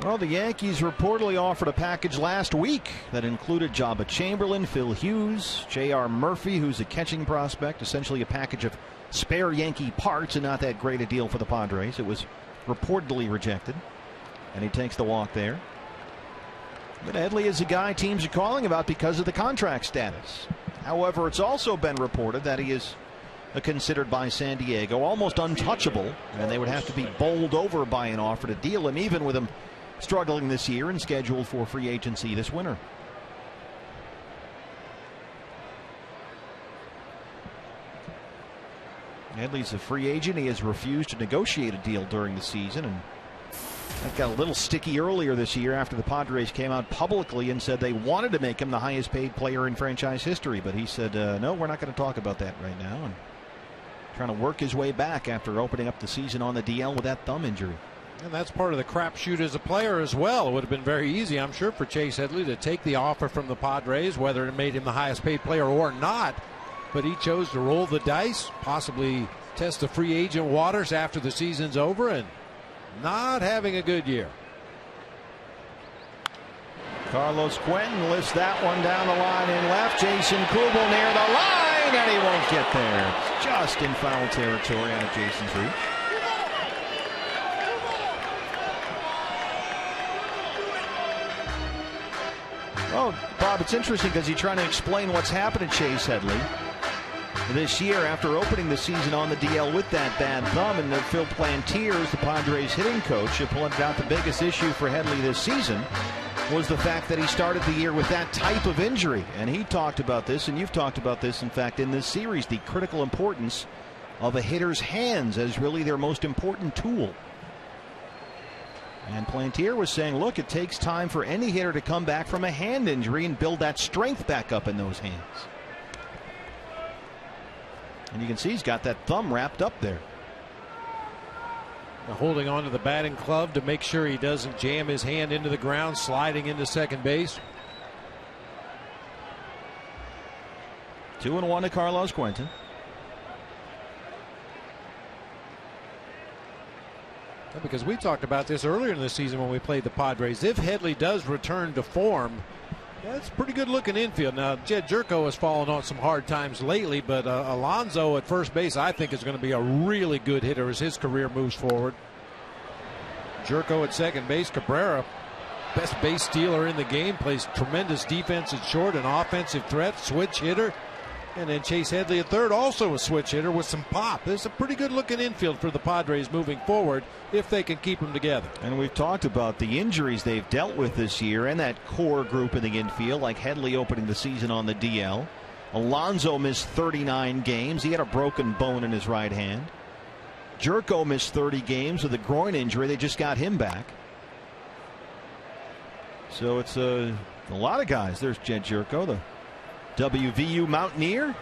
Well, the Yankees reportedly offered a package last week that included Jabba Chamberlain, Phil Hughes, J.R. Murphy, who's a catching prospect, essentially a package of spare Yankee parts and not that great a deal for the Padres. It was reportedly rejected, and he takes the walk there. But Headley is a guy teams are calling about because of the contract status. However, it's also been reported that he is considered by San Diego almost untouchable, and they would have to be bowled over by an offer to deal him, even with him struggling this year and scheduled for free agency this winter. Headley's a free agent. He has refused to negotiate a deal during the season, and that got a little sticky earlier this year after the Padres came out publicly and said they wanted to make him the highest paid player in franchise history, but he said no, we're not going to talk about that right now, and trying to work his way back after opening up the season on the DL with that thumb injury. And that's part of the crapshoot as a player as well. It would have been very easy, I'm sure, for Chase Headley to take the offer from the Padres, whether it made him the highest paid player or not. But he chose to roll the dice, possibly test the free agent waters after the season's over, and not having a good year. Carlos Quentin lifts that one down the line in left. Jason Kubel near the line, and he won't get there. It's just in foul territory out of Jason's reach. Oh, Bob, it's interesting because he's trying to explain what's happened to Chase Headley this year after opening the season on the DL with that bad thumb. And Phil Plantiers, the Padres hitting coach, pointed out the biggest issue for Headley this season was the fact that he started the year with that type of injury. And he talked about this, and you've talked about this, in fact, in this series, the critical importance of a hitter's hands as really their most important tool. And Plantier was saying, look, it takes time for any hitter to come back from a hand injury and build that strength back up in those hands. And you can see he's got that thumb wrapped up there. Holding on to the batting glove to make sure he doesn't jam his hand into the ground, sliding into second base. 2-1 to Carlos Quentin. Because we talked about this earlier in the season when we played the Padres. If Headley does return to form, that's a pretty good looking infield. Now, Jed Jerko has fallen on some hard times lately, but Alonso at first base, I think, is going to be a really good hitter as his career moves forward. Jerko at second base. Cabrera, best base stealer in the game, plays tremendous defense at short, an offensive threat, switch hitter. And then Chase Headley at third, also a switch hitter with some pop. There's a pretty good looking infield for the Padres moving forward if they can keep them together. And we've talked about the injuries they've dealt with this year and that core group in the infield, like Headley opening the season on the DL. Alonso missed 39 games. He had a broken bone in his right hand. Jerko missed 30 games with a groin injury. They just got him back. So it's a lot of guys. There's Jed Jerko, the WVU Mountaineer.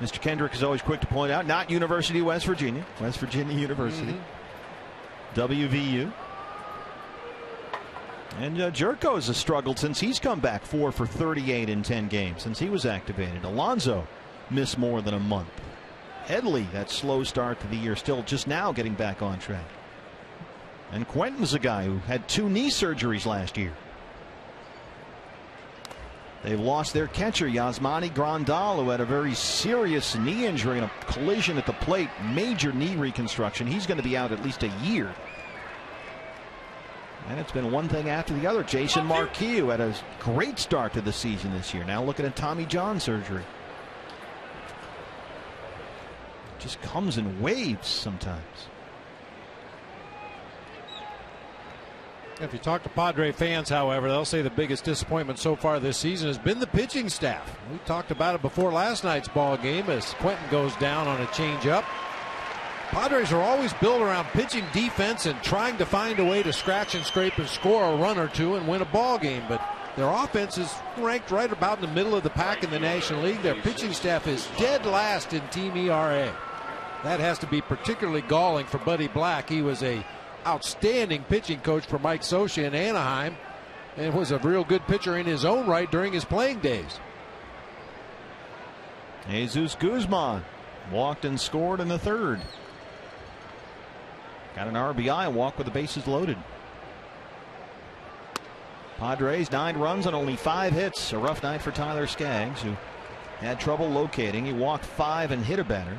Mr. Kendrick is always quick to point out, not University of West Virginia. West Virginia University. WVU. And Jerko has struggled since he's come back, 4 for 38 in 10 games since he was activated. Alonso missed more than a month. Headley, that slow start to the year, still just now getting back on track. And Quentin's a guy who had 2 knee surgeries last year. They lost their catcher, Yasmani Grandal, who had a very serious knee injury in a collision at the plate. Major knee reconstruction. He's going to be out at least a year. And it's been one thing after the other. Jason Marquis, who had a great start to the season this year, now looking at Tommy John surgery. Just comes in waves sometimes. If you talk to Padre fans, however, they'll say the biggest disappointment so far this season has been the pitching staff. We talked about it before last night's ball game as Quentin goes down on a changeup. Padres are always built around pitching defense and trying to find a way to scratch and scrape and score a run or two and win a ball game. But their offense is ranked right about in the middle of the pack in the National League. Their pitching staff is dead last in team ERA. That has to be particularly galling for Buddy Black. He was a outstanding pitching coach for Mike Scioscia in Anaheim and was a real good pitcher in his own right during his playing days. Jesus Guzman walked and scored in the third. Got an RBI walk with the bases loaded. Padres 9 runs on only 5 hits. A rough night for Tyler Skaggs, who had trouble locating. He walked 5 and hit a batter.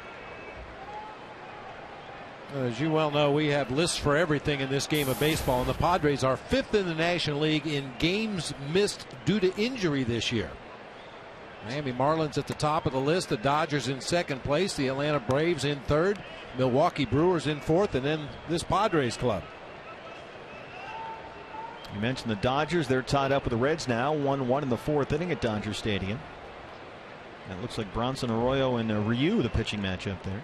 As you well know, we have lists for everything in this game of baseball, and the Padres are 5th in the National League in games missed due to injury this year. Miami Marlins at the top of the list, the Dodgers in second place, the Atlanta Braves in third, Milwaukee Brewers in fourth, and then this Padres club. You mentioned the Dodgers. They're tied up with the Reds now, 1-1 in the 4th inning at Dodger Stadium. And it looks like Bronson Arroyo and Ryu, the pitching matchup there.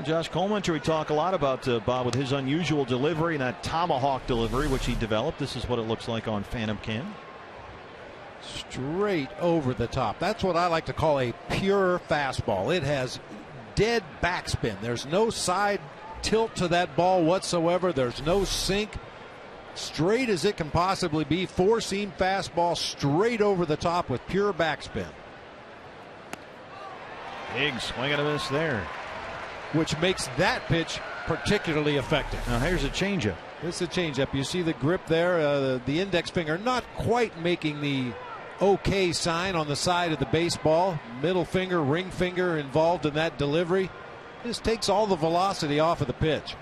Josh Coleman, we talk a lot about Bob with his unusual delivery and that tomahawk delivery which he developed. This is what it looks like on Phantom Cam. Straight over the top. That's what I like to call a pure fastball. It has dead backspin. There's no side tilt to that ball whatsoever. There's no sink. Straight as it can possibly be. 4-seam fastball straight over the top with pure backspin. Big swing and a miss there, which makes that pitch particularly effective. Now here's a changeup. It's a changeup. You see the grip there, the index finger not quite making the okay sign on the side of the baseball. Middle finger, ring finger involved in that delivery. This takes all the velocity off of the pitch.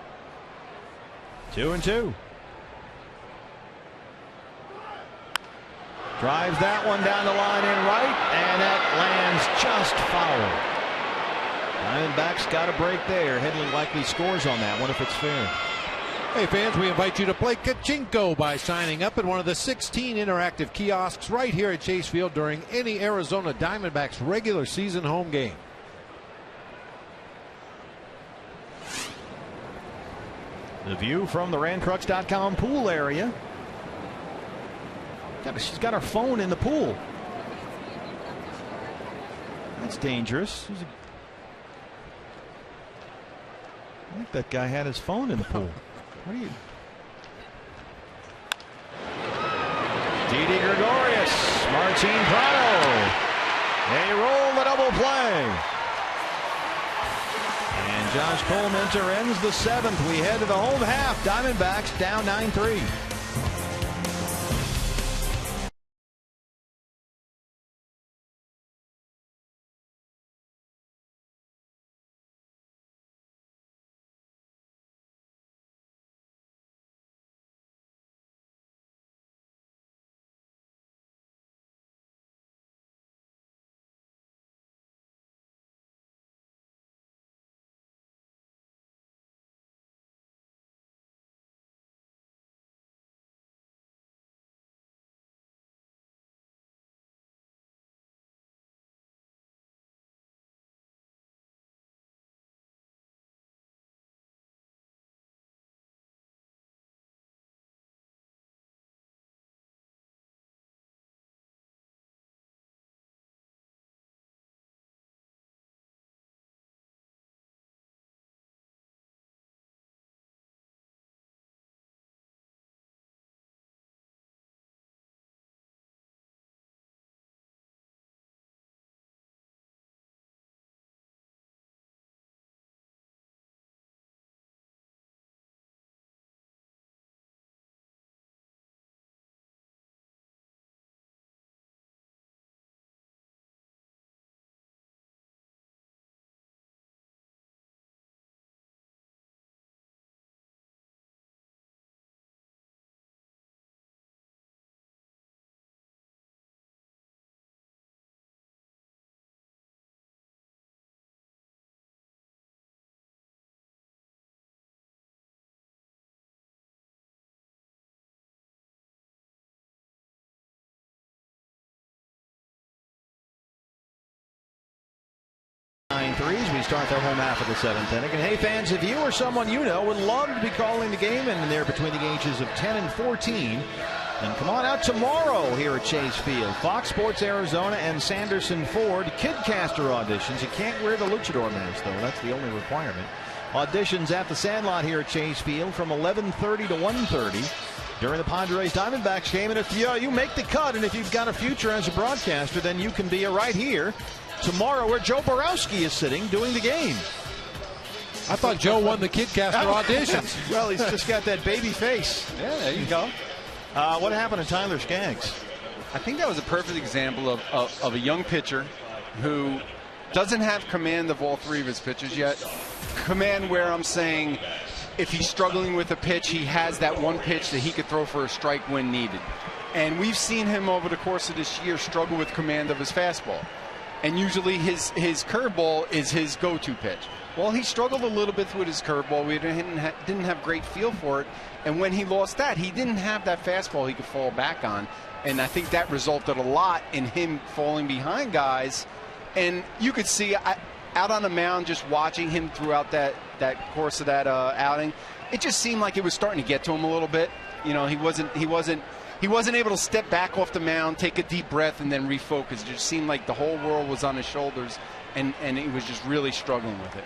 2-2. Drives that one down the line in right, and that lands just foul. Diamondbacks got a break there. Headley likely scores on that one if it's fair. Hey fans, we invite you to play Kachinko by signing up at one of the 16 interactive kiosks right here at Chase Field during any Arizona Diamondbacks regular season home game. The view from the RandCrux.com pool area. She's got her phone in the pool. That's dangerous. I think that guy had his phone in the pool. What are you? Didi Gregorius, Martin Prado. They roll the double play. And Josh Coleman ends the 7th. We head to the home half. Diamondbacks down 9-3. 3 as we start the home half of the 7th inning. And hey, fans, if you or someone you know would love to be calling the game and they're between the ages of 10 and 14, then come on out tomorrow here at Chase Field. Fox Sports Arizona and Sanderson Ford Kidcaster auditions. You can't wear the luchador mask, though. That's the only requirement. Auditions at the Sandlot here at Chase Field from 11:30 to 1:30. During the Padres Diamondbacks game. And if you make the cut and if you've got a future as a broadcaster, then you can be right here tomorrow where Joe Borowski is sitting doing the game. I thought Joe won the Kidcaster auditions. Well, he's just got that baby face. Yeah, there you go. What happened to Tyler Skaggs? I think that was a perfect example of a young pitcher who doesn't have command of all three of his pitches yet. Command where I'm saying, if he's struggling with a pitch, he has that one pitch that he could throw for a strike when needed. And we've seen him over the course of this year struggle with command of his fastball. And usually his curveball is his go-to pitch. Well, he struggled a little bit with his curveball. We didn't have great feel for it. And when he lost that, he didn't have that fastball he could fall back on. And I think that resulted a lot in him falling behind guys. And you could see out on the mound, just watching him throughout that course of that outing, it just seemed like it was starting to get to him a little bit. You know, he wasn't able to step back off the mound, take a deep breath, and then refocus. It just seemed like the whole world was on his shoulders, and he was just really struggling with it.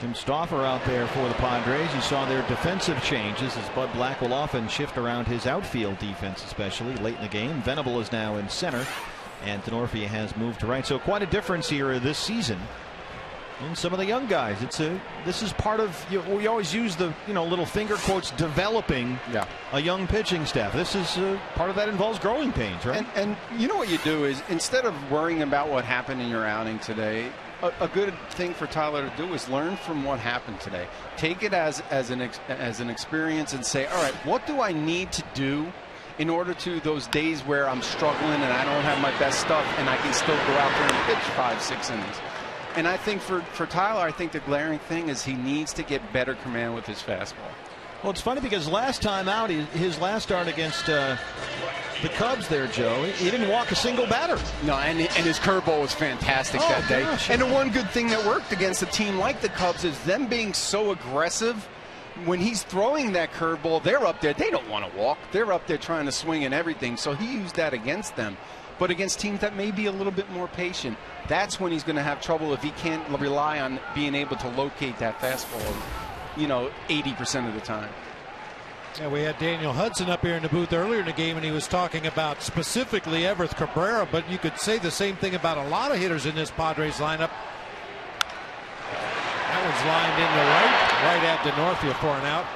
Tim Stauffer out there for the Padres. You saw their defensive changes as Bud Black will often shift around his outfield defense, especially late in the game. Venable is now in center, and Denorfia has moved to right. So quite a difference here this season. And some of the young guys, this is part of, we always use the little finger quotes, developing a young pitching staff. This is part of that involves growing pains, right? And you know what you do is, instead of worrying about what happened in your outing today, a good thing for Tyler to do is learn from what happened today. Take it as an experience and say, all right, what do I need to do in order to those days where I'm struggling and I don't have my best stuff and I can still go out there and pitch 5-6 innings. And I think for Tyler, I think the glaring thing is he needs to get better command with his fastball. Well, it's funny because last time out, his last start against the Cubs there, Joe, he didn't walk a single batter. No, and his curveball was fantastic that day. Gosh. And the one good thing that worked against a team like the Cubs is them being so aggressive. When he's throwing that curveball, they're up there. They don't want to walk. They're up there trying to swing and everything. So he used that against them. But against teams that may be a little bit more patient, that's when he's going to have trouble if he can't rely on being able to locate that fastball, 80% of the time. Yeah, we had Daniel Hudson up here in the booth earlier in the game, and he was talking about specifically Everth Cabrera, but you could say the same thing about a lot of hitters in this Padres lineup. That one's lined in the right at Denorfia for an out.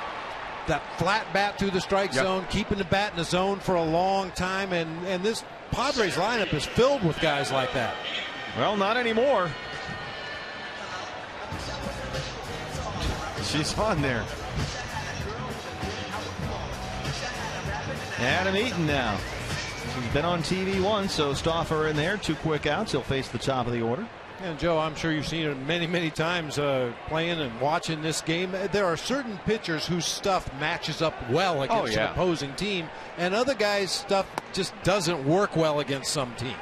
That flat bat through the strike zone, keeping the bat in the zone for a long time, and this Padres lineup is filled with guys like that. Well, not anymore. She's on there. Adam Eaton now. He's been on TV once, so Stauffer in there. 2 quick outs. He'll face the top of the order. And Joe, I'm sure you've seen it many times playing and watching this game. There are certain pitchers whose stuff matches up well against an opposing team, and other guys' stuff just doesn't work well against some teams.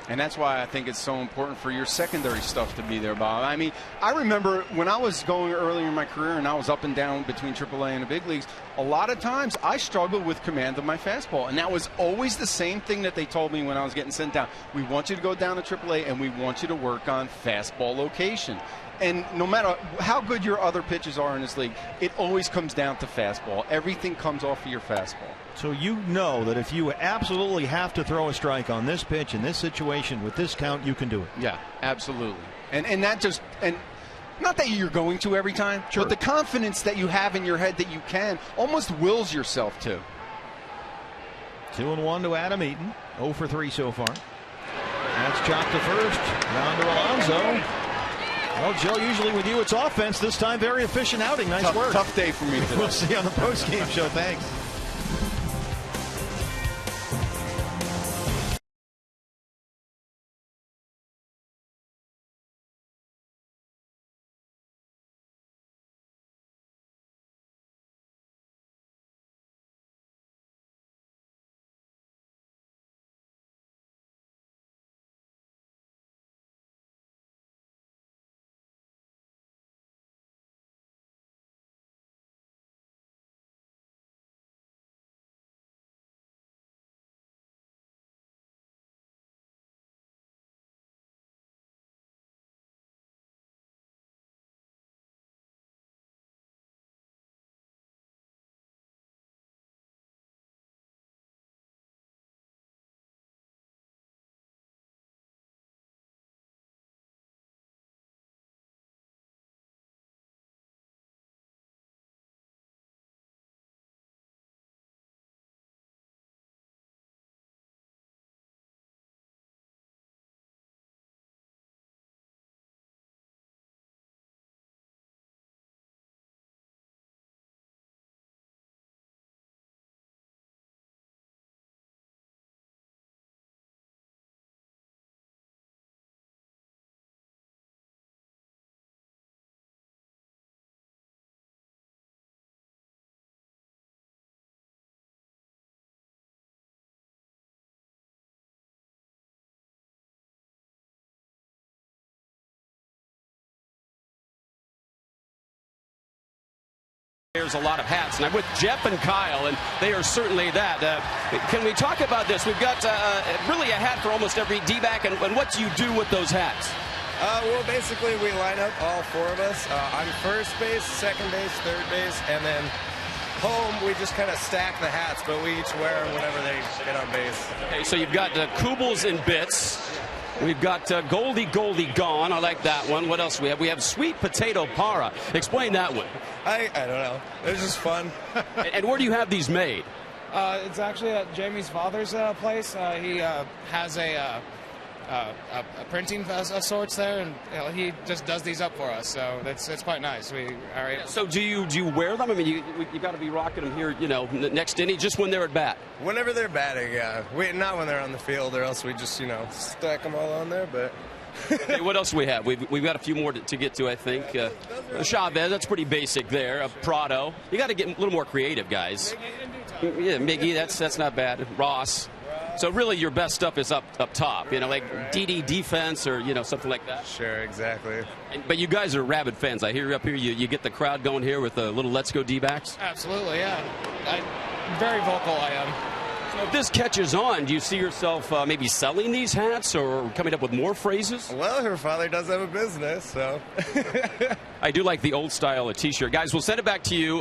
And that's why I think it's so important for your secondary stuff to be there, Bob. I mean, I remember when I was going earlier in my career and I was up and down between AAA and the big leagues, a lot of times I struggled with command of my fastball. And that was always the same thing that they told me when I was getting sent down. We want you to go down to AAA and we want you to work on fastball location. And no matter how good your other pitches are in this league, it always comes down to fastball. Everything comes off of your fastball. So you know that if you absolutely have to throw a strike on this pitch in this situation with this count, you can do it. Yeah, absolutely. And that just, and not that you're going to every time, but the confidence that you have in your head that you can almost wills yourself to. 2-1 to Adam Eaton. 0 for 3 so far. That's chopped to first. Round to Alonso. Well, Joe, usually with you it's offense. This time, very efficient outing. Nice work. Tough day for me today. We'll see you on the post-game show. Thanks. There's a lot of hats, and I'm with Jeff and Kyle, and they are certainly that. Can we talk about this? We've got really a hat for almost every D-back, and what do you do with those hats? Well, basically, we line up, all four of us, on first base, second base, third base, and then home, we just kind of stack the hats, but we each wear them whenever they get on base. Okay, so you've got Kubels and Bits. We've got Goldie Gone. I like that one. What else do we have? We have Sweet Potato Para. Explain that one. I don't know. It's just fun. And where do you have these made? It's actually at Jamie's father's place. He has a printing of sorts there, and he just does these up for us. So it's quite nice. We are able. So do you wear them? I mean, you got to be rocking them here, next inning, just when they're at bat. Whenever they're batting, yeah. Not when they're on the field, or else we just stack them all on there. But hey, what else do we have? We've got a few more to get to, I think. Chavez, that's pretty basic there. Prado, you got to get a little more creative, guys. Yeah, Miggy, that's not bad. Ross. So really, your best stuff is up top, like DD defense or something like that. Sure, exactly. But you guys are rabid fans. I hear you up here. You get the crowd going here with a little "Let's Go D-backs." Absolutely, yeah. Very vocal, I am. So if this catches on, do you see yourself maybe selling these hats or coming up with more phrases? Well, her father does have a business, so. I do like the old style T-shirt, guys. We'll send it back to you.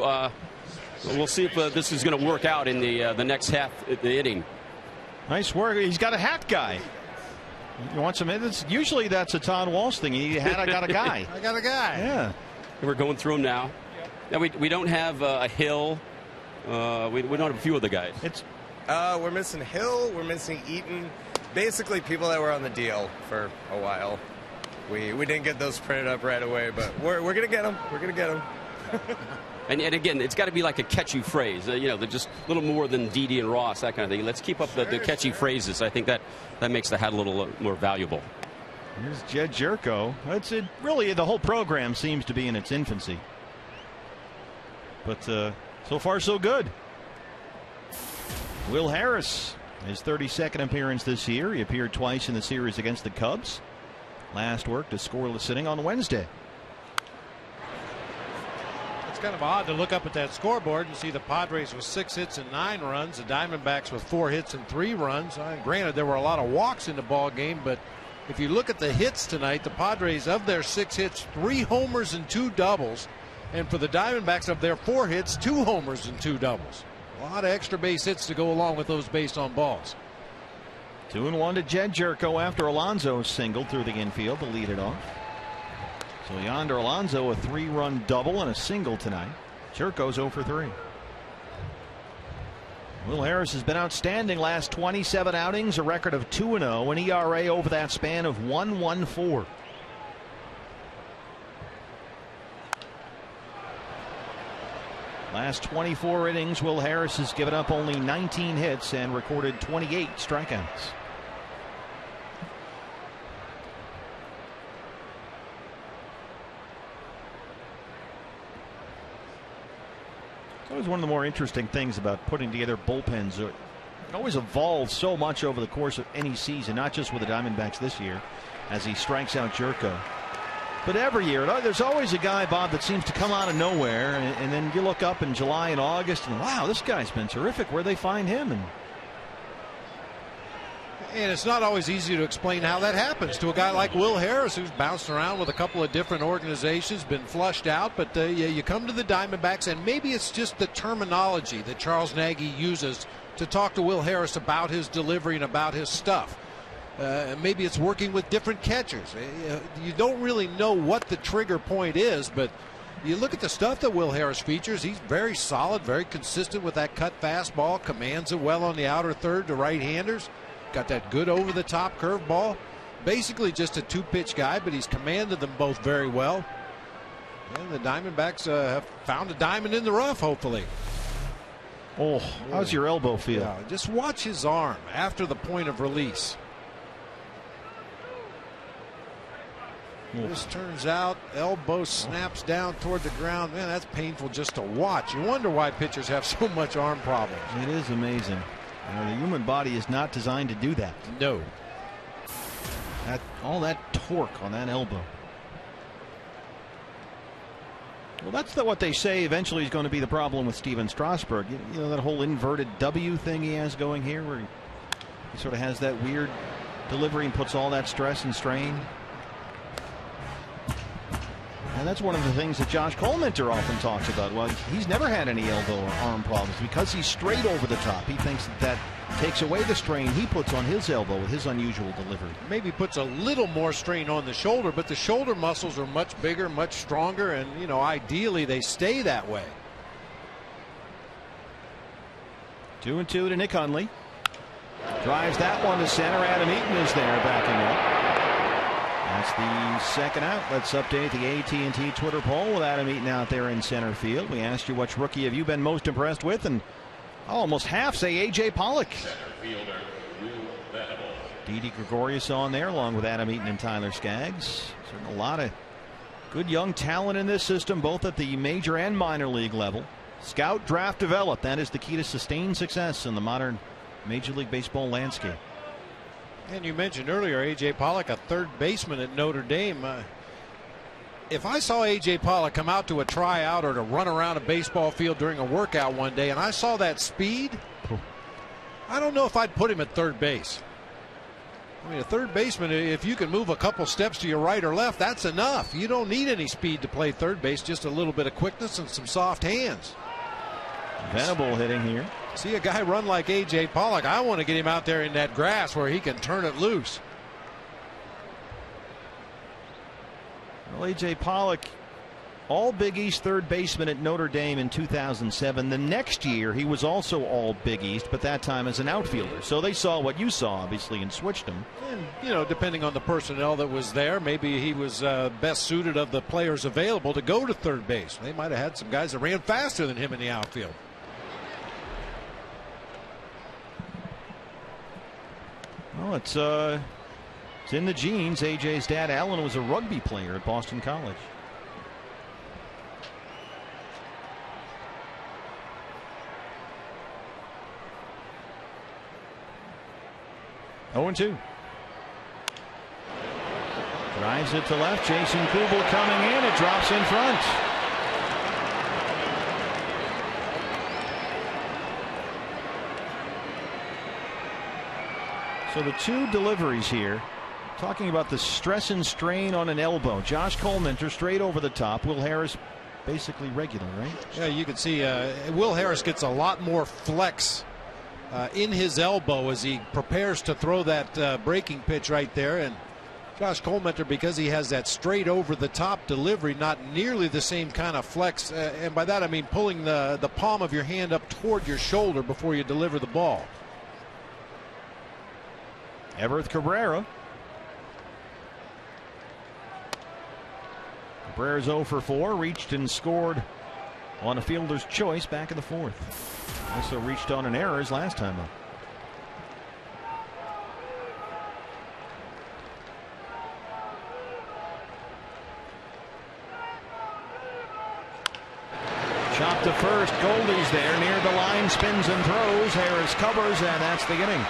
We'll see if this is going to work out in the next half of the inning. Nice work. He's got a hat guy. You want some minutes? Usually that's a Todd Walsh thing. You need a hat, I got a guy. I got a guy. Yeah. We're going through them now. Now we don't have a Hill. We don't have a few of the guys. We're missing Hill. We're missing Eaton. Basically, people that were on the deal for a while. We didn't get those printed up right away, but we're gonna get them. We're gonna get them. And again, it's got to be like a catchy phrase. They're just a little more than Didi and Ross, that kind of thing. Let's keep up the catchy phrases. I think that makes the hat a little more valuable. Here's Jed Jerko. Really, the whole program seems to be in its infancy. But so far, so good. Will Harris, his 32nd appearance this year. He appeared twice in the series against the Cubs. Last worked a scoreless inning on Wednesday. Kind of odd to look up at that scoreboard and see the Padres with 6 hits and 9 runs, the Diamondbacks with 4 hits and 3 runs. Granted, there were a lot of walks in the ball game, but if you look at the hits tonight, the Padres, of their 6 hits, 3 homers and 2 doubles, and for the Diamondbacks, of their 4 hits, 2 homers and 2 doubles. A lot of extra base hits to go along with those base on balls. 2-1 to Jed Jerko after Alonso singled through the infield to lead it off. So Yonder Alonso, a 3-run double and a single tonight. Jerko's 0 for 3. Will Harris has been outstanding last 27 outings, a record of 2-0, an ERA over that span of 1.14. Last 24 innings, Will Harris has given up only 19 hits and recorded 28 strikeouts. That was one of the more interesting things about putting together bullpens. It always evolves so much over the course of any season, not just with the Diamondbacks this year, as he strikes out Jerko. But every year, there's always a guy, Bob, that seems to come out of nowhere, and then you look up in July and August, and wow, this guy's been terrific. Where'd they find him? And it's not always easy to explain how that happens to a guy like Will Harris, who's bounced around with a couple of different organizations, been flushed out. But you come to the Diamondbacks, and maybe it's just the terminology that Charles Nagy uses to talk to Will Harris about his delivery and about his stuff. Maybe it's working with different catchers. You don't really know what the trigger point is, but you look at the stuff that Will Harris features. He's very solid, very consistent with that cut fastball, commands it well on the outer third to right-handers. Got that good over-the-top curveball. Basically just a 2-pitch guy, but he's commanded them both very well. And the Diamondbacks have found a diamond in the rough, hopefully. Oh, how's your elbow feel? Yeah, just watch his arm after the point of release. This turns out, elbow snaps down toward the ground. Man, that's painful just to watch. You wonder why pitchers have so much arm problems. It is amazing. The human body is not designed to do that. No. All that torque on that elbow. Well, that's what they say eventually is going to be the problem with Steven Strasburg. You know that whole inverted W thing he has going here, where he sort of has that weird delivery and puts all that stress and strain. And that's one of the things that Josh Coleminter often talks about. Well, he's never had any elbow or arm problems because he's straight over the top. He thinks that takes away the strain he puts on his elbow with his unusual delivery. Maybe puts a little more strain on the shoulder, but the shoulder muscles are much bigger, much stronger, and, you know, ideally they stay that way. 2-2 to Nick Hundley. Drives that one to center. Adam Eaton is there backing up. That's the second out. Let's update the AT&T Twitter poll with Adam Eaton out there in center field. We asked you which rookie have you been most impressed with, and almost half say A.J. Pollock. Didi Gregorius on there along with Adam Eaton and Tyler Skaggs. Certainly a lot of good young talent in this system, both at the major and minor league level. Scout, draft, develop. That is the key to sustained success in the modern Major League Baseball landscape. And you mentioned earlier A.J. Pollock, a third baseman at Notre Dame. If I saw A.J. Pollock come out to a tryout or to run around a baseball field during a workout one day and I saw that speed, I don't know if I'd put him at third base. I mean, a third baseman, if you can move a couple steps to your right or left, that's enough. You don't need any speed to play third base, just a little bit of quickness and some soft hands. Venable hitting here. See a guy run like A.J. Pollock, I want to get him out there in that grass where he can turn it loose. Well, A.J. Pollock, all Big East third baseman at Notre Dame in 2007. The next year, he was also all Big East, but that time as an outfielder. So they saw what you saw, obviously, and switched him. And, you know, depending on the personnel that was there, maybe he was best suited of the players available to go to third base. They might have had some guys that ran faster than him in the outfield. Well, it's in the genes. AJ's dad, Alan, was a rugby player at Boston College. Oh, 2. Drives it to left. Jason Kubel coming in. It drops in front. So the two deliveries here, talking about the stress and strain on an elbow. Josh Coleminter straight over the top. Will Harris basically regular, right? Yeah, you can see Will Harris gets a lot more flex in his elbow as he prepares to throw that breaking pitch right there. And Josh Coleminter, because he has that straight over the top delivery, not nearly the same kind of flex. And by that I mean pulling the palm of your hand up toward your shoulder before you deliver the ball. Everth Cabrera. Cabrera's 0 for 4. Reached and scored on a fielder's choice back in the 4th. Also reached on an error his last time up. Chop to first. Goldie's there near the line. Spins and throws. Harris covers, and that's the inning.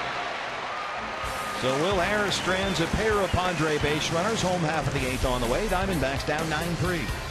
So Will Harris strands a pair of Padre base runners. Home half of the 8th on the way. Diamondbacks down 9-3.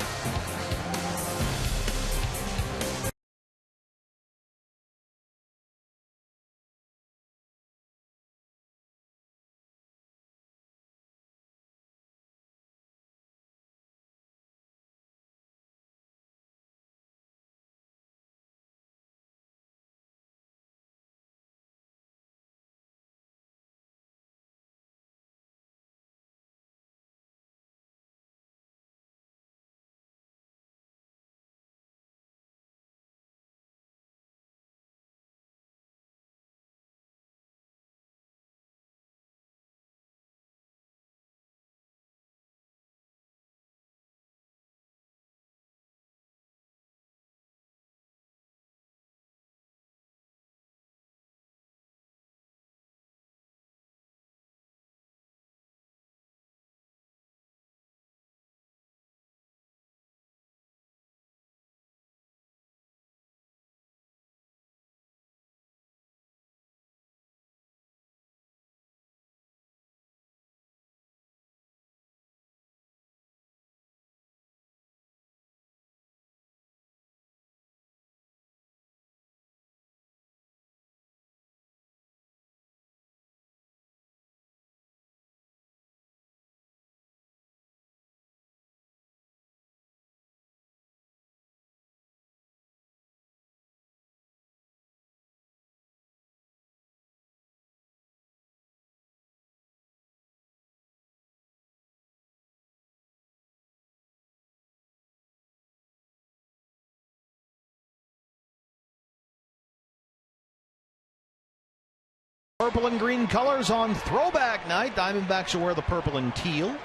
Purple and green colors on throwback night. Diamondbacks will wear the purple and teal.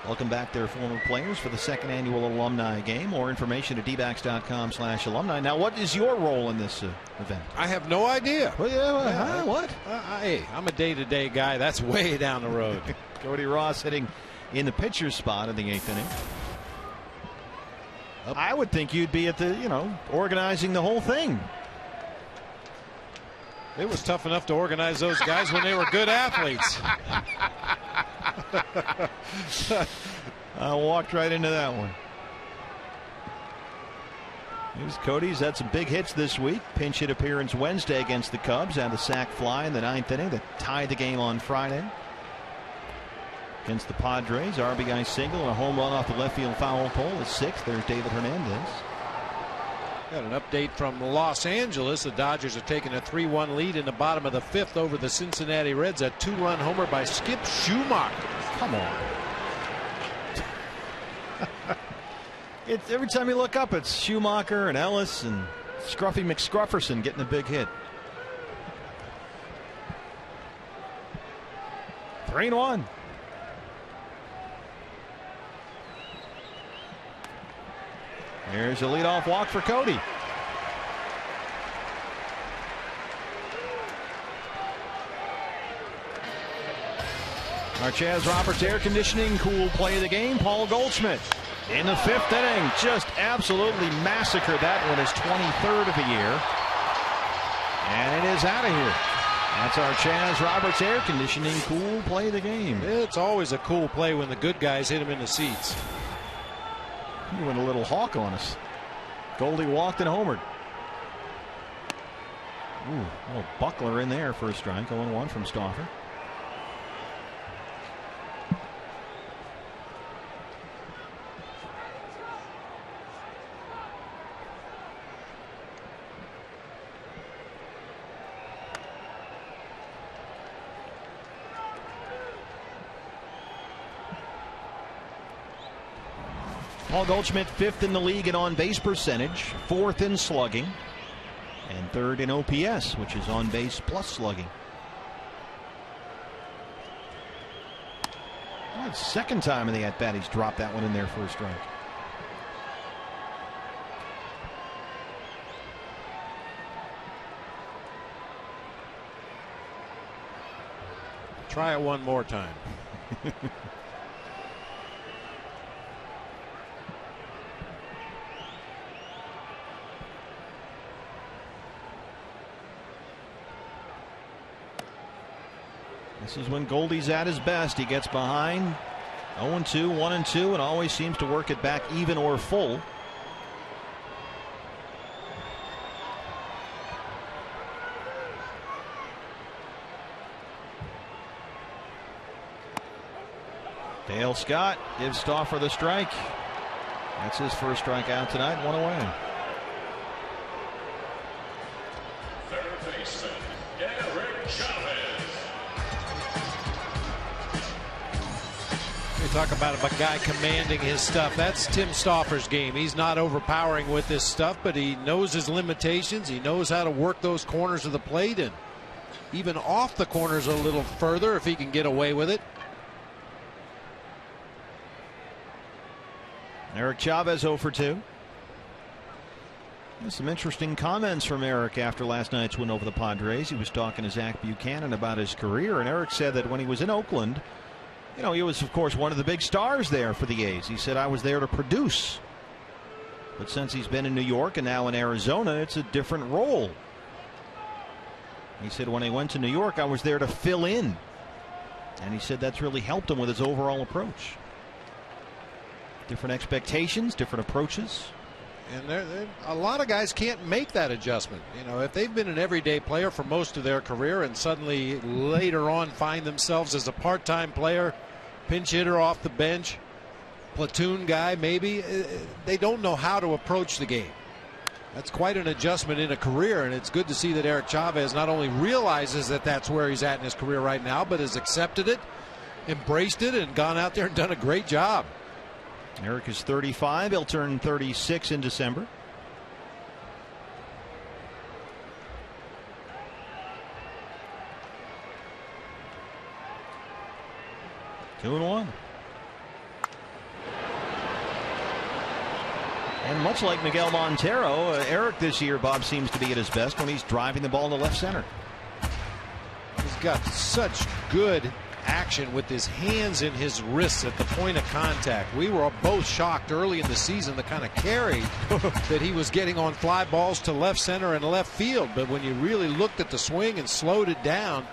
Welcome back their former players for the second annual alumni game. More information at dbacks.com/alumni. Now, what is your role in this event? I have no idea. Well, what? Hey, I'm a day-to-day guy. That's way down the road. Cody Ross hitting in the pitcher's spot in the 8th inning. I would think you'd be at the, organizing the whole thing. It was tough enough to organize those guys when they were good athletes. I walked right into that one. Here's Cody's had some big hits this week. Pinch hit appearance Wednesday against the Cubs. Had the sac fly in the 9th inning that tied the game on Friday. Against the Padres, RBI single and a home run off the left field foul pole. The 6th. There's David Hernandez. Got an update from Los Angeles. The Dodgers are taking a 3-1 lead in the bottom of the 5th over the Cincinnati Reds. A 2-run homer by Skip Schumacher. Come on. Every time you look up, it's Schumacher and Ellis and Scruffy McScrufferson getting a big hit. 3-1. There's a leadoff walk for Cody. Our Chaz Roberts air conditioning cool play of the game. Paul Goldschmidt in the 5th inning just absolutely massacred that one, his 23rd of the year. And it is out of here. That's our Chaz Roberts air conditioning cool play of the game. It's always a cool play when the good guys hit him in the seats. He went a little hawk on us. Goldie walked and homered. Ooh, a little buckler in there for a strike. 0-1 from Stauffer. Paul Goldschmidt 5th in the league in on-base percentage, 4th in slugging, and 3rd in OPS, which is on-base plus slugging. Well, it's second time in the at-bat he's dropped that one in there for a strike. Try it one more time. This is when Goldie's at his best. He gets behind 0-2, 1-2, and always seems to work it back even or full. Dale Scott gives Stauffer the strike. That's his first strikeout tonight, 1 away. Third baseman, Eric Chavez. We talk about a guy commanding his stuff. That's Tim Stauffer's game. He's not overpowering with this stuff, but he knows his limitations. He knows how to work those corners of the plate and even off the corners a little further if he can get away with it. Eric Chavez 0 for 2. There's some interesting comments from Eric after last night's win over the Padres. He was talking to Zach Buchanan about his career, and Eric said that when he was in Oakland, he was, of course, one of the big stars there for the A's. He said, I was there to produce. But since he's been in New York and now in Arizona, it's a different role. He said, when I went to New York, I was there to fill in. And he said that's really helped him with his overall approach. Different expectations, different approaches. And a lot of guys can't make that adjustment. If they've been an everyday player for most of their career and suddenly later on find themselves as a part-time player, pinch hitter off the bench, platoon guy maybe, they don't know how to approach the game. That's quite an adjustment in a career, and it's good to see that Eric Chavez not only realizes that that's where he's at in his career right now, but has accepted it, embraced it, and gone out there and done a great job. Eric is 35. He'll turn 36 in December. 2-1. And much like Miguel Montero, Eric this year, Bob, seems to be at his best when he's driving the ball to left center. He's got such good action with his hands and his wrists at the point of contact. We were both shocked early in the season the kind of carry that he was getting on fly balls to left center and left field. But when you really looked at the swing and slowed it down,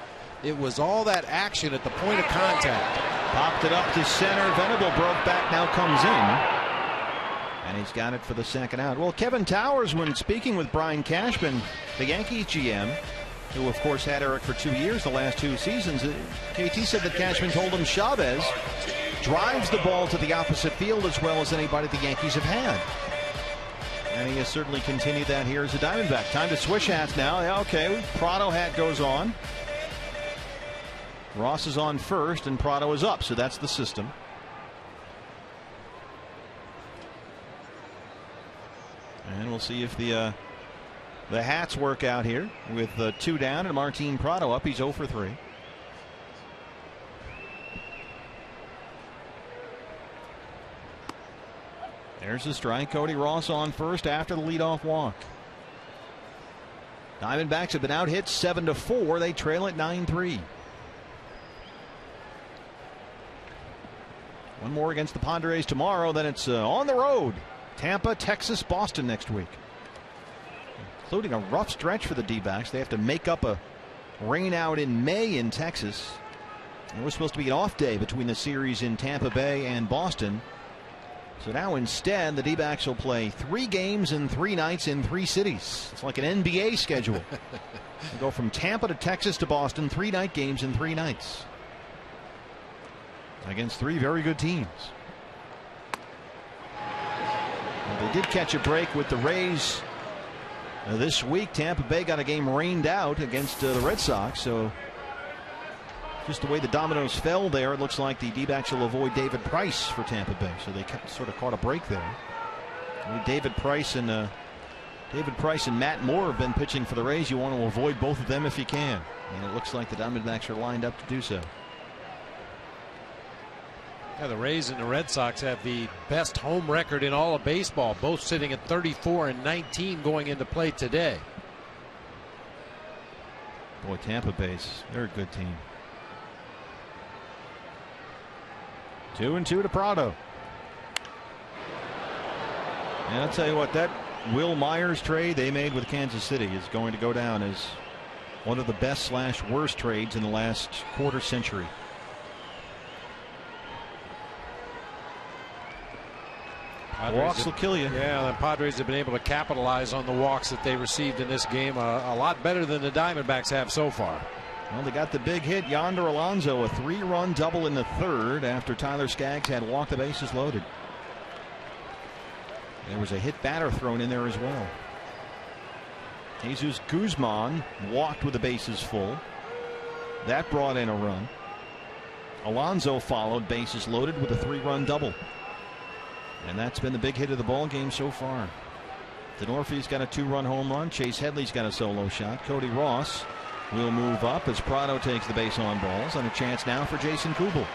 it was all that action at the point of contact. Popped it up to center. Venable broke back, now comes in. And he's got it for the second out. Well, Kevin Towers, when speaking with Brian Cashman, the Yankees GM, who of course had Eric for 2 years, the last 2 seasons, KT said that Cashman told him Chavez drives the ball to the opposite field as well as anybody the Yankees have had. And he has certainly continued that here as a Diamondback. Time to switch hats now. Yeah, okay, Prado hat goes on. Ross is on first and Prado is up, so that's the system. And we'll see if the hats work out here with 2 down and Martin Prado up. He's 0 for 3. There's the strike. Cody Ross on first after the leadoff walk. Diamondbacks have been out hit 7-4. They trail at 9-3. One more against the Padres tomorrow. Then it's on the road. Tampa, Texas, Boston next week. Including a rough stretch for the D-backs. They have to make up a rain out in May in Texas. It was supposed to be an off day between the series in Tampa Bay and Boston. So now instead the D-backs will play 3 games and 3 nights in 3 cities. It's like an NBA schedule. They go from Tampa to Texas to Boston, 3-night games and 3 nights. Against 3 very good teams. Well, they did catch a break with the Rays this week. Tampa Bay got a game rained out against the Red Sox. So just the way the dominoes fell there, it looks like the D-backs will avoid David Price for Tampa Bay. So they sort of caught a break there. David Price and Matt Moore have been pitching for the Rays. You want to avoid both of them if you can. And it looks like the Diamondbacks are lined up to do so. Yeah, the Rays and the Red Sox have the best home record in all of baseball, both sitting at 34-19 going into play today. Boy, Tampa Bay's, they're a good team. 2-2 to Prado. And I'll tell you what, that Will Myers trade they made with Kansas City is going to go down as one of the best / worst trades in the last quarter century. Walks will kill you. Yeah, the Padres have been able to capitalize on the walks that they received in this game a lot better than the Diamondbacks have so far. Well, they got the big hit. Yonder Alonso, a 3-run double in the 3rd after Tyler Skaggs had walked the bases loaded. There was a hit batter thrown in there as well. Jesus Guzman walked with the bases full. That brought in a run. Alonso followed, bases loaded, with a 3-run double. And that's been the big hit of the ball game so far. DeNorfie's got a 2-run home run. Chase Headley's got a solo shot. Cody Ross will move up as Prado takes the base on balls, and a chance now for Jason Kubel.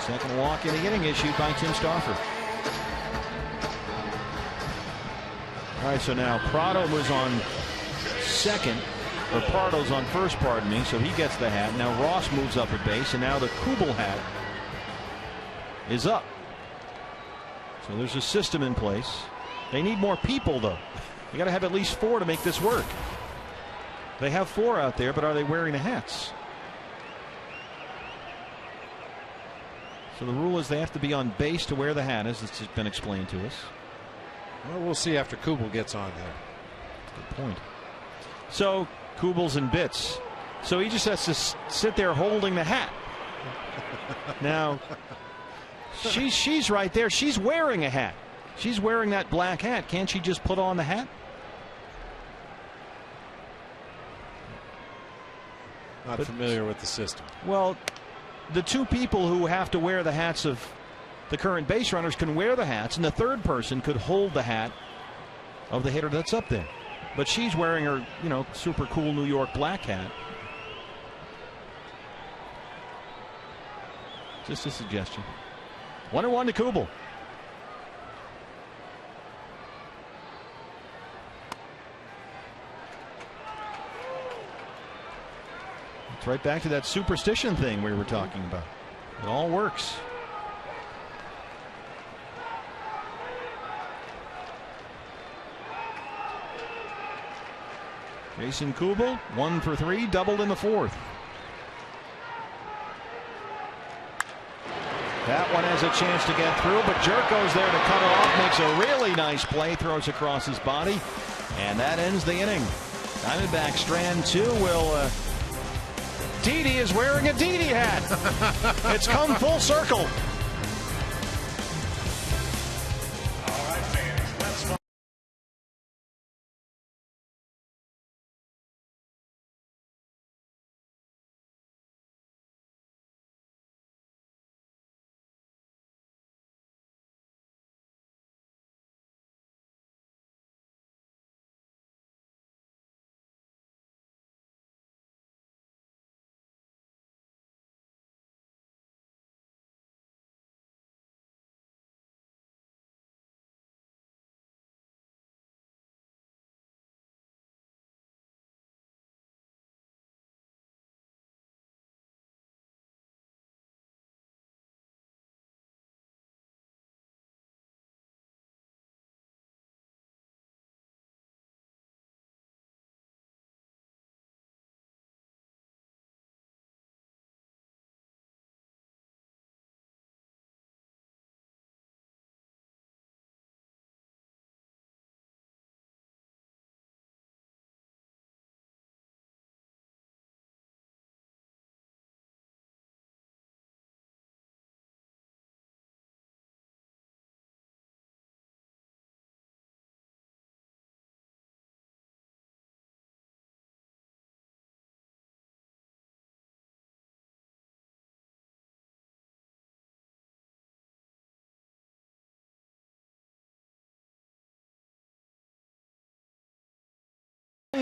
Second walk in the inning issued by Tim Stauffer. All right, so now Prado was on second, or Prado's on first, pardon me, so he gets the hat. Now Ross moves up at base, and now the Kubel hat is up. So there's a system in place. They need more people, though. You got to have at least 4 to make this work. They have 4 out there, but are they wearing the hats? So the rule is they have to be on base to wear the hat, as it's been explained to us. Well, we'll see after Kubel gets on there. Good point. So Kubel's in bits. So he just has to sit there holding the hat. Now, she's right there. She's wearing a hat. She's wearing that black hat. Can't she just put on the hat? Not familiar with the system. Well, the 2 people who have to wear the hats of the current base runners can wear the hats, and the 3rd person could hold the hat of the hitter that's up there. But she's wearing her, super cool New York black hat. Just a suggestion. 1-1 to Kubel. It's right back to that superstition thing we were talking about. It all works. Jason Kubel, 1 for 3, doubled in the fourth. That one has a chance to get through, but Jerko's there to cut it off, makes a really nice play, throws across his body, and that ends the inning. Diamondback strand 2 will... Didi is wearing a Didi hat. It's come full circle.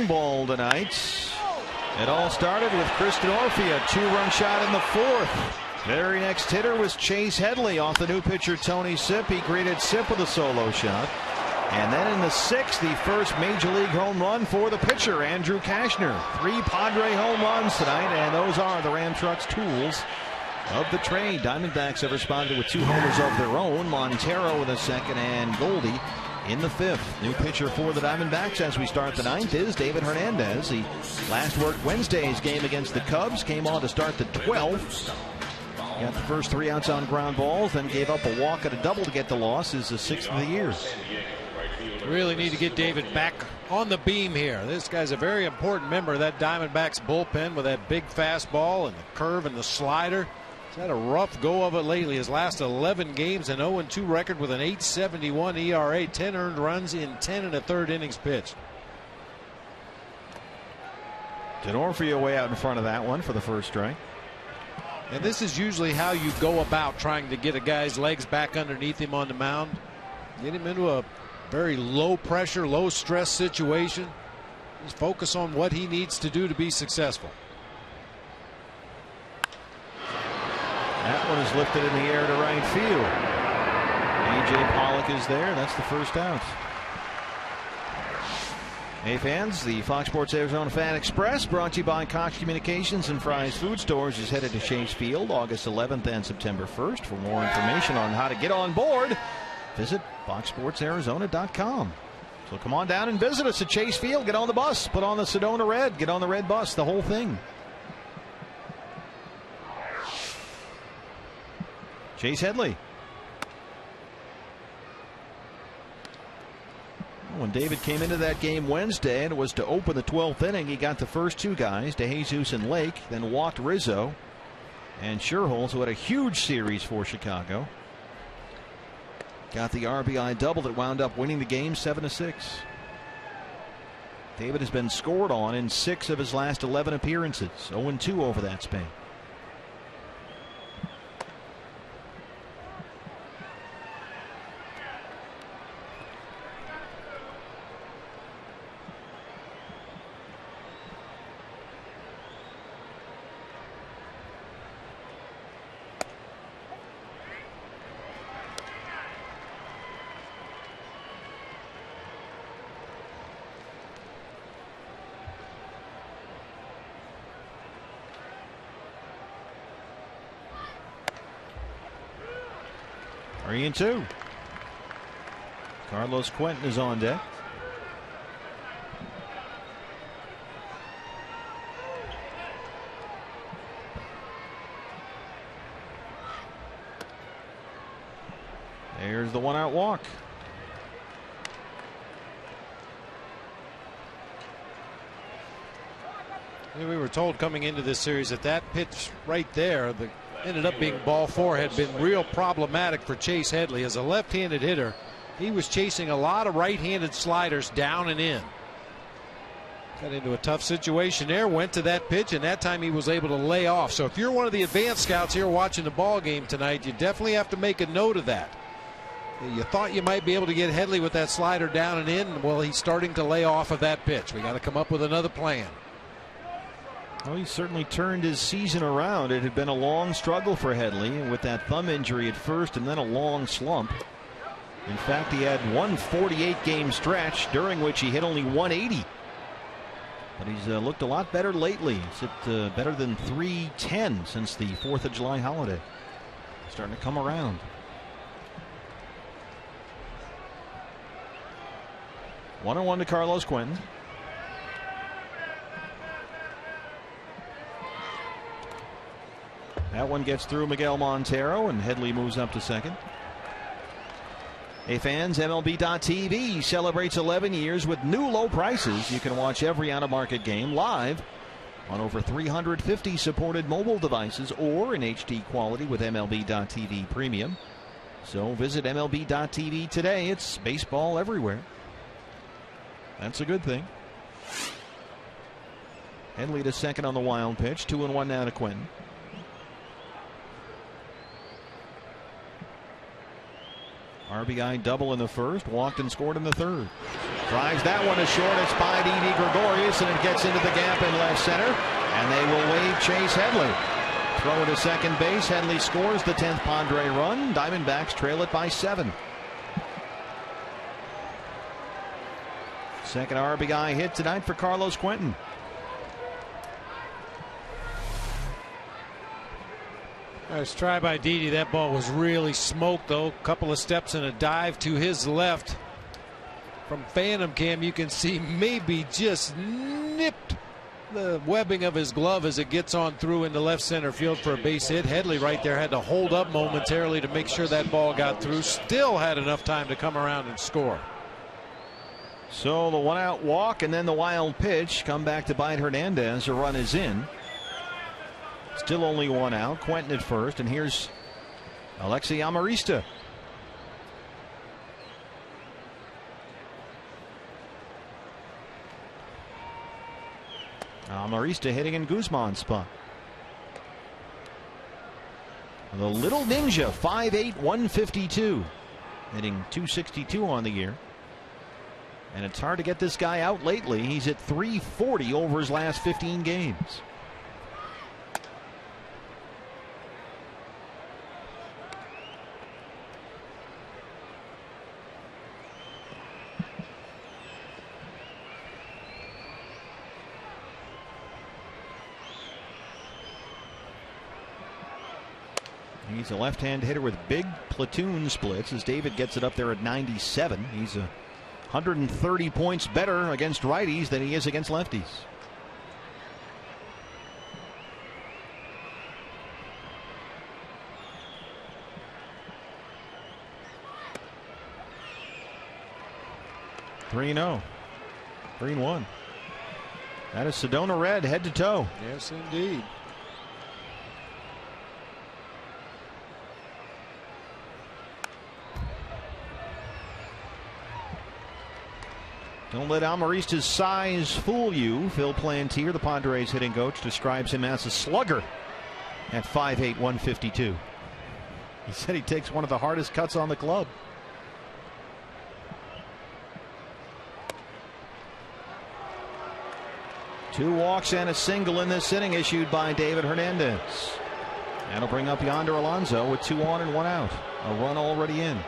Ball tonight. It all started with Chris Denorfia, 2-run shot in the fourth. Very next hitter was Chase Headley off the new pitcher Tony Sipp. He greeted Sipp with a solo shot. And then in the sixth, the first major league home run for the pitcher, Andrew Cashner. 3 Padre home runs tonight, and those are the Ram Trucks tools of the trade. Diamondbacks have responded with 2 homers of their own. Montero with a second, and Goldie in the fifth. New pitcher for the Diamondbacks as we start the ninth is David Hernandez. He last worked Wednesday's game against the Cubs, came on to start the 12th. Got the first 3 outs on ground balls, then gave up a walk and a double to get the loss. Is the 6th of the year. Really need to get David back on the beam here. This guy's a very important member of that Diamondbacks bullpen with that big fastball and the curve and the slider. He's had a rough go of it lately. His last 11 games, an 0-2 record with an 8.71 ERA, 10 earned runs in 10 1/3 innings pitched. Denorfia way out in front of that one for the first strike. And this is usually how you go about trying to get a guy's legs back underneath him on the mound. Get him into a very low pressure, low stress situation. Just focus on what he needs to do to be successful. That one is lifted in the air to right field. A.J. Pollock is there. That's the first out. Hey fans, the Fox Sports Arizona Fan Express, brought to you by Cox Communications and Fry's Food Stores, is headed to Chase Field August 11th and September 1st. For more information on how to get on board, visit foxsportsarizona.com. So come on down and visit us at Chase Field. Get on the bus. Put on the Sedona Red. Get on the red bus. The whole thing. Chase Headley. When David came into that game Wednesday and it was to open the 12th inning, he got the first 2 guys, DeJesus and Lake, then walked Rizzo and Scherholz, who had a huge series for Chicago. Got the RBI double that wound up winning the game 7-6. David has been scored on in 6 of his last 11 appearances, 0-2 over that span. 3-2. Carlos Quentin is on deck. There's the 1-out walk. We were told coming into this series that that pitch right there that ended up being ball 4 had been real problematic for Chase Headley. As a left-handed hitter, he was chasing a lot of right-handed sliders down and in. Got into a tough situation there, went to that pitch, and that time he was able to lay off. So if you're one of the advanced scouts here watching the ball game tonight, you definitely have to make a note of that. You thought you might be able to get Headley with that slider down and in. Well, he's starting to lay off of that pitch. We got to come up with another plan. Well, he certainly turned his season around. It had been a long struggle for Headley with that thumb injury at first and then a long slump. In fact, he had one 48-game stretch during which he hit only 180. But he's looked a lot better lately. He's hit better than 310 since the 4th of July holiday. Starting to come around. 1-1 to Carlos Quentin. That one gets through Miguel Montero, and Headley moves up to second. Hey fans, MLB.TV celebrates 11 years with new low prices. You can watch every out-of-market game live on over 350 supported mobile devices or in HD quality with MLB.TV Premium. So visit MLB.TV today. It's baseball everywhere. That's a good thing. Headley to second on the wild pitch. 2-1 now to Quentin. RBI double in the first, walked and scored in the third. Drives that one to short. It's by Didi Gregorius, and it gets into the gap in left center. And they will wave Chase Headley. Throw to second base. Headley scores the 10th Padre run. Diamondbacks trail it by 7. Second RBI hit tonight for Carlos Quentin. Nice try by Didi. That ball was really smoked, though. Couple of steps and a dive to his left. From Phantom Cam, you can see maybe just nipped the webbing of his glove as it gets on through into left center field for a base hit. Headley right there had to hold up momentarily to make sure that ball got through. Still had enough time to come around and score. So the 1-out walk and then the wild pitch come back to bite Hernandez. A run is in. Still only 1 out. Quentin at first, and here's Alexi Amarista. Amarista hitting in Guzman's spot. The little ninja, 5'8", 152, hitting 262 on the year. And it's hard to get this guy out lately. He's at 340 over his last 15 games. He's a left-hand hitter with big platoon splits as David gets it up there at 97. He's 130 points better against righties than he is against lefties. (3-0). 3-1. That is Sedona red head to toe. Yes, indeed. Don't let Amarista's size fool you. Phil Plantier, the Padres hitting coach, describes him as a slugger at 5'8", 152. He said he takes one of the hardest cuts on the club. Two walks and a single in this inning issued by David Hernandez. That'll bring up Yonder Alonso with 2 on and 1 out. A run already in.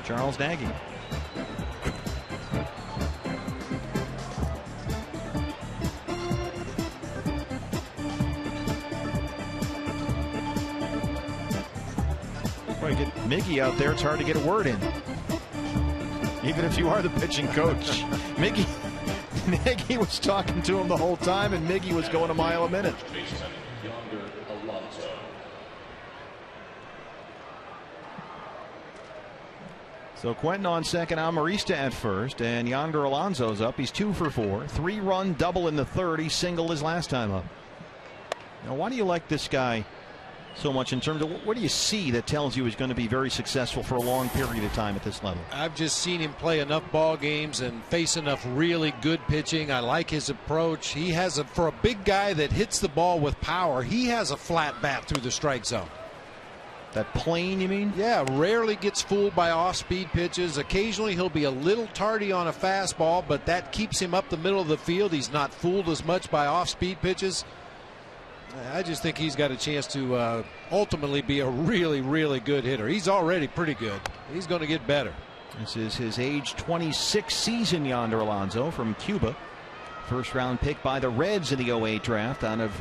Charles Nagy. look at Miggy out there. It's hard to get a word in, even if you are the pitching coach. Miggy was talking to him the whole time, and Miggy was going a mile a minute. So Quentin on second, Amarista at first, and Yonder Alonso's up. He's 2 for 4. 3-run double in the third. He singled his last time up. Now, why do you like this guy so much in terms of what do you see that tells you he's going to be very successful for a long period of time at this level? I've just seen him play enough ball games and face enough really good pitching. I like his approach. He has for a big guy that hits the ball with power, he has a flat bat through the strike zone. That plane, you mean? Yeah, rarely gets fooled by off-speed pitches. Occasionally he'll be a little tardy on a fastball, but that keeps him up the middle of the field. He's not fooled as much by off-speed pitches. I just think he's got a chance to ultimately be a really, really good hitter. He's already pretty good. He's going to get better. This is his age 26 season, Yonder Alonso from Cuba. First round pick by the Reds in the 08 draft out of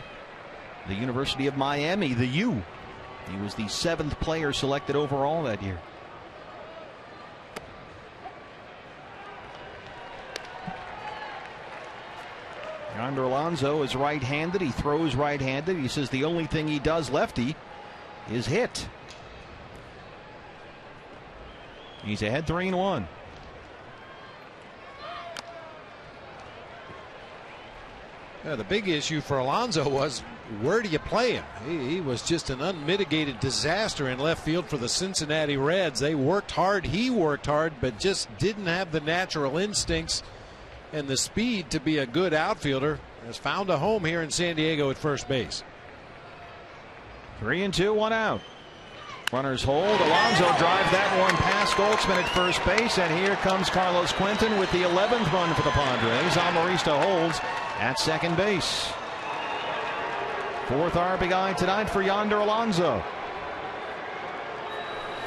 the University of Miami, the U. He was the 7th player selected overall that year. Yonder Alonso is right-handed. He throws right-handed. He says the only thing he does lefty is hit. He's ahead 3-1. Yeah, the big issue for Alonso was, where do you play him? He was just an unmitigated disaster in left field for the Cincinnati Reds. They worked hard. He worked hard, but just didn't have the natural instincts and the speed to be a good outfielder. Has found a home here in San Diego at first base. 3-2, 1 out. Runners hold. Alonso drives that one past Goldschmidt at first base, and here comes Carlos Quentin with the 11th run for the Padres. Amarista holds at second base. 4th RBI tonight for Yonder Alonso.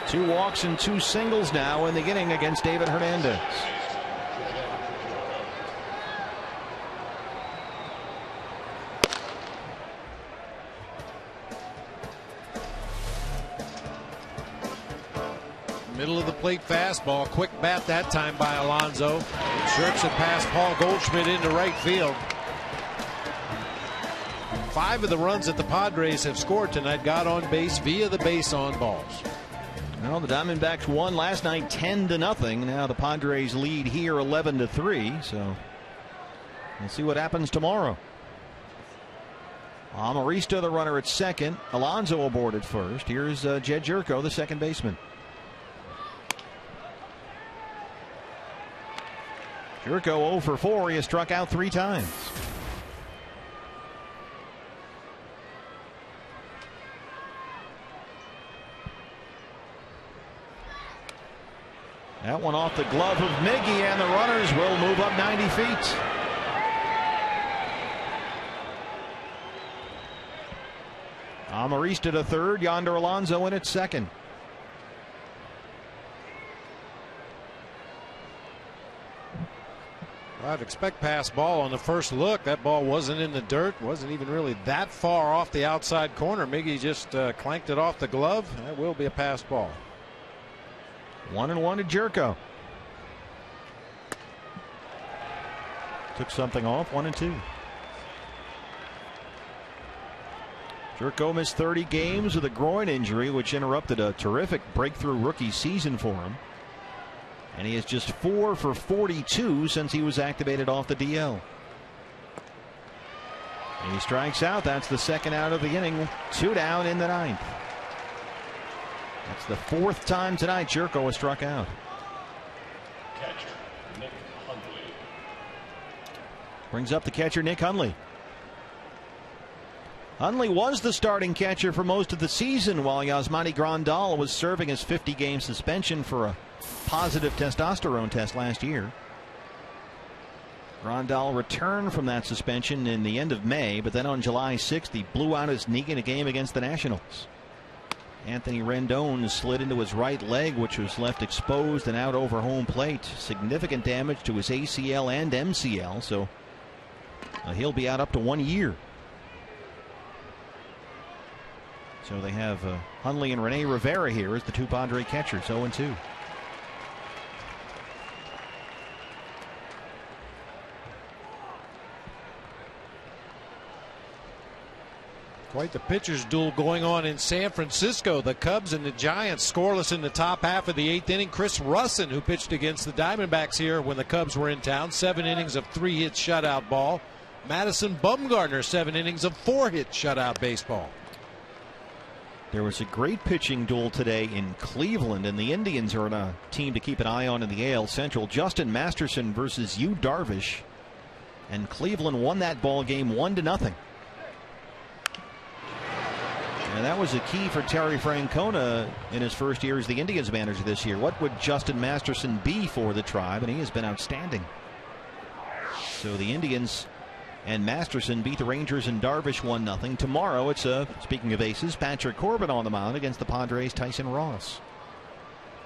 2 walks and 2 singles now in the inning against David Hernandez. Middle of the plate fastball. Quick bat that time by Alonso. Jerks it past Paul Goldschmidt into right field. 5 of the runs that the Padres have scored tonight got on base via the base on balls. Well, the Diamondbacks won last night 10-0. Now the Padres lead here 11-3. So we'll see what happens tomorrow. Amarista, the runner at second. Alonso aboard at first. Here's Jed Jerko, the second baseman. Jerko 0 for 4. He has struck out 3 times. That one off the glove of Miggy, and the runners will move up 90 feet. Amarista to third. Yonder Alonso in at second. I'd expect pass ball on the first look. That ball wasn't in the dirt, wasn't even really that far off the outside corner. Miggy just clanked it off the glove. That will be a pass ball. 1-1 to Jerko. Took something off. 1-2. Jerko missed 30 games with a groin injury, which interrupted a terrific breakthrough rookie season for him. And he is just 4 for 42 since he was activated off the DL. And he strikes out. That's the second out of the inning. 2 down in the 9th. That's the 4th time tonight Jerko has struck out. Catcher, Nick Hundley. Brings up the catcher, Nick Hundley. Hundley was the starting catcher for most of the season while Yasmani Grandal was serving his 50-game suspension for a positive testosterone test last year. Grandal returned from that suspension in the end of May, but then on July 6th he blew out his knee in a game against the Nationals. Anthony Rendon slid into his right leg, which was left exposed and out over home plate. Significant damage to his ACL and MCL, so he'll be out up to 1 year. So they have Hundley and Rene Rivera here as the two Padre catchers, 0-2. Quite the pitcher's duel going on in San Francisco. The Cubs and the Giants scoreless in the top half of the 8th inning. Chris Russin, who pitched against the Diamondbacks here when the Cubs were in town, 7 innings of 3-hit shutout ball. Madison Bumgarner, 7 innings of 4-hit shutout baseball. There was a great pitching duel today in Cleveland, and the Indians are a team to keep an eye on in the AL Central. Justin Masterson versus Yu Darvish, and Cleveland won that ball game 1-0. And that was a key for Terry Francona in his first year as the Indians manager this year. What would Justin Masterson be for the Tribe? And he has been outstanding. So the Indians and Masterson beat the Rangers and Darvish 1-0. Tomorrow it's, speaking of aces, Patrick Corbin on the mound against the Padres' Tyson Ross.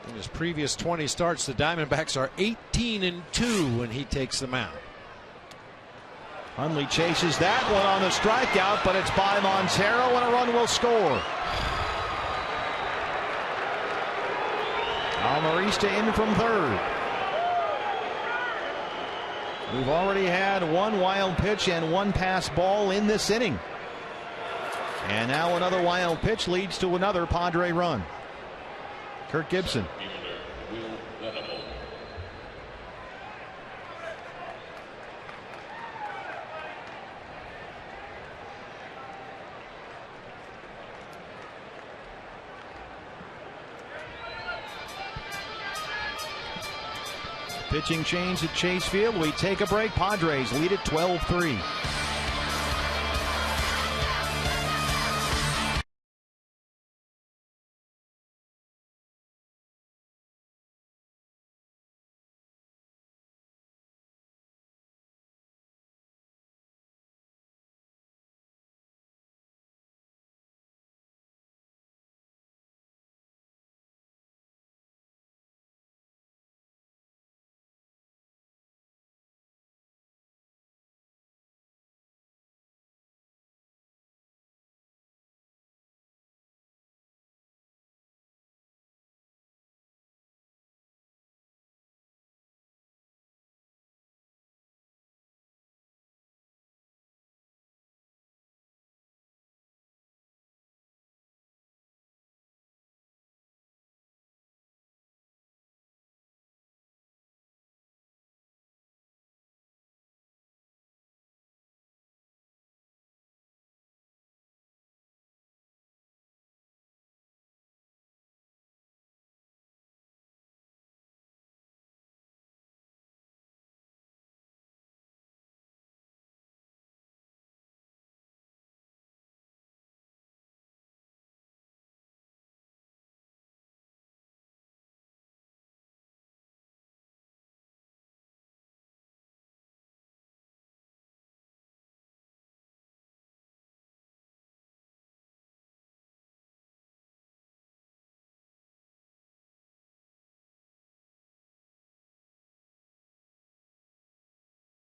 In his previous 20 starts, the Diamondbacks are 18-2 when he takes the mound. Hundley chases that one on the strikeout, but it's by Montero and a run will score. Almarista in from third. We've already had one wild pitch and one pass ball in this inning. And now another wild pitch leads to another Padre run. Kirk Gibson. Pitching change at Chase Field. We take a break. Padres lead it 12-3.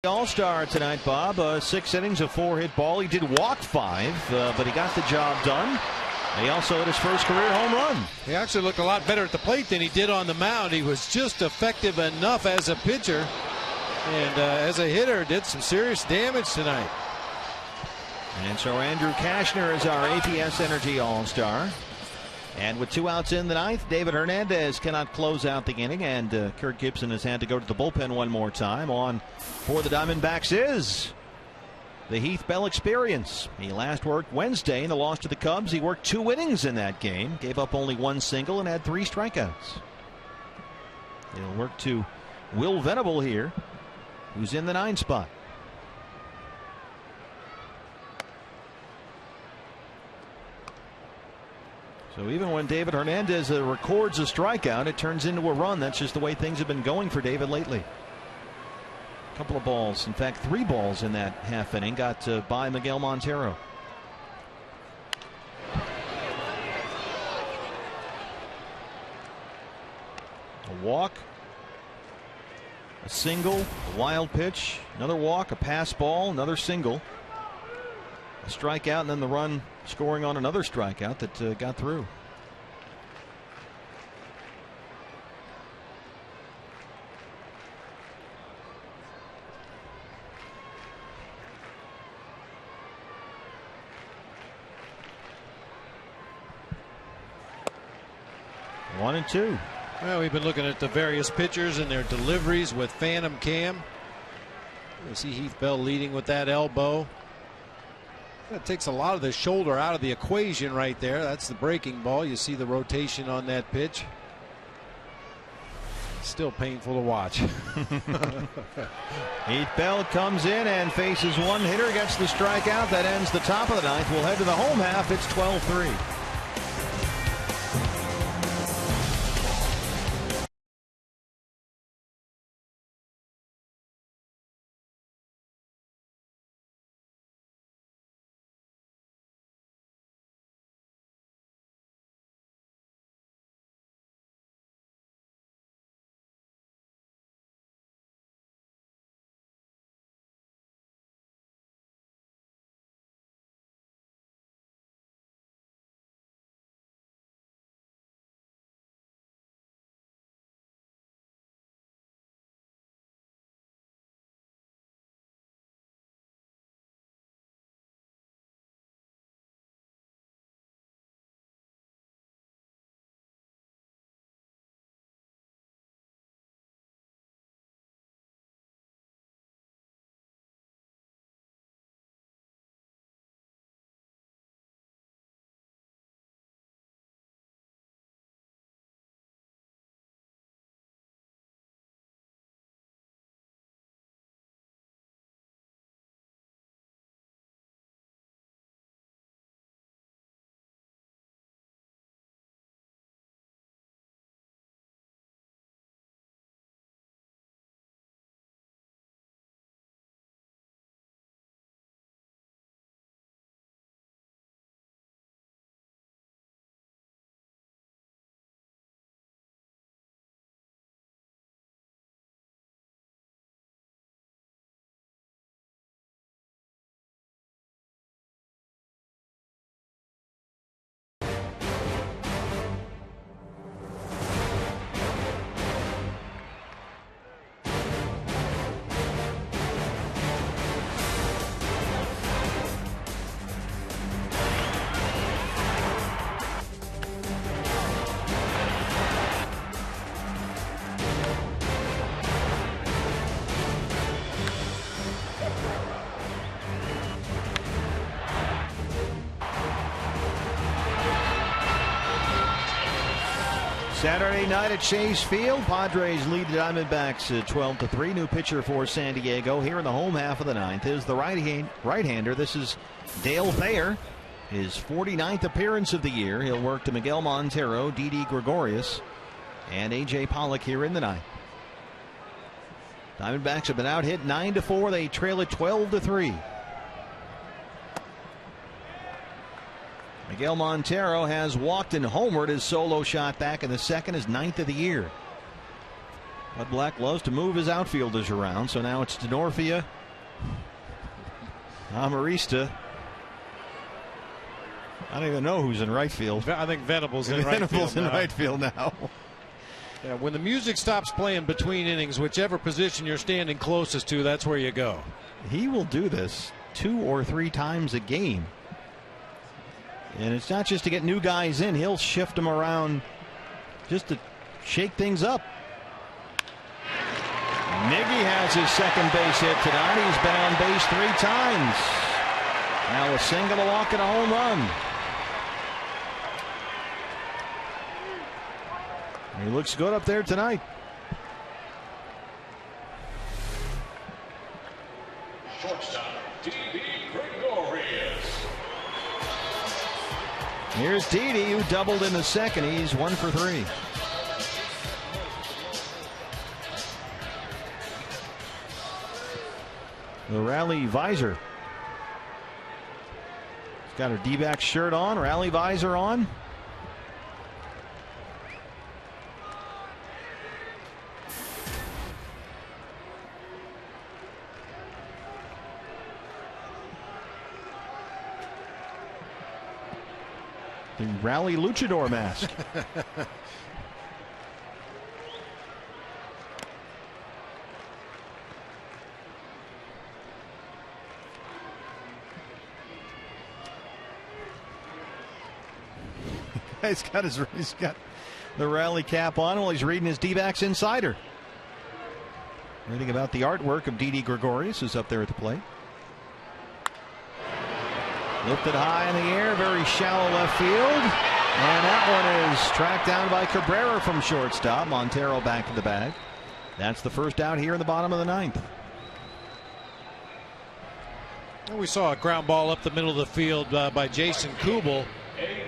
All-star tonight, Bob. 6 innings of 4-hit ball. He did walk 5, but he got the job done. He also hit his first career home run. He actually looked a lot better at the plate than he did on the mound. He was just effective enough as a pitcher, and as a hitter did some serious damage tonight. And so Andrew Kashner is our APS Energy All-Star. And with 2 outs in the 9th, David Hernandez cannot close out the inning, and Kirk Gibson has had to go to the bullpen one more time. On for the Diamondbacks is the Heath Bell experience. He last worked Wednesday in the loss to the Cubs. He worked 2 innings in that game, gave up only 1 single, and had 3 strikeouts. He'll work to Will Venable here, who's in the 9 spot. So even when David Hernandez records a strikeout, it turns into a run. That's just the way things have been going for David lately. A couple of balls, in fact 3 balls in that half inning got by Miguel Montero. A walk, a single, a wild pitch, another walk, a pass ball, another single, a strikeout, and then the run scoring on another strikeout that got through. One and two. Well, we've been looking at the various pitchers and their deliveries with Phantom Cam. You see Heath Bell leading with that elbow. That takes a lot of the shoulder out of the equation right there. That's the breaking ball. You see the rotation on that pitch. Still painful to watch. Heath Bell comes in and faces one hitter, gets the strikeout. That ends the top of the ninth. We'll head to the home half. It's 12-3. Saturday night at Chase Field. Padres lead the Diamondbacks 12-3. New pitcher for San Diego here in the home half of the ninth is the right-hander. This is Dale Thayer. His 49th appearance of the year. He'll work to Miguel Montero, Didi Gregorius, and A.J. Pollock here in the ninth. Diamondbacks have been out hit 9-4. They trail it 12-3. Miguel Montero has walked and homered his solo shot back in the second, his 9th of the year. Bud Black loves to move his outfielders around, so now it's Denorfia, Amarista. I don't even know who's in right field. I think Venable's in right field now. Yeah, when the music stops playing between innings, whichever position you're standing closest to, that's where you go. He will do this 2 or 3 times a game. And it's not just to get new guys in. He'll shift them around just to shake things up. Miggy has his second base hit tonight. He's been on base 3 times. Now a single, a walk, and a home run. He looks good up there tonight. Shortstop, Didi Gregorius. Here's Didi, who doubled in the second. He's 1 for 3. The Rally visor. He's got her D-back shirt on, Rally visor on. The rally luchador mask. He's got the rally cap on while he's reading his D-backs Insider. Reading about the artwork of Didi Gregorius, who's up there at the plate. Lifted high in the air, very shallow left field. And that one is tracked down by Cabrera from shortstop. Montero back to the bag. That's the first out here in the bottom of the ninth. We saw a ground ball up the middle of the field by Jason Kubel,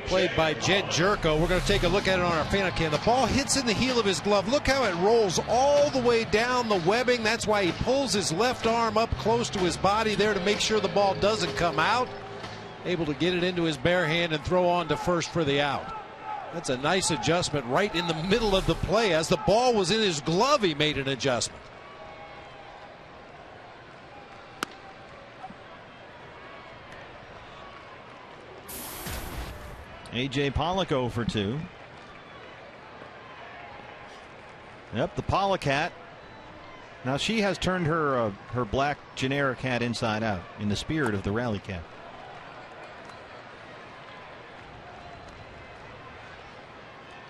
played by Jed Jerko. We're going to take a look at it on our Phantom Cam. The ball hits in the heel of his glove. Look how it rolls all the way down the webbing. That's why he pulls his left arm up close to his body there to make sure the ball doesn't come out. Able to get it into his bare hand and throw on to first for the out. That's a nice adjustment right in the middle of the play. As the ball was in his glove, he made an adjustment. A.J. Pollock 0 for 2. Yep, the Pollock hat. Now she has turned her black generic hat inside out in the spirit of the rally cap.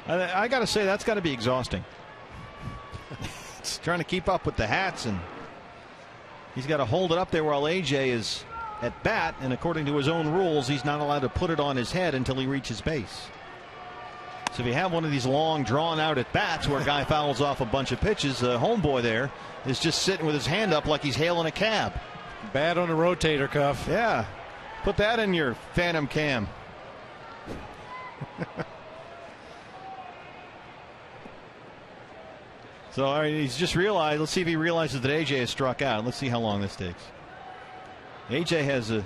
I got to say, that's got to be exhausting. It's trying to keep up with the hats, and he's got to hold it up there while AJ is at bat, and according to his own rules, he's not allowed to put it on his head until he reaches base. So if you have one of these long, drawn-out at-bats where a guy fouls off a bunch of pitches, the homeboy there is just sitting with his hand up like he's hailing a cab. Bad on the rotator cuff. Yeah. Put that in your Phantom Cam. So all right, he's just realized. Let's see if he realizes that AJ has struck out. Let's see how long this takes. AJ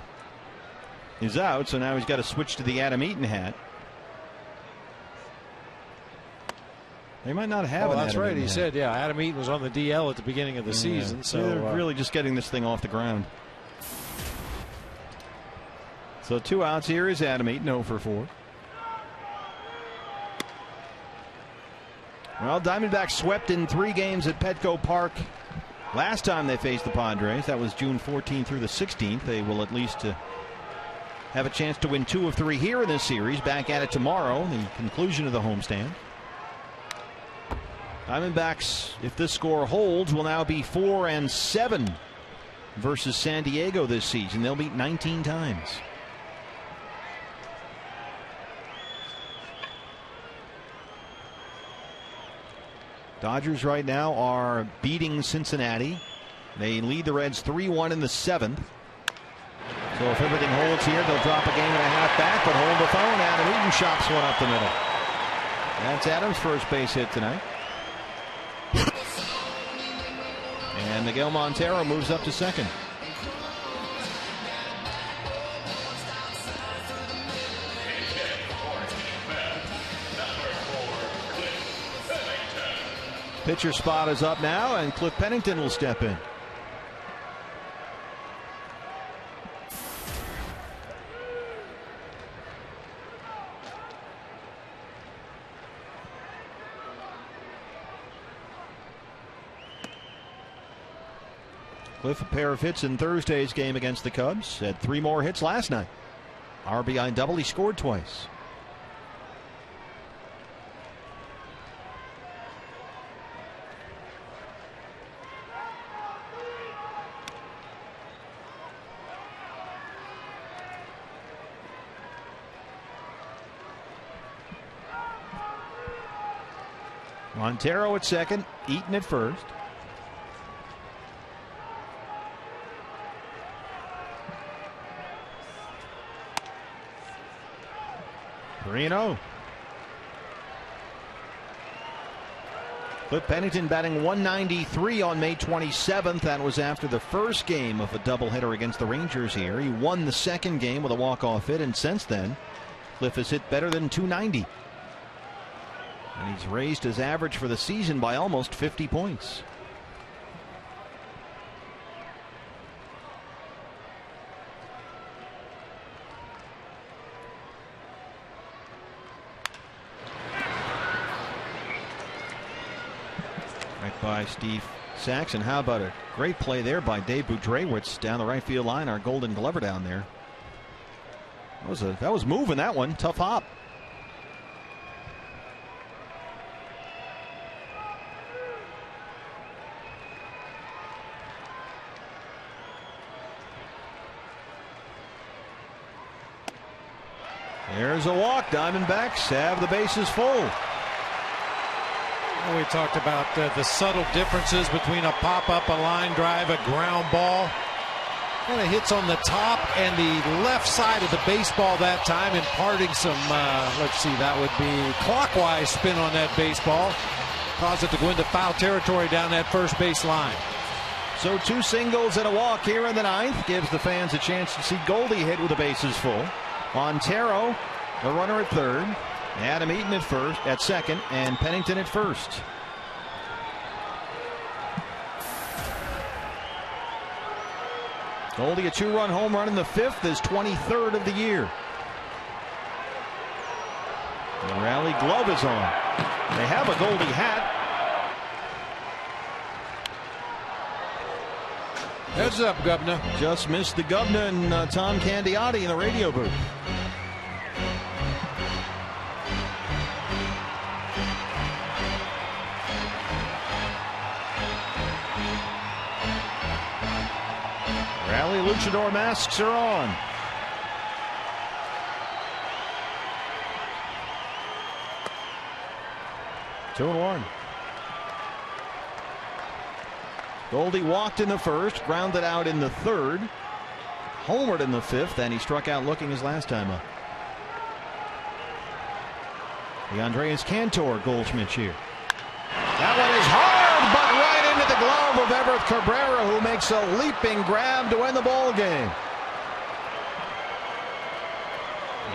is out, so now he's got to switch to the Adam Eaton hat. They might not have. Oh, an that's Adam right. Eaton He hat. said, yeah, Adam Eaton was on the DL at the beginning of the season. So they're really just getting this thing off the ground. So 2 outs. Here is Adam Eaton, 0 for 4. Well, Diamondbacks swept in 3 games at Petco Park last time they faced the Padres. That was June 14th through the 16th. They will at least have a chance to win 2 of 3 here in this series. Back at it tomorrow, the conclusion of the homestand. Diamondbacks, if this score holds, will now be 4-7 versus San Diego this season. They'll meet 19 times. Dodgers right now are beating Cincinnati. They lead the Reds 3-1 in the 7th. So if everything holds here, they'll drop a game and a half back, but hold the phone. Adam Eaton chops one up the middle. That's Adams' first base hit tonight. And Miguel Montero moves up to second. Pitcher spot is up now, and Cliff Pennington will step in. Cliff, a pair of hits in Thursday's game against the Cubs. Had 3 more hits last night. RBI double, he scored twice. Montero at second, Eaton at first. Reno. Cliff Pennington batting 193 on May 27th. That was after the first game of a doubleheader against the Rangers here. He won the second game with a walk-off hit, and since then, Cliff has hit better than 290. And he's raised his average for the season by almost 50 points. Right by Steve Saxon. How about a great play there by Dave Budrewicz down the right field line, our Golden Glover down there. That was moving, that one. Tough hop. There's a walk. Diamondbacks have the bases full. We talked about the subtle differences between a pop-up, a line drive, a ground ball. Kind of hits on the top and the left side of the baseball that time, imparting some, let's see, that would be clockwise spin on that baseball. Caused it to go into foul territory down that first base line. So 2 singles and a walk here in the 9th. Gives the fans a chance to see Goldie hit with the bases full. Montero, the runner at 3rd. Adam Eaton at second, and Pennington at 1st. Goldie, a 2-run home run in the 5th, his 23rd of the year. The rally glove is on. They have a Goldie hat. Heads up, Governor. Just missed the Governor and Tom Candiotti in the radio booth. Rally luchador masks are on. Two and one. Goldie walked in the 1st, grounded out in the 3rd, homered in the 5th, and he struck out looking his last time up. The Andreas Cantor Goldschmidt here. That one is hard, but right into the glove of Everett Cabrera, who makes a leaping grab to win the ball game.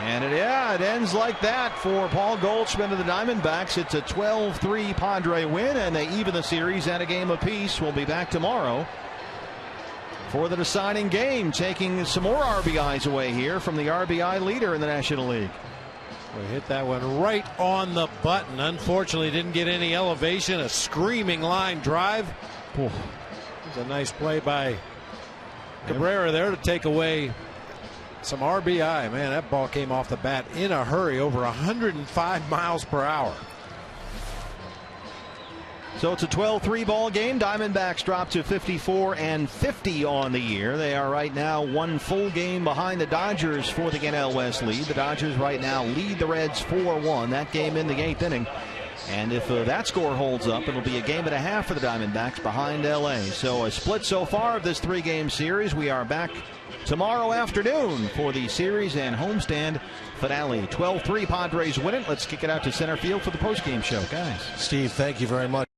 And it ends like that for Paul Goldschmidt of the Diamondbacks. It's a 12-3 Padre win, and they even the series at a game apiece. We'll be back tomorrow for the deciding game, taking some more RBIs away here from the RBI leader in the National League. We hit that one right on the button. Unfortunately, didn't get any elevation. A screaming line drive. It was a nice play by Cabrera there to take away some RBI. Man, that ball came off the bat in a hurry, over 105 miles per hour. So it's a 12-3 ball game. Diamondbacks drop to 54-50 on the year. They are right now 1 full game behind the Dodgers for the NL West lead. The Dodgers right now lead the Reds 4-1. That game in the 8th inning. And if that score holds up, it'll be a game and a half for the Diamondbacks behind LA. So a split so far of this 3-game series. We are back tomorrow afternoon for the series and homestand finale. 12-3 Padres win it. Let's kick it out to center field for the postgame show, guys. Steve, thank you very much.